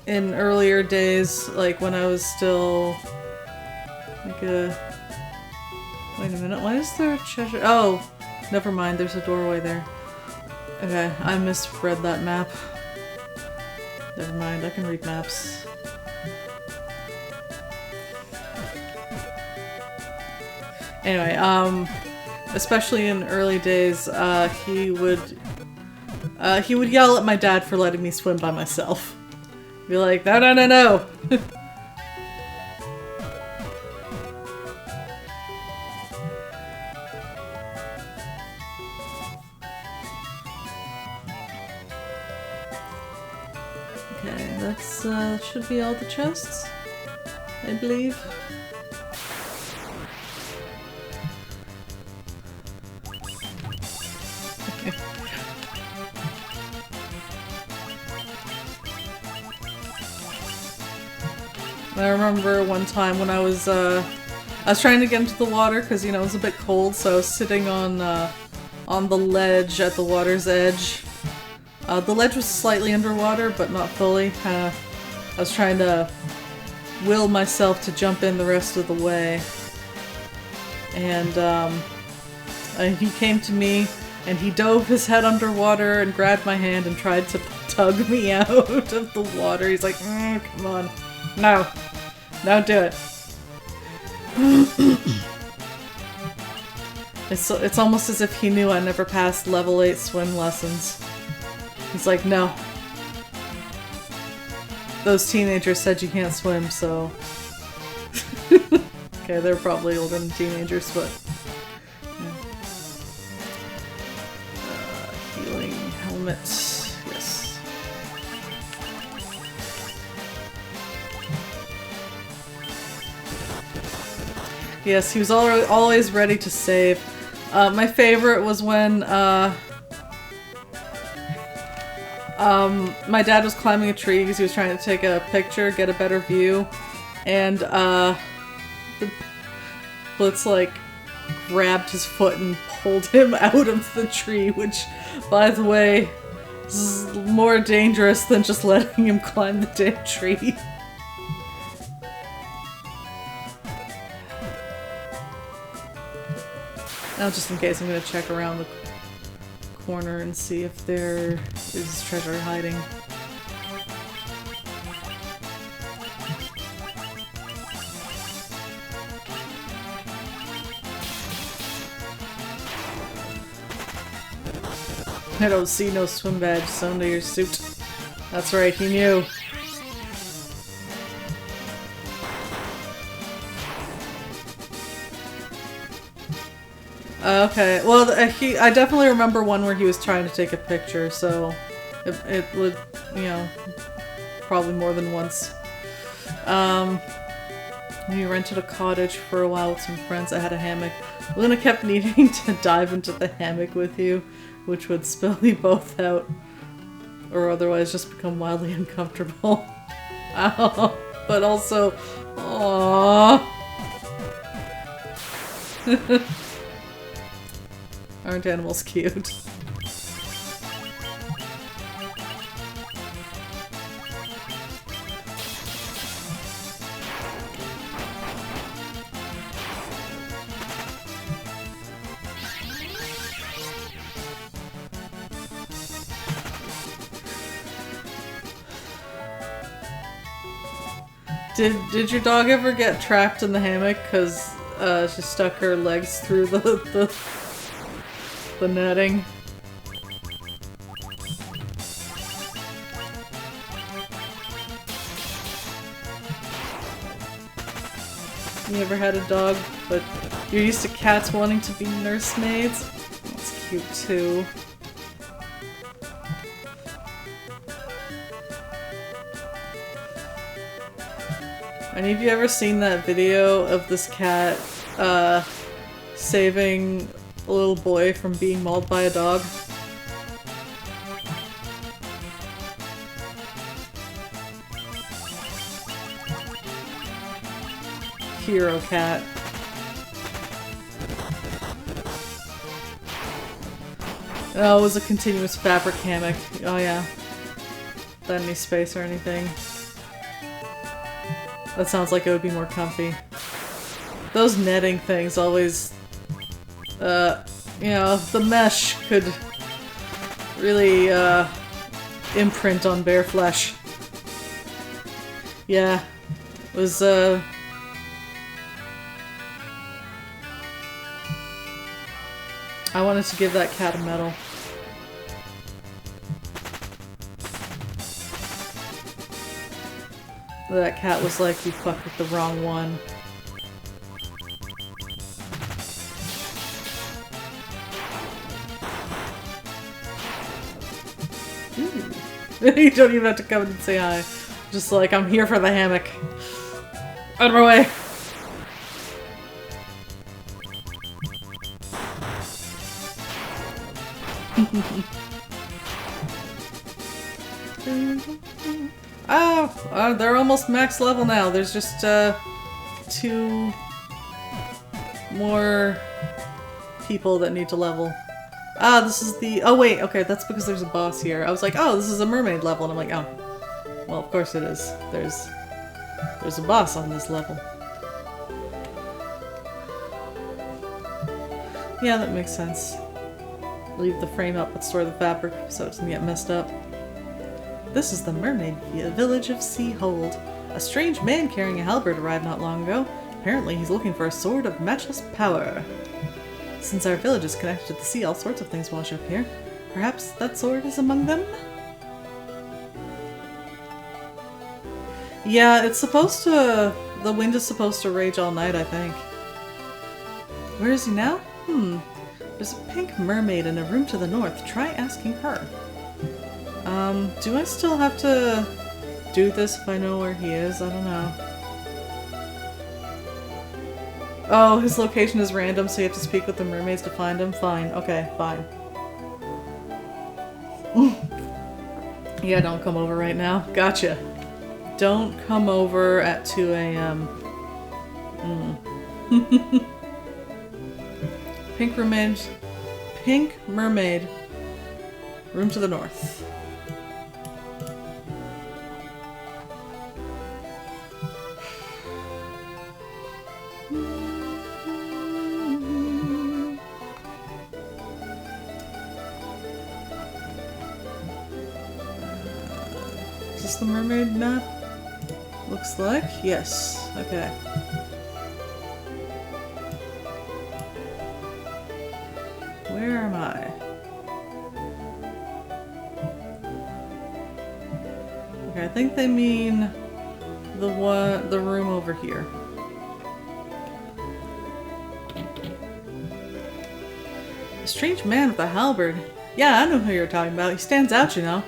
in earlier days, like when I was still like a... Wait a minute, why is there a treasure? Oh, never mind, there's a doorway there. Okay, I misread that map. Never mind, I can read maps. Anyway, especially in early days, he would yell at my dad for letting me swim by myself. Be like, no, no, no, no! Okay, that's, should be all the chests, I believe. I remember one time when I was trying to get into the water because, you know, it was a bit cold, so I was sitting on the ledge at the water's edge. The ledge was slightly underwater, but not fully. I was trying to will myself to jump in the rest of the way. And he came to me, and he dove his head underwater and grabbed my hand and tried to tug me out of the water. He's like, come on. No. Don't do it. It's almost as if he knew I never passed level 8 swim lessons. He's like, no. Those teenagers said you can't swim, so... Okay, they're probably older than teenagers, but... Yeah. Healing helmet. Yes. Yes, he was always ready to save. My favorite was when my dad was climbing a tree because he was trying to take a picture, get a better view, and the Blitz like grabbed his foot and pulled him out of the tree, which, by the way, is more dangerous than just letting him climb the damn tree. Now, just in case, I'm gonna check around the corner and see if there is treasure hiding. I don't see no swim badge sewn to your suit. That's right, he knew. Okay, well, I definitely remember one where he was trying to take a picture, so it would, you know, probably more than once. We rented a cottage for a while with some friends that had a hammock. Luna kept needing to dive into the hammock with you, which would spill you both out, or otherwise just become wildly uncomfortable. Ow, but also, aww. Aren't animals cute? Did your dog ever get trapped in the hammock because she stuck her legs through the netting? You ever had a dog, but you're used to cats wanting to be nursemaids? That's cute too. Any of you ever seen that video of this cat saving a little boy from being mauled by a dog? Hero cat. Oh, it was a continuous fabric hammock. Oh yeah. without any space or anything. That sounds like it would be more comfy. Those netting things always, you know, the mesh could really, imprint on bare flesh. Yeah, it was, I wanted to give that cat a medal. That cat was like, you fucked with the wrong one. You don't even have to come in and say hi. Just like, I'm here for the hammock. Out of my way! Oh! They're almost max level now. There's just, 2 more people that need to level. Ah, this is the- oh wait, okay, that's because there's a boss here. I was like, oh, this is a mermaid level, and I'm like, oh. Well, of course it is. There's a boss on this level. Yeah, that makes sense. Leave the frame up but store the fabric so it doesn't get messed up. This is the mermaid village of Seahold. A strange man carrying a halberd arrived not long ago. Apparently he's looking for a sword of matchless power. Since our village is connected to the sea, all sorts of things wash up here. Perhaps that sword is among them? Yeah, it's supposed to... the wind is supposed to rage all night, I think. Where is he now? There's a pink mermaid in a room to the north. Try asking her. Do I still have to do this if I know where he is? I don't know. Oh, his location is random, so you have to speak with the mermaids to find him? Fine. Okay, fine. Yeah, don't come over right now. Gotcha. Don't come over at 2 a.m. Pink mermaid. Pink mermaid. Room to the north. Is this the mermaid map? Looks like. Yes. Okay. Where am I? Okay, I think they mean the room over here. A strange man with a halberd. Yeah, I know who you're talking about. He stands out, you know.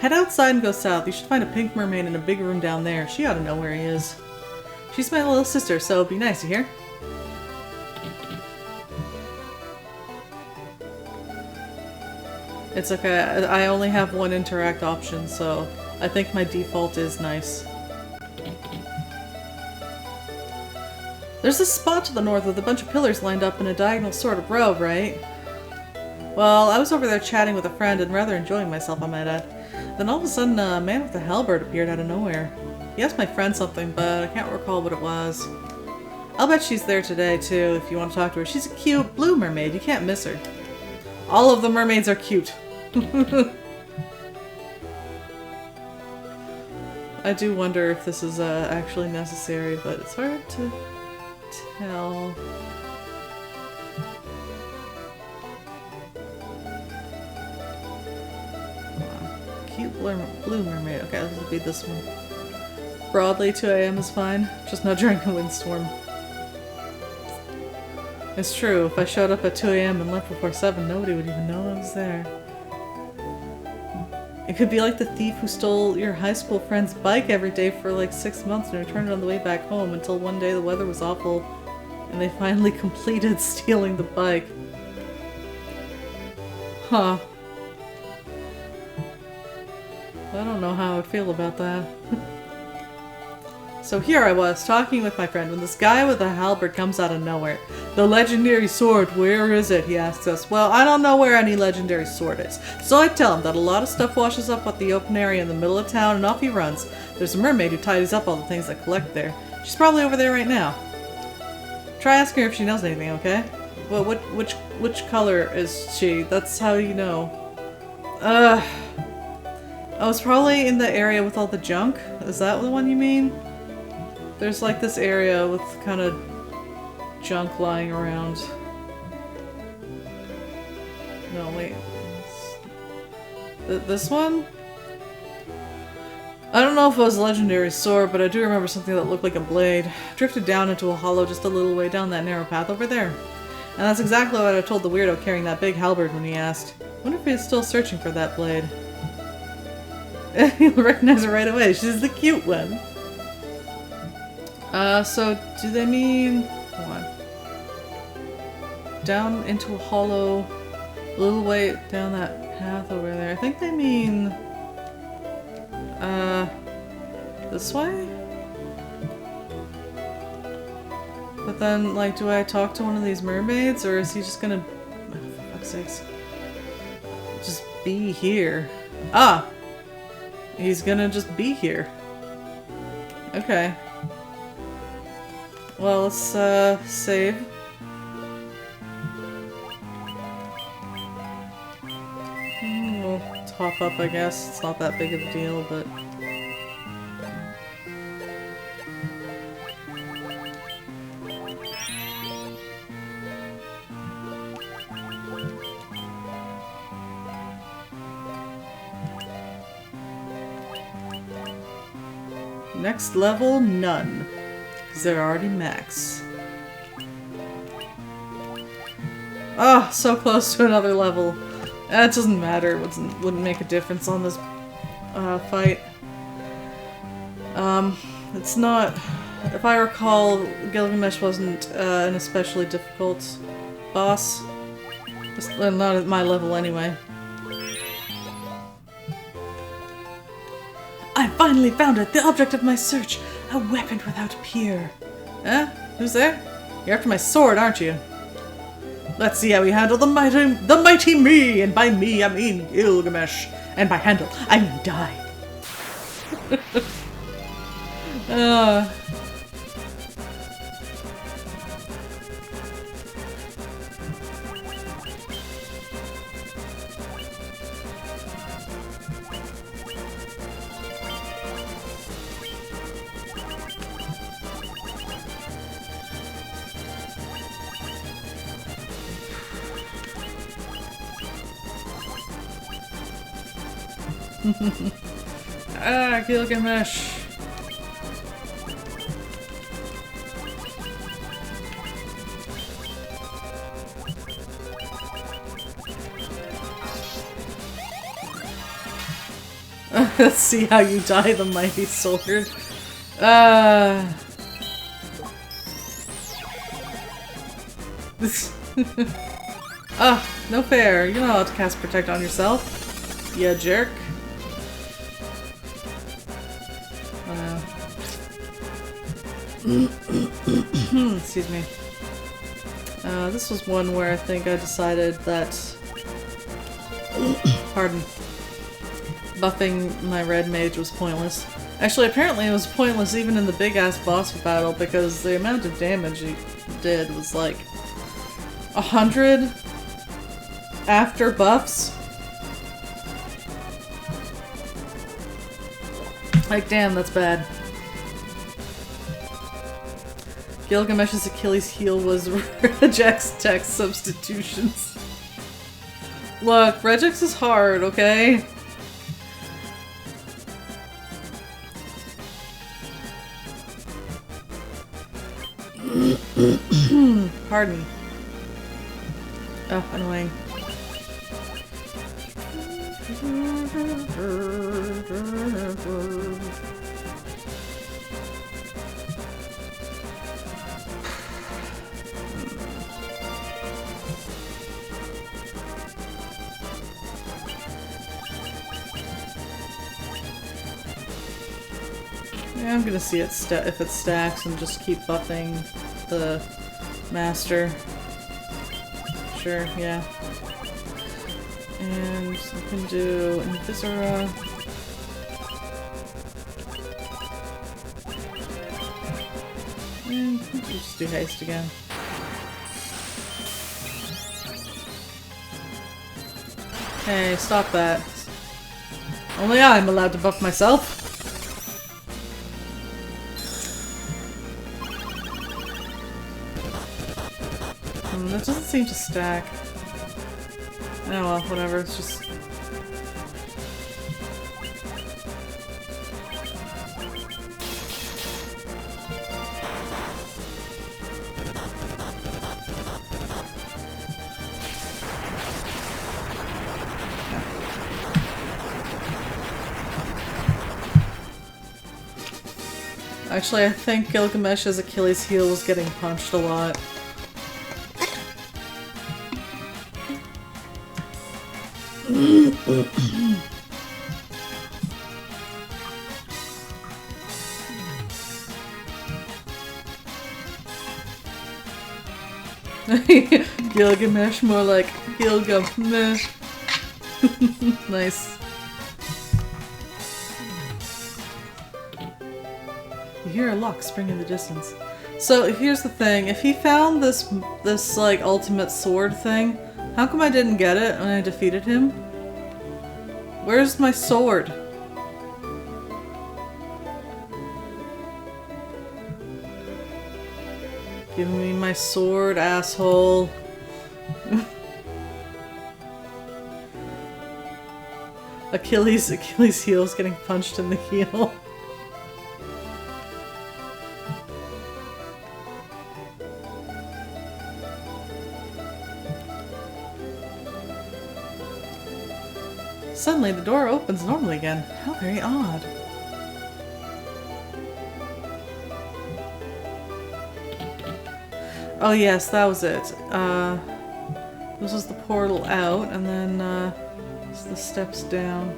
Head outside and go south. You should find a pink mermaid in a big room down there. She ought to know where he is. She's my little sister, so be nice, you hear? It's okay. I only have one interact option, so I think my default is nice. There's this spot to the north with a bunch of pillars lined up in a diagonal sort of row, right? Well, I was over there chatting with a friend and rather enjoying myself, I might add. Then all of a sudden, a man with a halberd appeared out of nowhere. He asked my friend something, but I can't recall what it was. I'll bet she's there today, too, if you want to talk to her. She's a cute blue mermaid. You can't miss her. All of the mermaids are cute. I do wonder if this is actually necessary, but it's hard to tell. Cute blue mermaid. Okay, this will be this one. Broadly, 2 a.m. is fine. Just not during a windstorm. It's true, if I showed up at 2 a.m. and left before 7, nobody would even know I was there. It could be like the thief who stole your high school friend's bike every day for like 6 months and returned it on the way back home until one day the weather was awful and they finally completed stealing the bike. Huh. I don't know how I would feel about that. So here I was, talking with my friend, when this guy with a halberd comes out of nowhere. The legendary sword, where is it? He asks us. Well, I don't know where any legendary sword is. So I tell him that a lot of stuff washes up at the open area in the middle of town, and off he runs. There's a mermaid who tidies up all the things that collect there. She's probably over there right now. Try asking her if she knows anything, okay? Well, which color is she? That's how you know. I was probably in the area with all the junk. Is that the one you mean? There's like this area with kind of junk lying around. No, wait. This one? I don't know if it was a legendary sword, but I do remember something that looked like a blade. Drifted down into a hollow just a little way down that narrow path over there. And that's exactly what I told the weirdo carrying that big halberd when he asked. Wonder if he's still searching for that blade. You'll recognize her right away. She's the cute one. So do they mean... Hold on. Down into a hollow, a little way down that path over there. I think they mean... this way? But then, like, do I talk to one of these mermaids, or is he just gonna... Oh, for fuck's sakes. Just be here. Ah! He's gonna just be here. Okay. Well, let's, save. We'll top up, I guess. It's not that big of a deal, but... Next level, none. Because they're already max. Oh, so close to another level. That doesn't matter. It wouldn't make a difference on this fight. It's not... If I recall, Gilgamesh wasn't an especially difficult boss. Just, not at my level anyway. I finally found it! The object of my search! A weapon without peer! Eh? Who's there? You're after my sword, aren't you? Let's see how we handle the mighty me! And by me, I mean Gilgamesh. And by handle, I mean die. Ah, Gilgamesh. Let's see how you die, the mighty sword. No fair. You're not allowed to cast Protect on yourself. You jerk. Excuse me. This was one where I think I decided that... Pardon. Buffing my red mage was pointless. Actually, apparently it was pointless even in the big-ass boss battle because the amount of damage he did was like... 100 after buffs? Like, damn, that's bad. Gilgamesh's Achilles heel was Regex text substitutions. Look, Regex is hard, okay? Pardon. Oh, annoying. Yeah, I'm gonna see it if it stacks and just keep buffing the master. Sure, yeah. And we can do Invisora. And we'll just do haste again. Hey, stop that. Only I'm allowed to buff myself. That doesn't seem to stack. Oh well, whatever, it's just... Actually, I think Gilgamesh's Achilles heel was getting punched a lot. Gilgamesh, more like Gilgamesh. Nice. You hear a lock spring in the distance. So here's the thing, if he found this like ultimate sword thing, how come I didn't get it when I defeated him? Where's my sword? Give me my sword, asshole. Achilles heel is getting punched in the heel. Suddenly the door opens normally again. How very odd. Oh yes, that was it. This was the portal out, and then it's the steps down.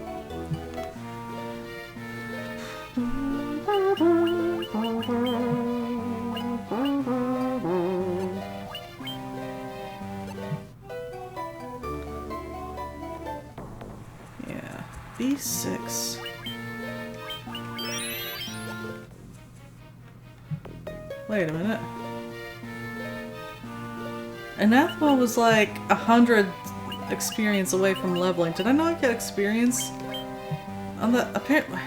Yeah, B6. Wait a minute. Anathema was like 100 experience away from leveling. Did I not get experience on that? Apparently,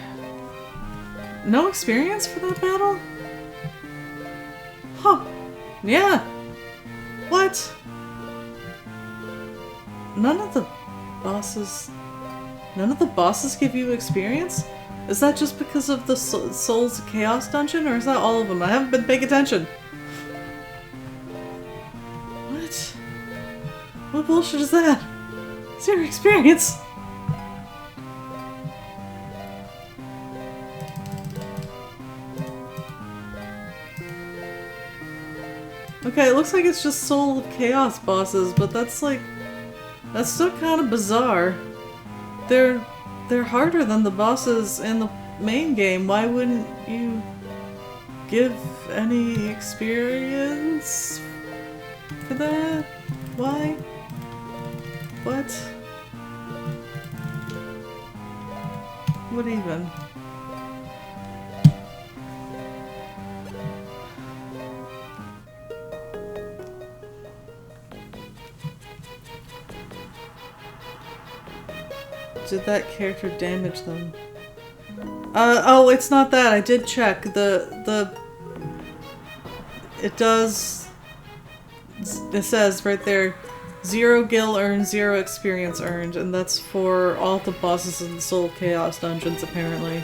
no experience for that battle? Huh. Yeah. What? None of the bosses give you experience? Is that just because of the Souls of Chaos dungeon, or is that all of them? I haven't been paying attention. What bullshit is that? Zero experience! Okay, it looks like it's just Soul of Chaos bosses, but that's like... that's still kind of bizarre. They're harder than the bosses in the main game. Why wouldn't you give any experience for that? Why? What? What even? Did that character damage them? Oh, it's not that. I did check. It does... it says right there, 0 gil earned, 0 experience earned, and that's for all the bosses in the Soul of Chaos dungeons, apparently.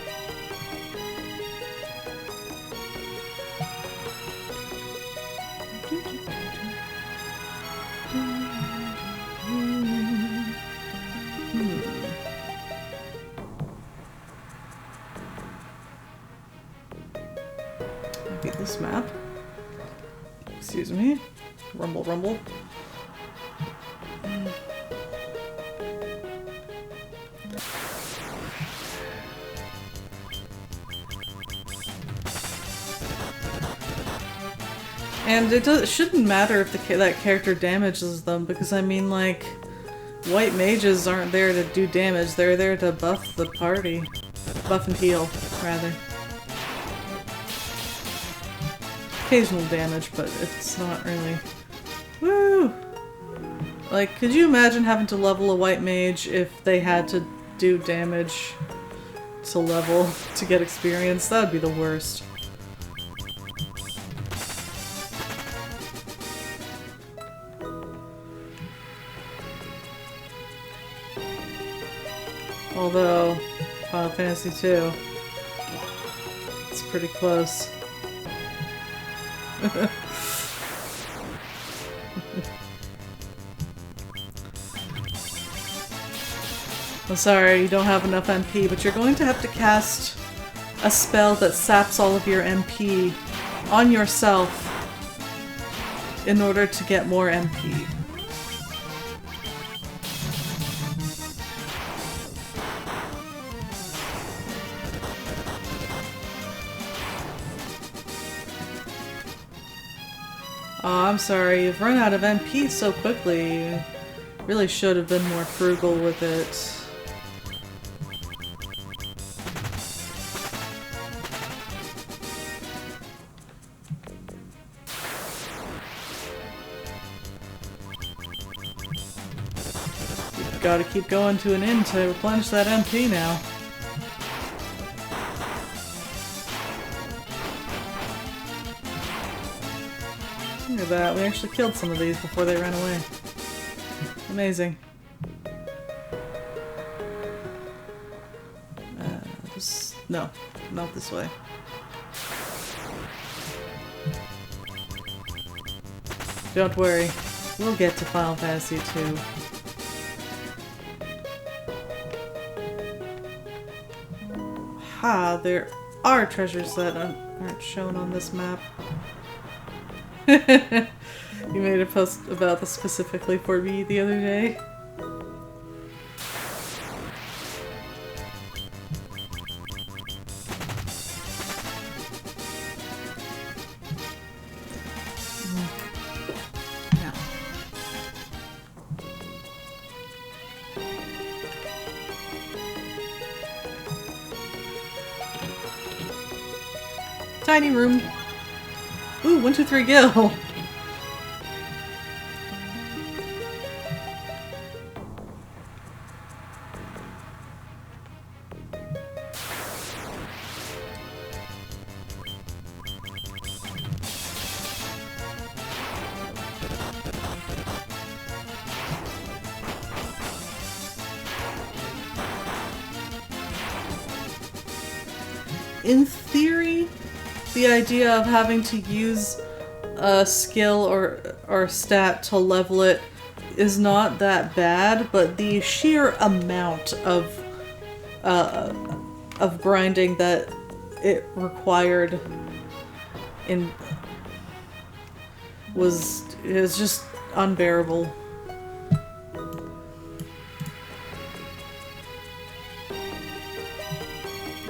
I hate this map. Excuse me. Rumble, rumble. And it shouldn't matter if that character damages them, because I mean, like, white mages aren't there to do damage, they're there to buff the party. Buff and heal, rather. Occasional damage, but it's not really... Woo! Like, could you imagine having to level a white mage if they had to do damage to level to get experience? That would be the worst. Although, Final Fantasy II, it's pretty close. I'm sorry, you don't have enough MP, but you're going to have to cast a spell that saps all of your MP on yourself in order to get more MP. Oh, I'm sorry, you've run out of MP so quickly. You really should have been more frugal with it. You've got to keep going to an inn to replenish that MP now. Look at that, we actually killed some of these before they ran away. Amazing. No, not this way. Don't worry, we'll get to Final Fantasy II. Ha, there are treasures that aren't shown on this map. You made a post about this specifically for me the other day. Now. Tiny room. Ooh, 1, 2, 3, go! In theory, the idea of having to use a skill or stat to level it is not that bad, but the sheer amount of grinding that it required is just unbearable.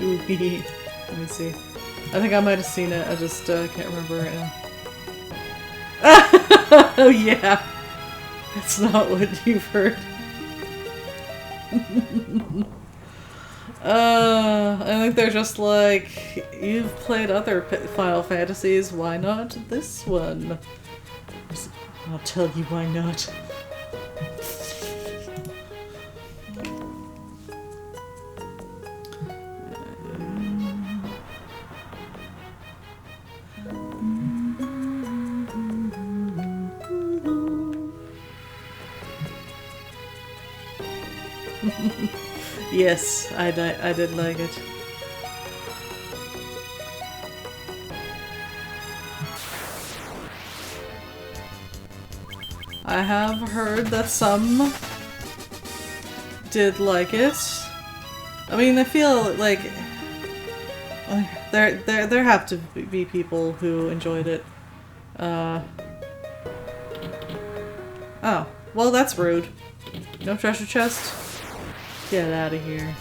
Ooh, hee. Let me see. I think I might have seen it, I just can't remember right now. Oh yeah! That's not what you've heard. I think they're just like, you've played other Final Fantasies, why not this one? I'll tell you why not. Yes, I did like it. I have heard that some did like it. I mean, I feel like there have to be people who enjoyed it. Oh, well, that's rude. No treasure chest? Get out of here.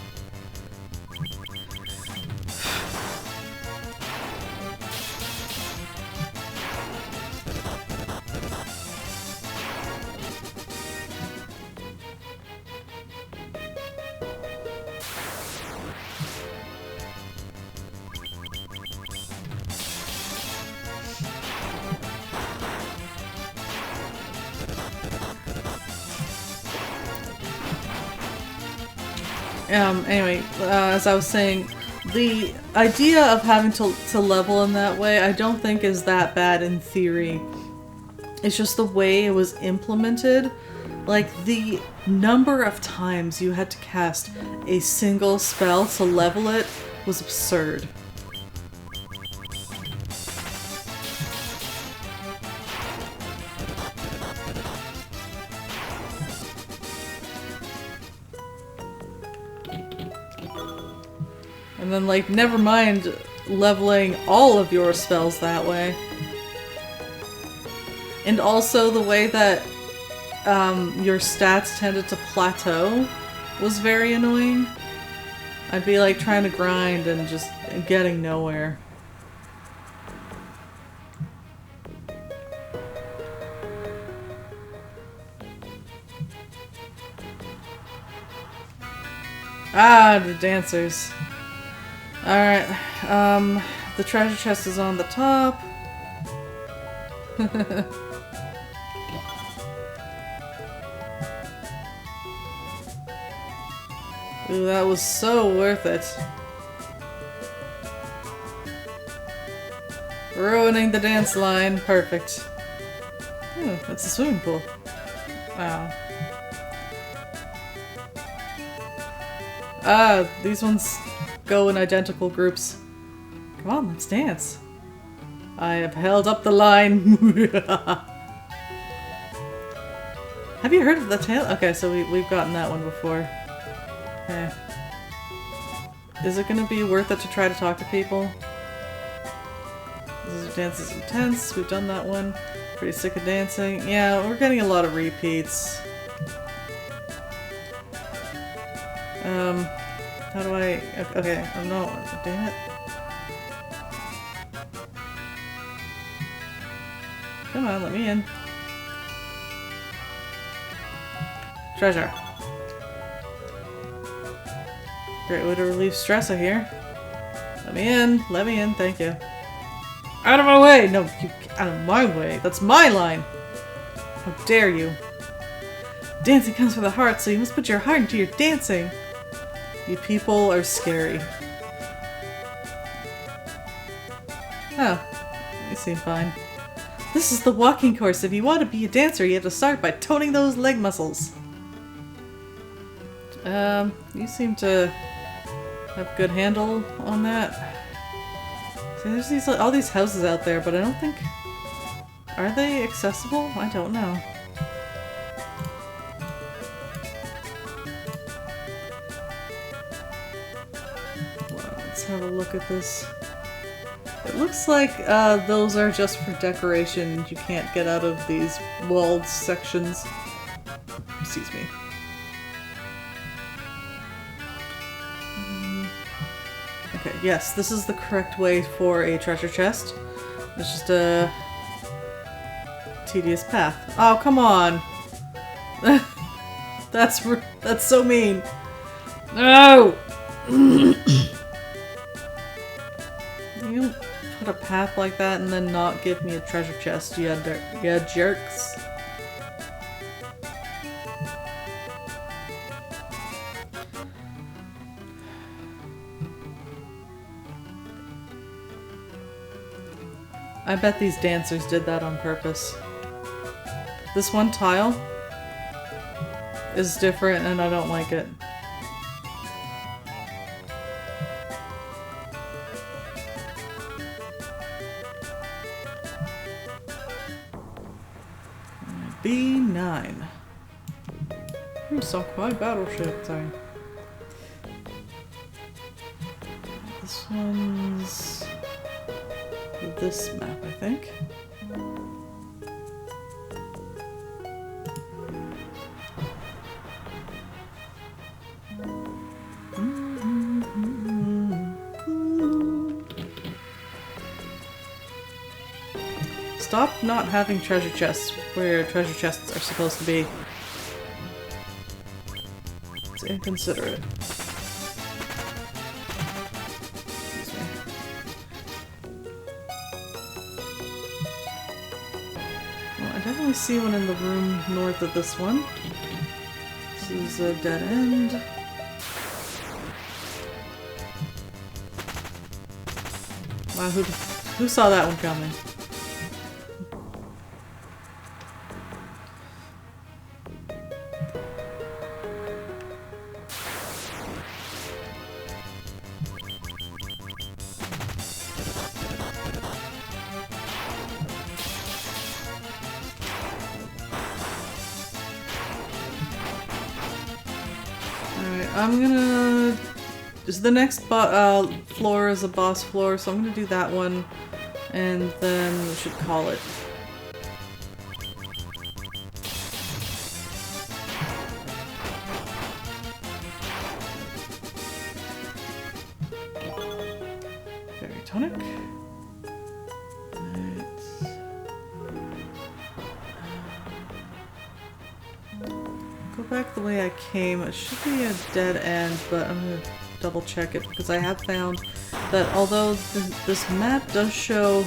Anyway, as I was saying, the idea of having to level in that way, I don't think is that bad in theory. It's just the way it was implemented. Like, the number of times you had to cast a single spell to level it was absurd. And then, like, never mind leveling all of your spells that way. And also the way that your stats tended to plateau was very annoying. I'd be like trying to grind and just getting nowhere. Ah, the dancers. Alright, the treasure chest is on the top. Ooh, that was so worth it. Ruining the dance line. Perfect. Ooh, that's a swimming pool. Wow. Ah, these ones go in identical groups. Come on, let's dance. I have held up the line. Have you heard of the tale? Okay, so we've gotten that one before. Okay. Is it gonna be worth it to try to talk to people? This dance is intense. We've done that one. Pretty sick of dancing. Yeah, we're getting a lot of repeats. How do I... Okay, I'm not... Damn it. Come on, let me in. Treasure. Great way to relieve stress, I hear. Let me in, thank you. Out of my way! No, you, out of my way. That's my line! How dare you. Dancing comes from the heart, so you must put your heart into your dancing. You people are scary. Oh, you seem fine. This is the walking course. If you want to be a dancer, you have to start by toning those leg muscles. You seem to have good handle on that. See, there's all these houses out there, but I don't think... Are they accessible? I don't know. Well, let's have a look at this. It looks like those are just for decoration. You can't get out of these walled sections. Excuse me. Okay, yes, this is the correct way for a treasure chest. It's just a tedious path. Oh, come on! That's so mean. No! You put a path like that and then not give me a treasure chest, you jerks. I bet these dancers did that on purpose. This one tile is different and I don't like it. B9. Some quite battleship thing. This one's this map, I think. Stop not having treasure chests where treasure chests are supposed to be. It's inconsiderate. Excuse me. Well, I definitely see one in the room north of this one. This is a dead end. Wow, who saw that one coming? Alright, I'm gonna... The next floor is a boss floor, so I'm gonna do that one, and then we should call it. Very tonic. Go back the way I came. It should be a dead end, but I'm gonna double check it because I have found that although this map does show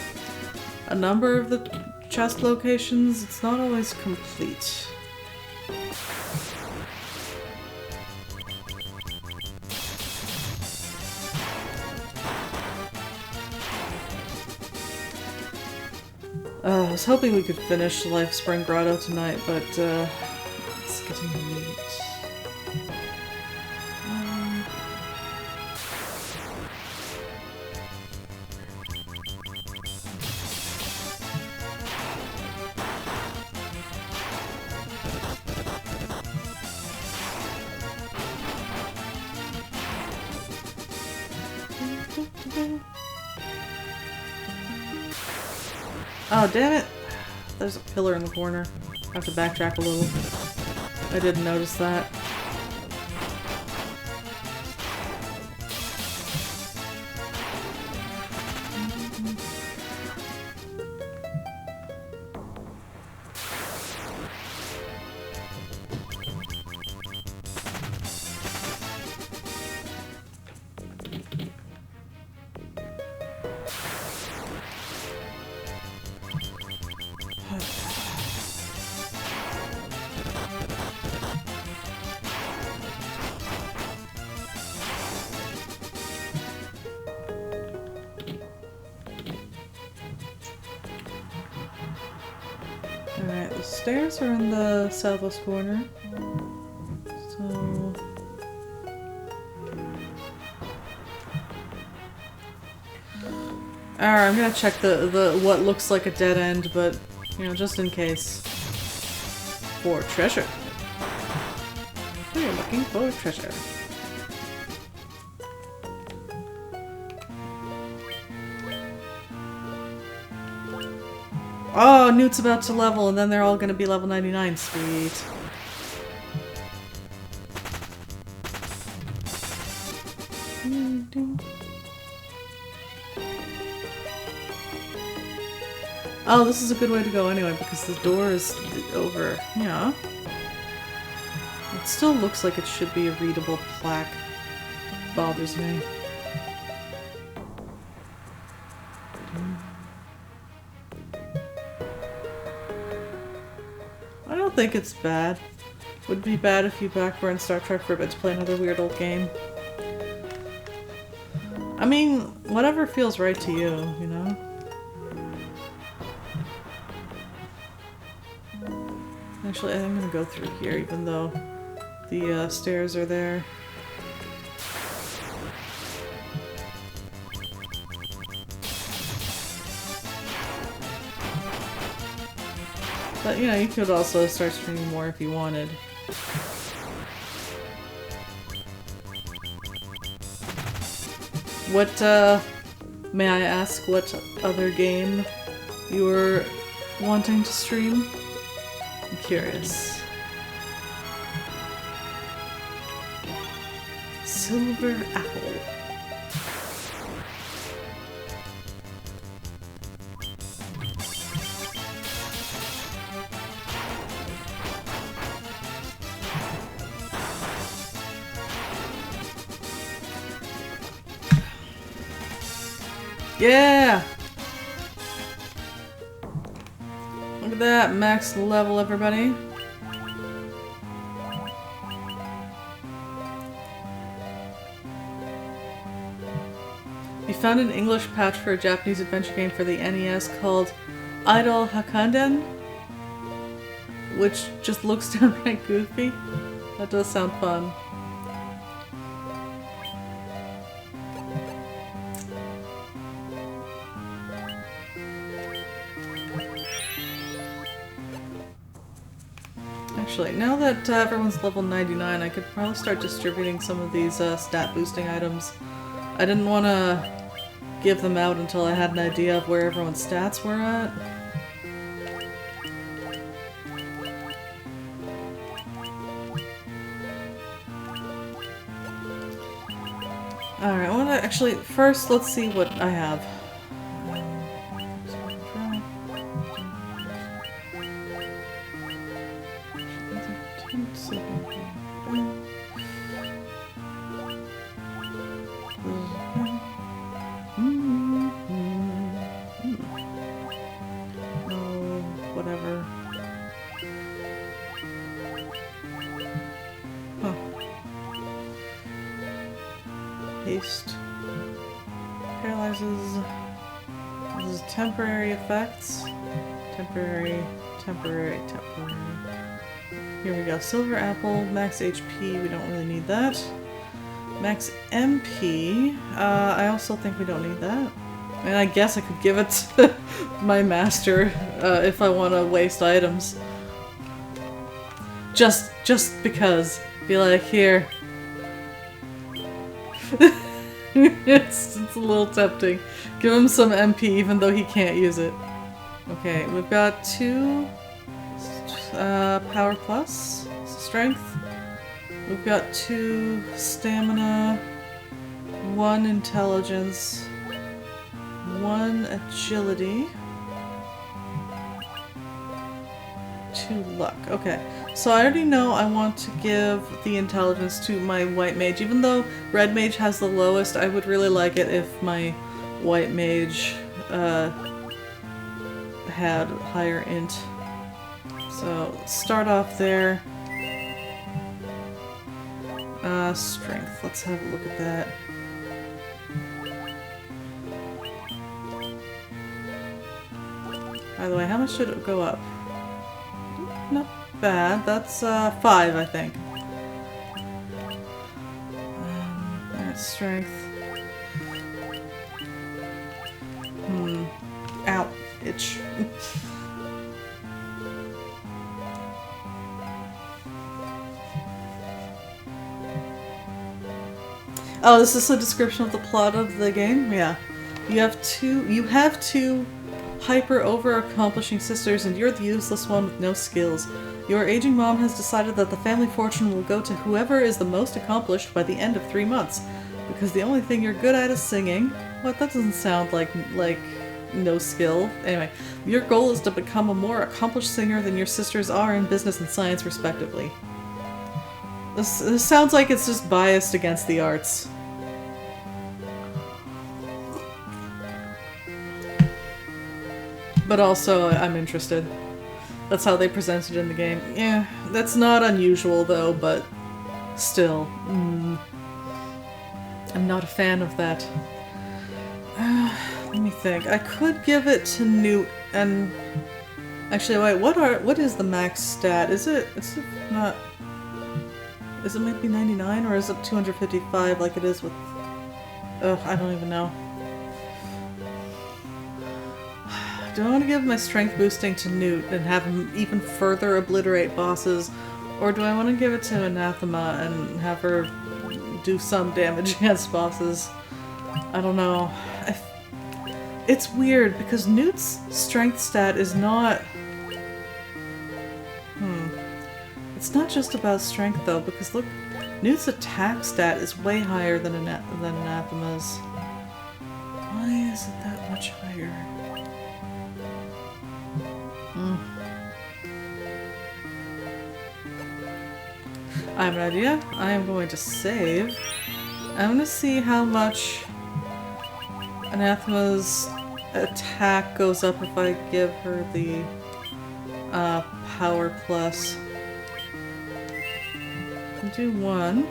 a number of the chest locations, it's not always complete. I was hoping we could finish Lifespring Grotto tonight, but it's getting late. Oh, damn it! There's a pillar in the corner. I have to backtrack a little. I didn't notice that. Alright, the stairs are in the southwest corner. So... Alright, I'm gonna check the what looks like a dead end, but, you know, just in case. For treasure. We're looking for treasure. Oh, Newt's about to level, and then they're all gonna be level 99. Sweet. Oh, this is a good way to go anyway, because the door is over. Yeah. It still looks like it should be a readable plaque. Bothers me. I don't think it's bad. Would be bad if you backburn Star Trek for a bit to play another weird old game. I mean, whatever feels right to you, you know? Actually, I'm gonna go through here even though the stairs are there. But, you know, you could also start streaming more if you wanted. What, may I ask what other game you were wanting to stream? I'm curious. Silver Apple. Yeah! Look at that, max level, everybody. You found an English patch for a Japanese adventure game for the NES called Idol Hakanden, which just looks downright goofy. That does sound fun. Actually, now that everyone's level 99, I could probably start distributing some of these stat boosting items. I didn't want to give them out until I had an idea of where everyone's stats were at. Alright, I want to actually, first let's see what I have. Whatever. Huh. Haste. Paralyzes. This is temporary effects. Temporary. Here we go. Silver apple, max HP, we don't really need that. Max MP, I also think we don't need that. And I guess I could give it to my master if I want to waste items. Just because. Be like, here. it's a little tempting. Give him some MP even though he can't use it. Okay, we've got 2 power plus strength. We've got 2 stamina, 1 intelligence, 1 agility, 2 luck. Okay, so I already know I want to give the intelligence to my white mage. Even though red mage has the lowest, I would really like it if my white mage had higher int. So start off there. Strength. Let's have a look at that. By the way, how much should it go up? Not bad. That's 5, I think. That's strength. Ow. Itch. Oh, this is a description of the plot of the game? Yeah. You have two hyper over-accomplishing sisters and you're the useless one with no skills. Your aging mom has decided that the family fortune will go to whoever is the most accomplished by the end of 3 months. Because the only thing you're good at is singing. What? That doesn't sound like no skill. Anyway, your goal is to become a more accomplished singer than your sisters are in business and science respectively. This sounds like it's just biased against the arts. But also, I'm interested. That's how they present it in the game. Yeah, that's not unusual though, but still. I'm not a fan of that. Let me think. I could give it to Newt and... Actually, wait, what is the max stat? Is it not... Is it maybe 99 or is it 255 like it is with... Ugh, I don't even know. Do I want to give my strength boosting to Newt and have him even further obliterate bosses? Or do I want to give it to Anathema and have her do some damage against bosses? I don't know. It's weird because Newt's strength stat is not... It's not just about strength though, because look, Newt's attack stat is way higher than Anathema's. Why is it that much higher? I have an idea. I am going to save. I'm going to see how much Anathema's attack goes up if I give her the power plus. Do 1.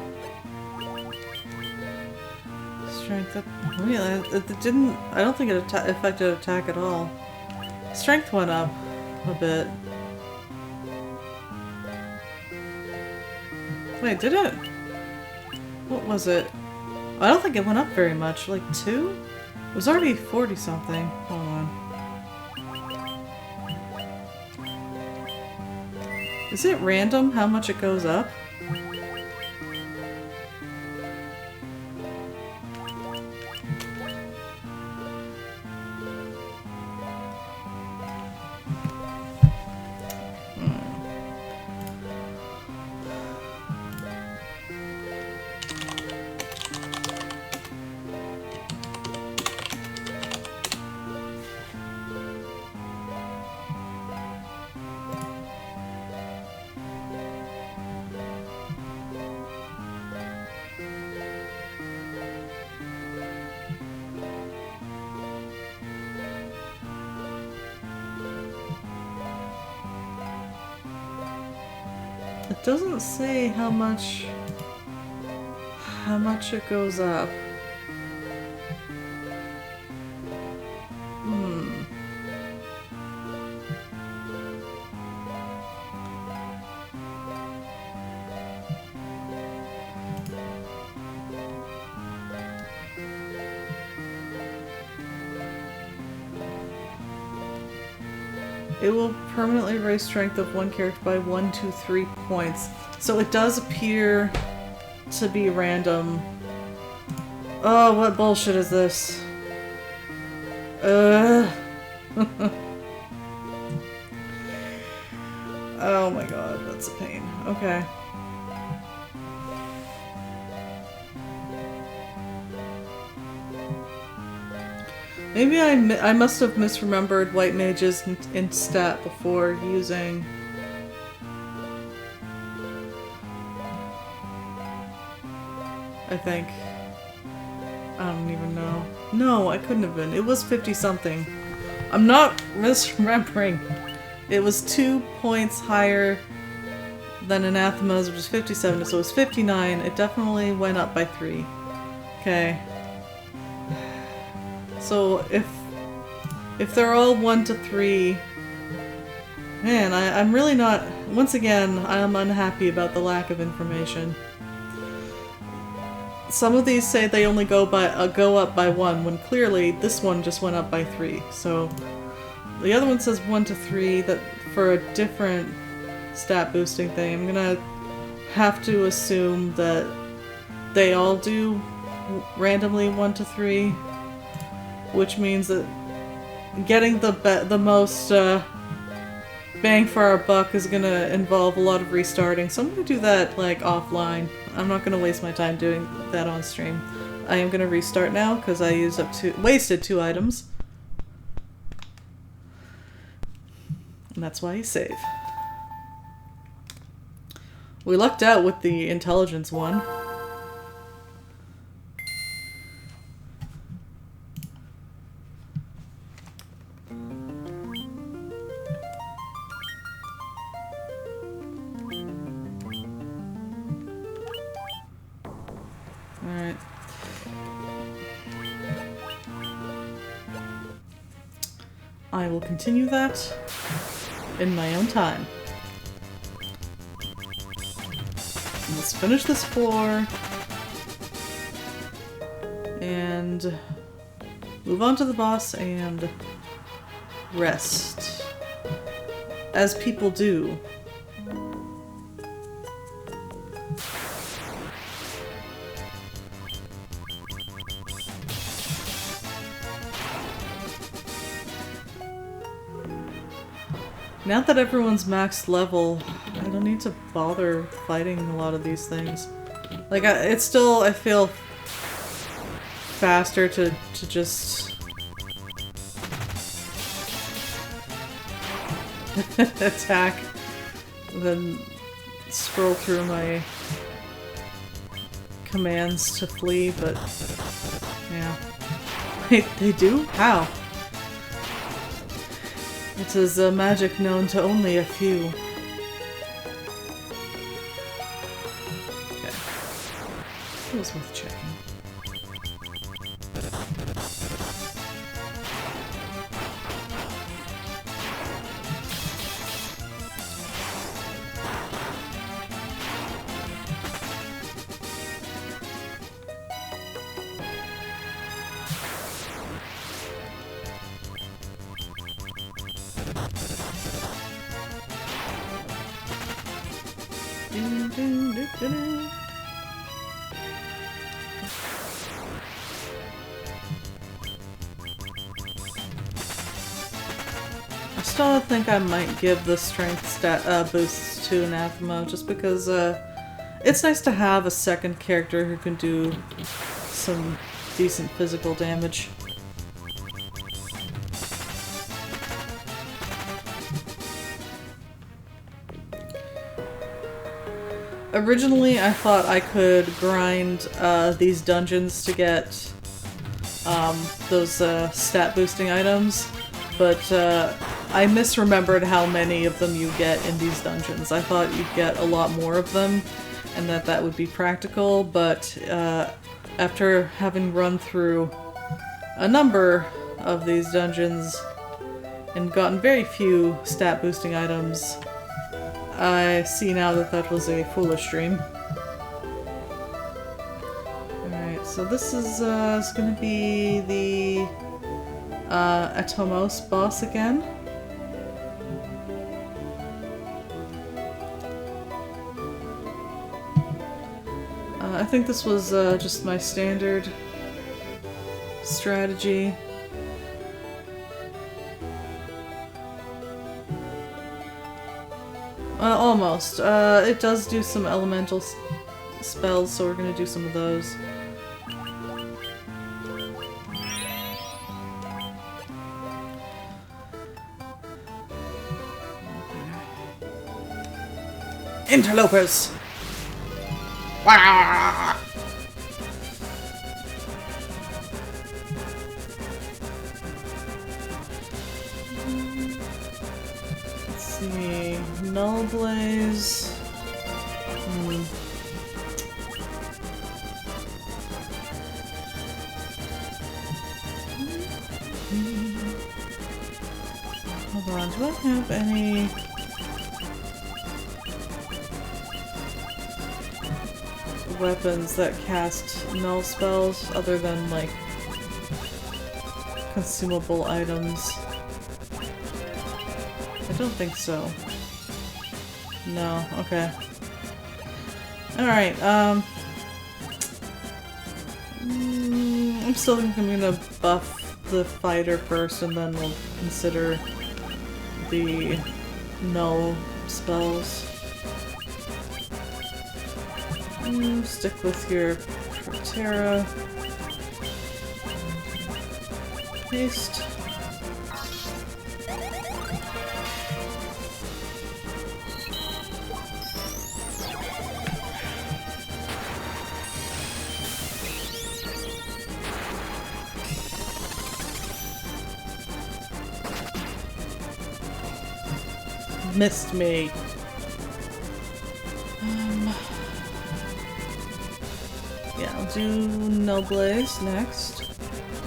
strength up. I mean, it didn't. I don't think it affected attack at all. Strength went up a bit. Wait, did it? What was it? I don't think it went up very much. Like 2? It was already 40 something. Hold on. Is it random how much it goes up? It doesn't say how much it goes up. It will permanently raise strength of one character by 1, 2, 3 points. So it does appear to be random. Oh, what bullshit is this? Oh my god, that's a pain. Okay. Maybe I must have misremembered white mages in stat before using... I think. I don't even know. No, I couldn't have been. It was 50 something. I'm not misremembering. It was 2 points higher than Anathema's, which was 57, so it was 59. It definitely went up by 3. Okay. So if they're all 1 to 3, man, I'm really not. Once again, I'm unhappy about the lack of information. Some of these say they only go up by 1, when clearly this one just went up by 3. So the other one says 1 to 3 that for a different stat boosting thing. I'm gonna have to assume that they all do randomly 1 to 3. Which means that getting the most bang for our buck is gonna involve a lot of restarting. So I'm gonna do that like offline. I'm not gonna waste my time doing that on stream. I am gonna restart now because I wasted 2 items. And that's why you save. We lucked out with the intelligence one. Alright. I will continue that in my own time. Let's finish this floor and move on to the boss and rest. As people do. Now that everyone's maxed level, I don't need to bother fighting a lot of these things. Like, it's still, I feel faster to just attack than scroll through my commands to flee, but yeah. Wait, they do? How? It is a magic known to only a few. Okay. It was worth checking. I still think I might give the strength stat boosts to Anathema, just because it's nice to have a second character who can do some decent physical damage. Originally, I thought I could grind these dungeons to get those stat boosting items, but I misremembered how many of them you get in these dungeons. I thought you'd get a lot more of them, and that would be practical, but after having run through a number of these dungeons and gotten very few stat boosting items, I see now that was a foolish dream. Alright, so this is gonna be the Atomos boss again. I think this was just my standard strategy. Almost. It does do some elemental spells, so we're gonna do some of those. Interlopers! Let's see. Null Blaze. Hold on, do I have any... weapons that cast null spells other than, like, consumable items? I don't think so. No, okay. Alright, I'm still think I'm gonna buff the fighter first and then we'll consider the null spells. Stick with your Protera. Paste. Missed me. Yeah, I'll do Null Blaze next.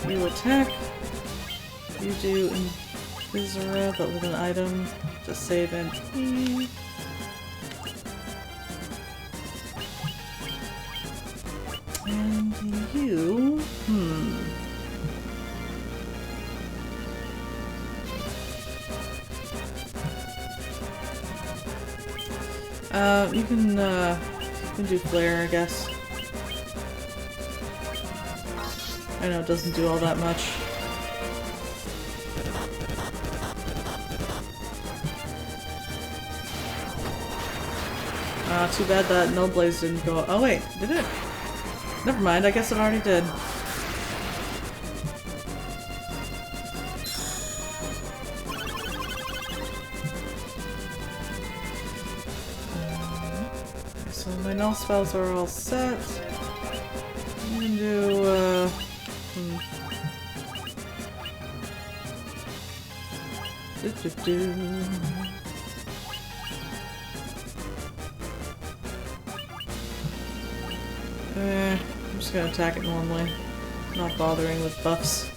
You attack. You do Invisora, but with an item to save MP. And you... you can do Flare, I guess. I know it doesn't do all that much. Too bad that Null Blaze didn't go. Oh wait, did it? Never mind, I guess it already did. So my null spells are all set. I'm gonna do, I'm just gonna attack it normally, not bothering with buffs.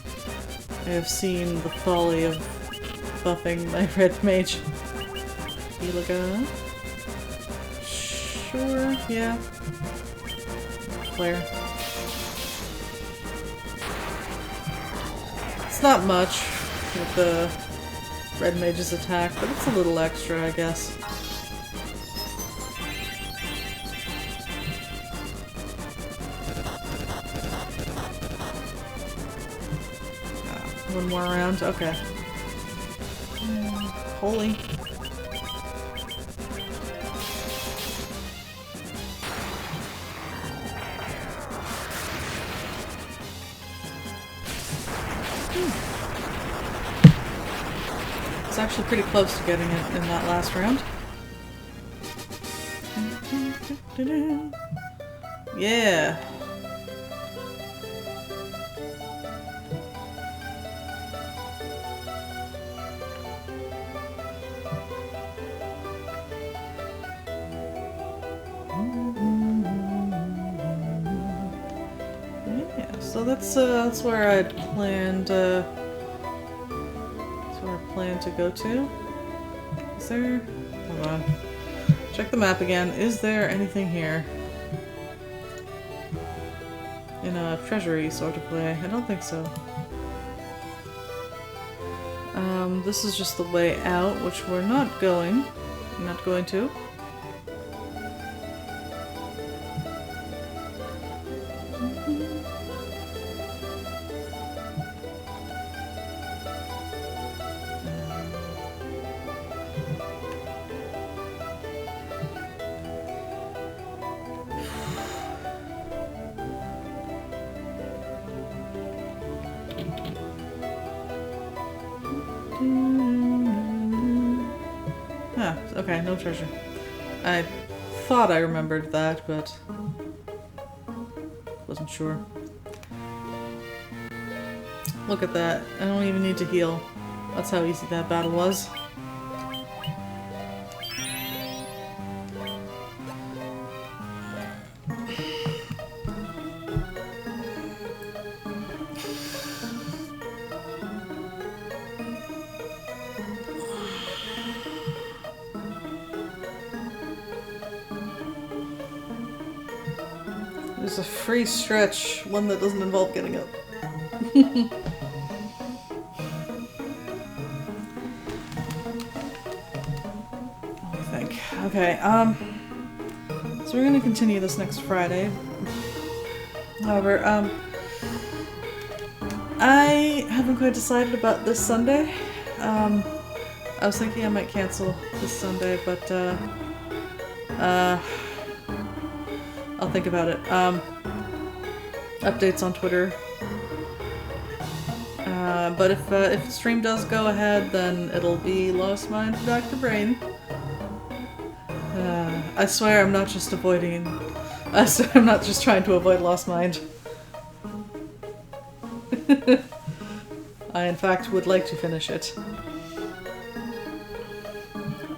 I have seen the folly of buffing my red mage. Heliga. Sure, yeah. Flare. It's not much with the red mage's attack, but it's a little extra, I guess. One more round? Okay. Holy. It's actually pretty close to getting it in that last round. Yeah. Yeah, so that's where I'd planned to go to. Is there... Hold on. Check the map again. Is there anything here? In a treasury sort of way? I don't think so. This is just the way out, which we're not going. I'm not going to. Ah, okay, no treasure. I thought I remembered that, but wasn't sure. Look at that. I don't even need to heal. That's how easy that battle was. There's a free stretch, one that doesn't involve getting up. I think. Okay, so we're gonna continue this next Friday. However, I haven't quite decided about this Sunday. I was thinking I might cancel this Sunday, but, I'll think about it. Updates on Twitter. But if the stream does go ahead, then it'll be Lost Mind for Dr. Brain. I swear I'm not just avoiding... I'm not just trying to avoid Lost Mind. I, in fact, would like to finish it.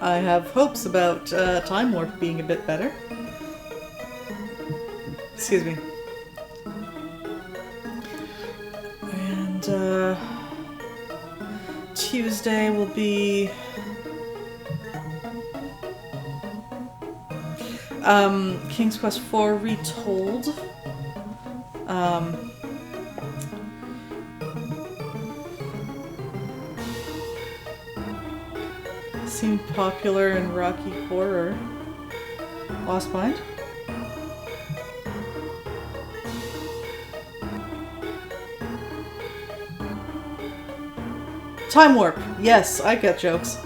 I have hopes about Time Warp being a bit better. Excuse me. And, Tuesday will be... King's Quest IV Retold. Seemed popular in Rocky Horror. Lost Mind? Time Warp! Yes, I get jokes.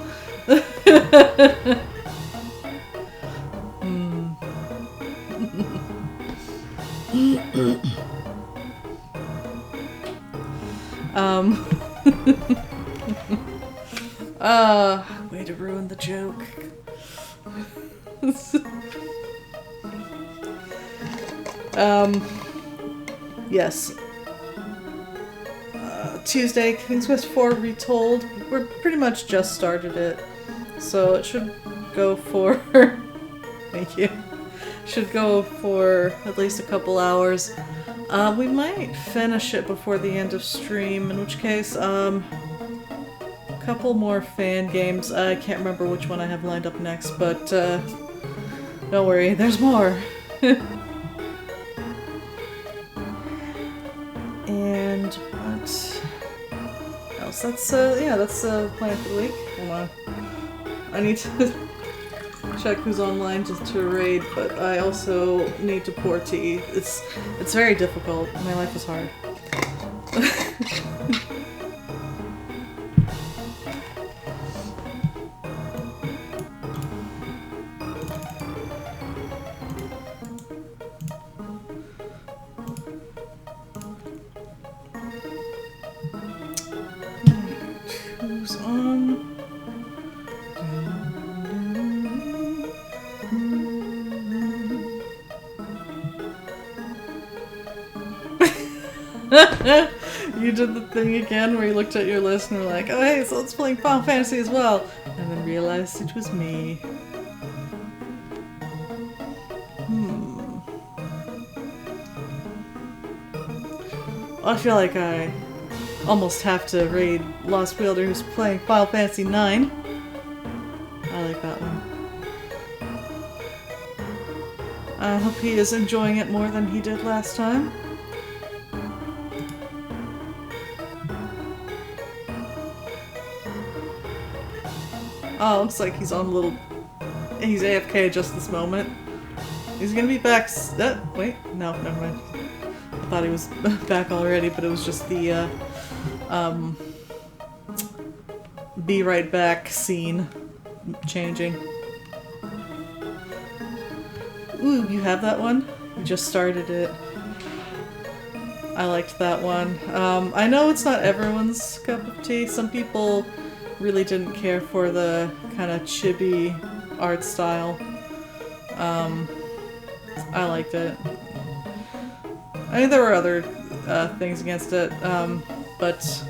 Way to ruin the joke. Yes. Tuesday, King's Quest IV Retold. We're pretty much just started it, so it should go for... Thank you. Should go for at least a couple hours. We might finish it before the end of stream, in which case, a couple more fan games. I can't remember which one I have lined up next, but don't worry, there's more. And what else? That's yeah, that's the plan for the week. Hold on. I need to check who's online just to raid, but I also need to pour tea. It's very difficult. My life is hard. You did the thing again where you looked at your list and were like, oh hey, so let's play Final Fantasy as well. And then realized it was me. I feel like I almost have to raid Lost Wielder who's playing Final Fantasy 9. I like that one. I hope he is enjoying it more than he did last time. Oh, looks like he's on a little... He's AFK just this moment. He's gonna be back wait, no, never mind. I thought he was back already, but it was just the, be right back scene changing. Ooh, you have that one? You just started it. I liked that one. I know it's not everyone's cup of tea. Some people really didn't care for the kind of chibi art style. I liked it. I mean, there were other things against it, but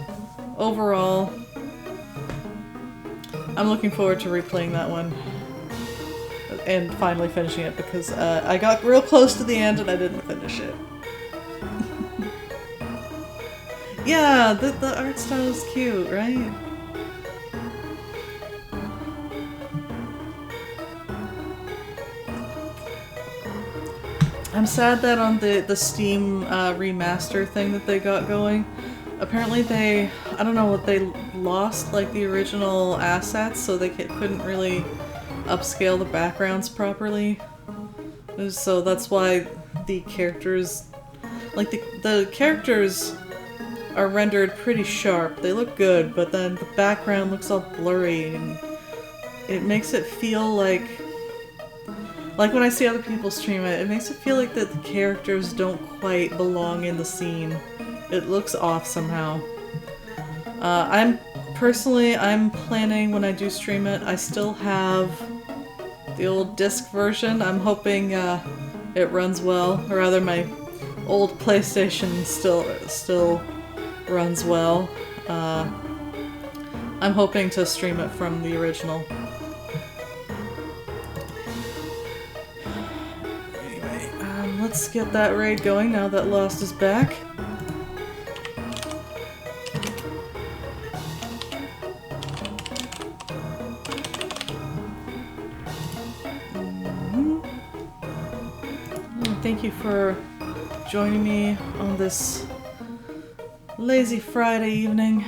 overall, I'm looking forward to replaying that one and finally finishing it because I got real close to the end and I didn't finish it. Yeah, the art style is cute, right? I'm sad that on the Steam remaster thing that they got going, apparently they, I don't know what, they lost like the original assets, so they couldn't really upscale the backgrounds properly. So that's why the characters, like the characters are rendered pretty sharp. They look good, but then the background looks all blurry and it makes it feel like when I see other people stream it, it makes it feel like that the characters don't quite belong in the scene. It looks off somehow. I'm planning when I do stream it, I still have the old disc version. I'm hoping it runs well, or rather my old PlayStation still runs well. I'm hoping to stream it from the original. Let's get that raid going now that Lost is back. Thank you for joining me on this lazy Friday evening.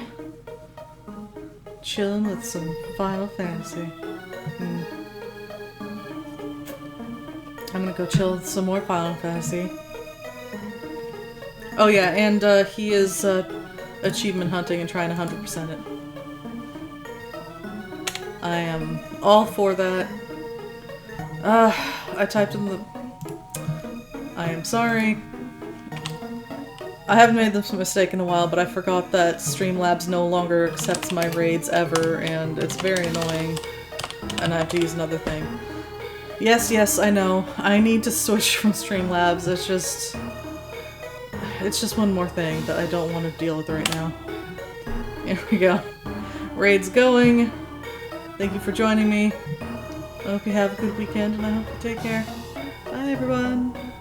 Chilling with some Final Fantasy. I'm gonna go chill with some more Final Fantasy. Oh yeah, and he is achievement hunting and trying to 100% it. I am all for that. I typed in the... I am sorry. I haven't made this mistake in a while, but I forgot that Streamlabs no longer accepts my raids ever, and it's very annoying. And I have to use another thing. Yes, I know. I need to switch from Streamlabs. It's just one more thing that I don't want to deal with right now. Here we go. Raid's going. Thank you for joining me. I hope you have a good weekend and I hope you take care. Bye everyone.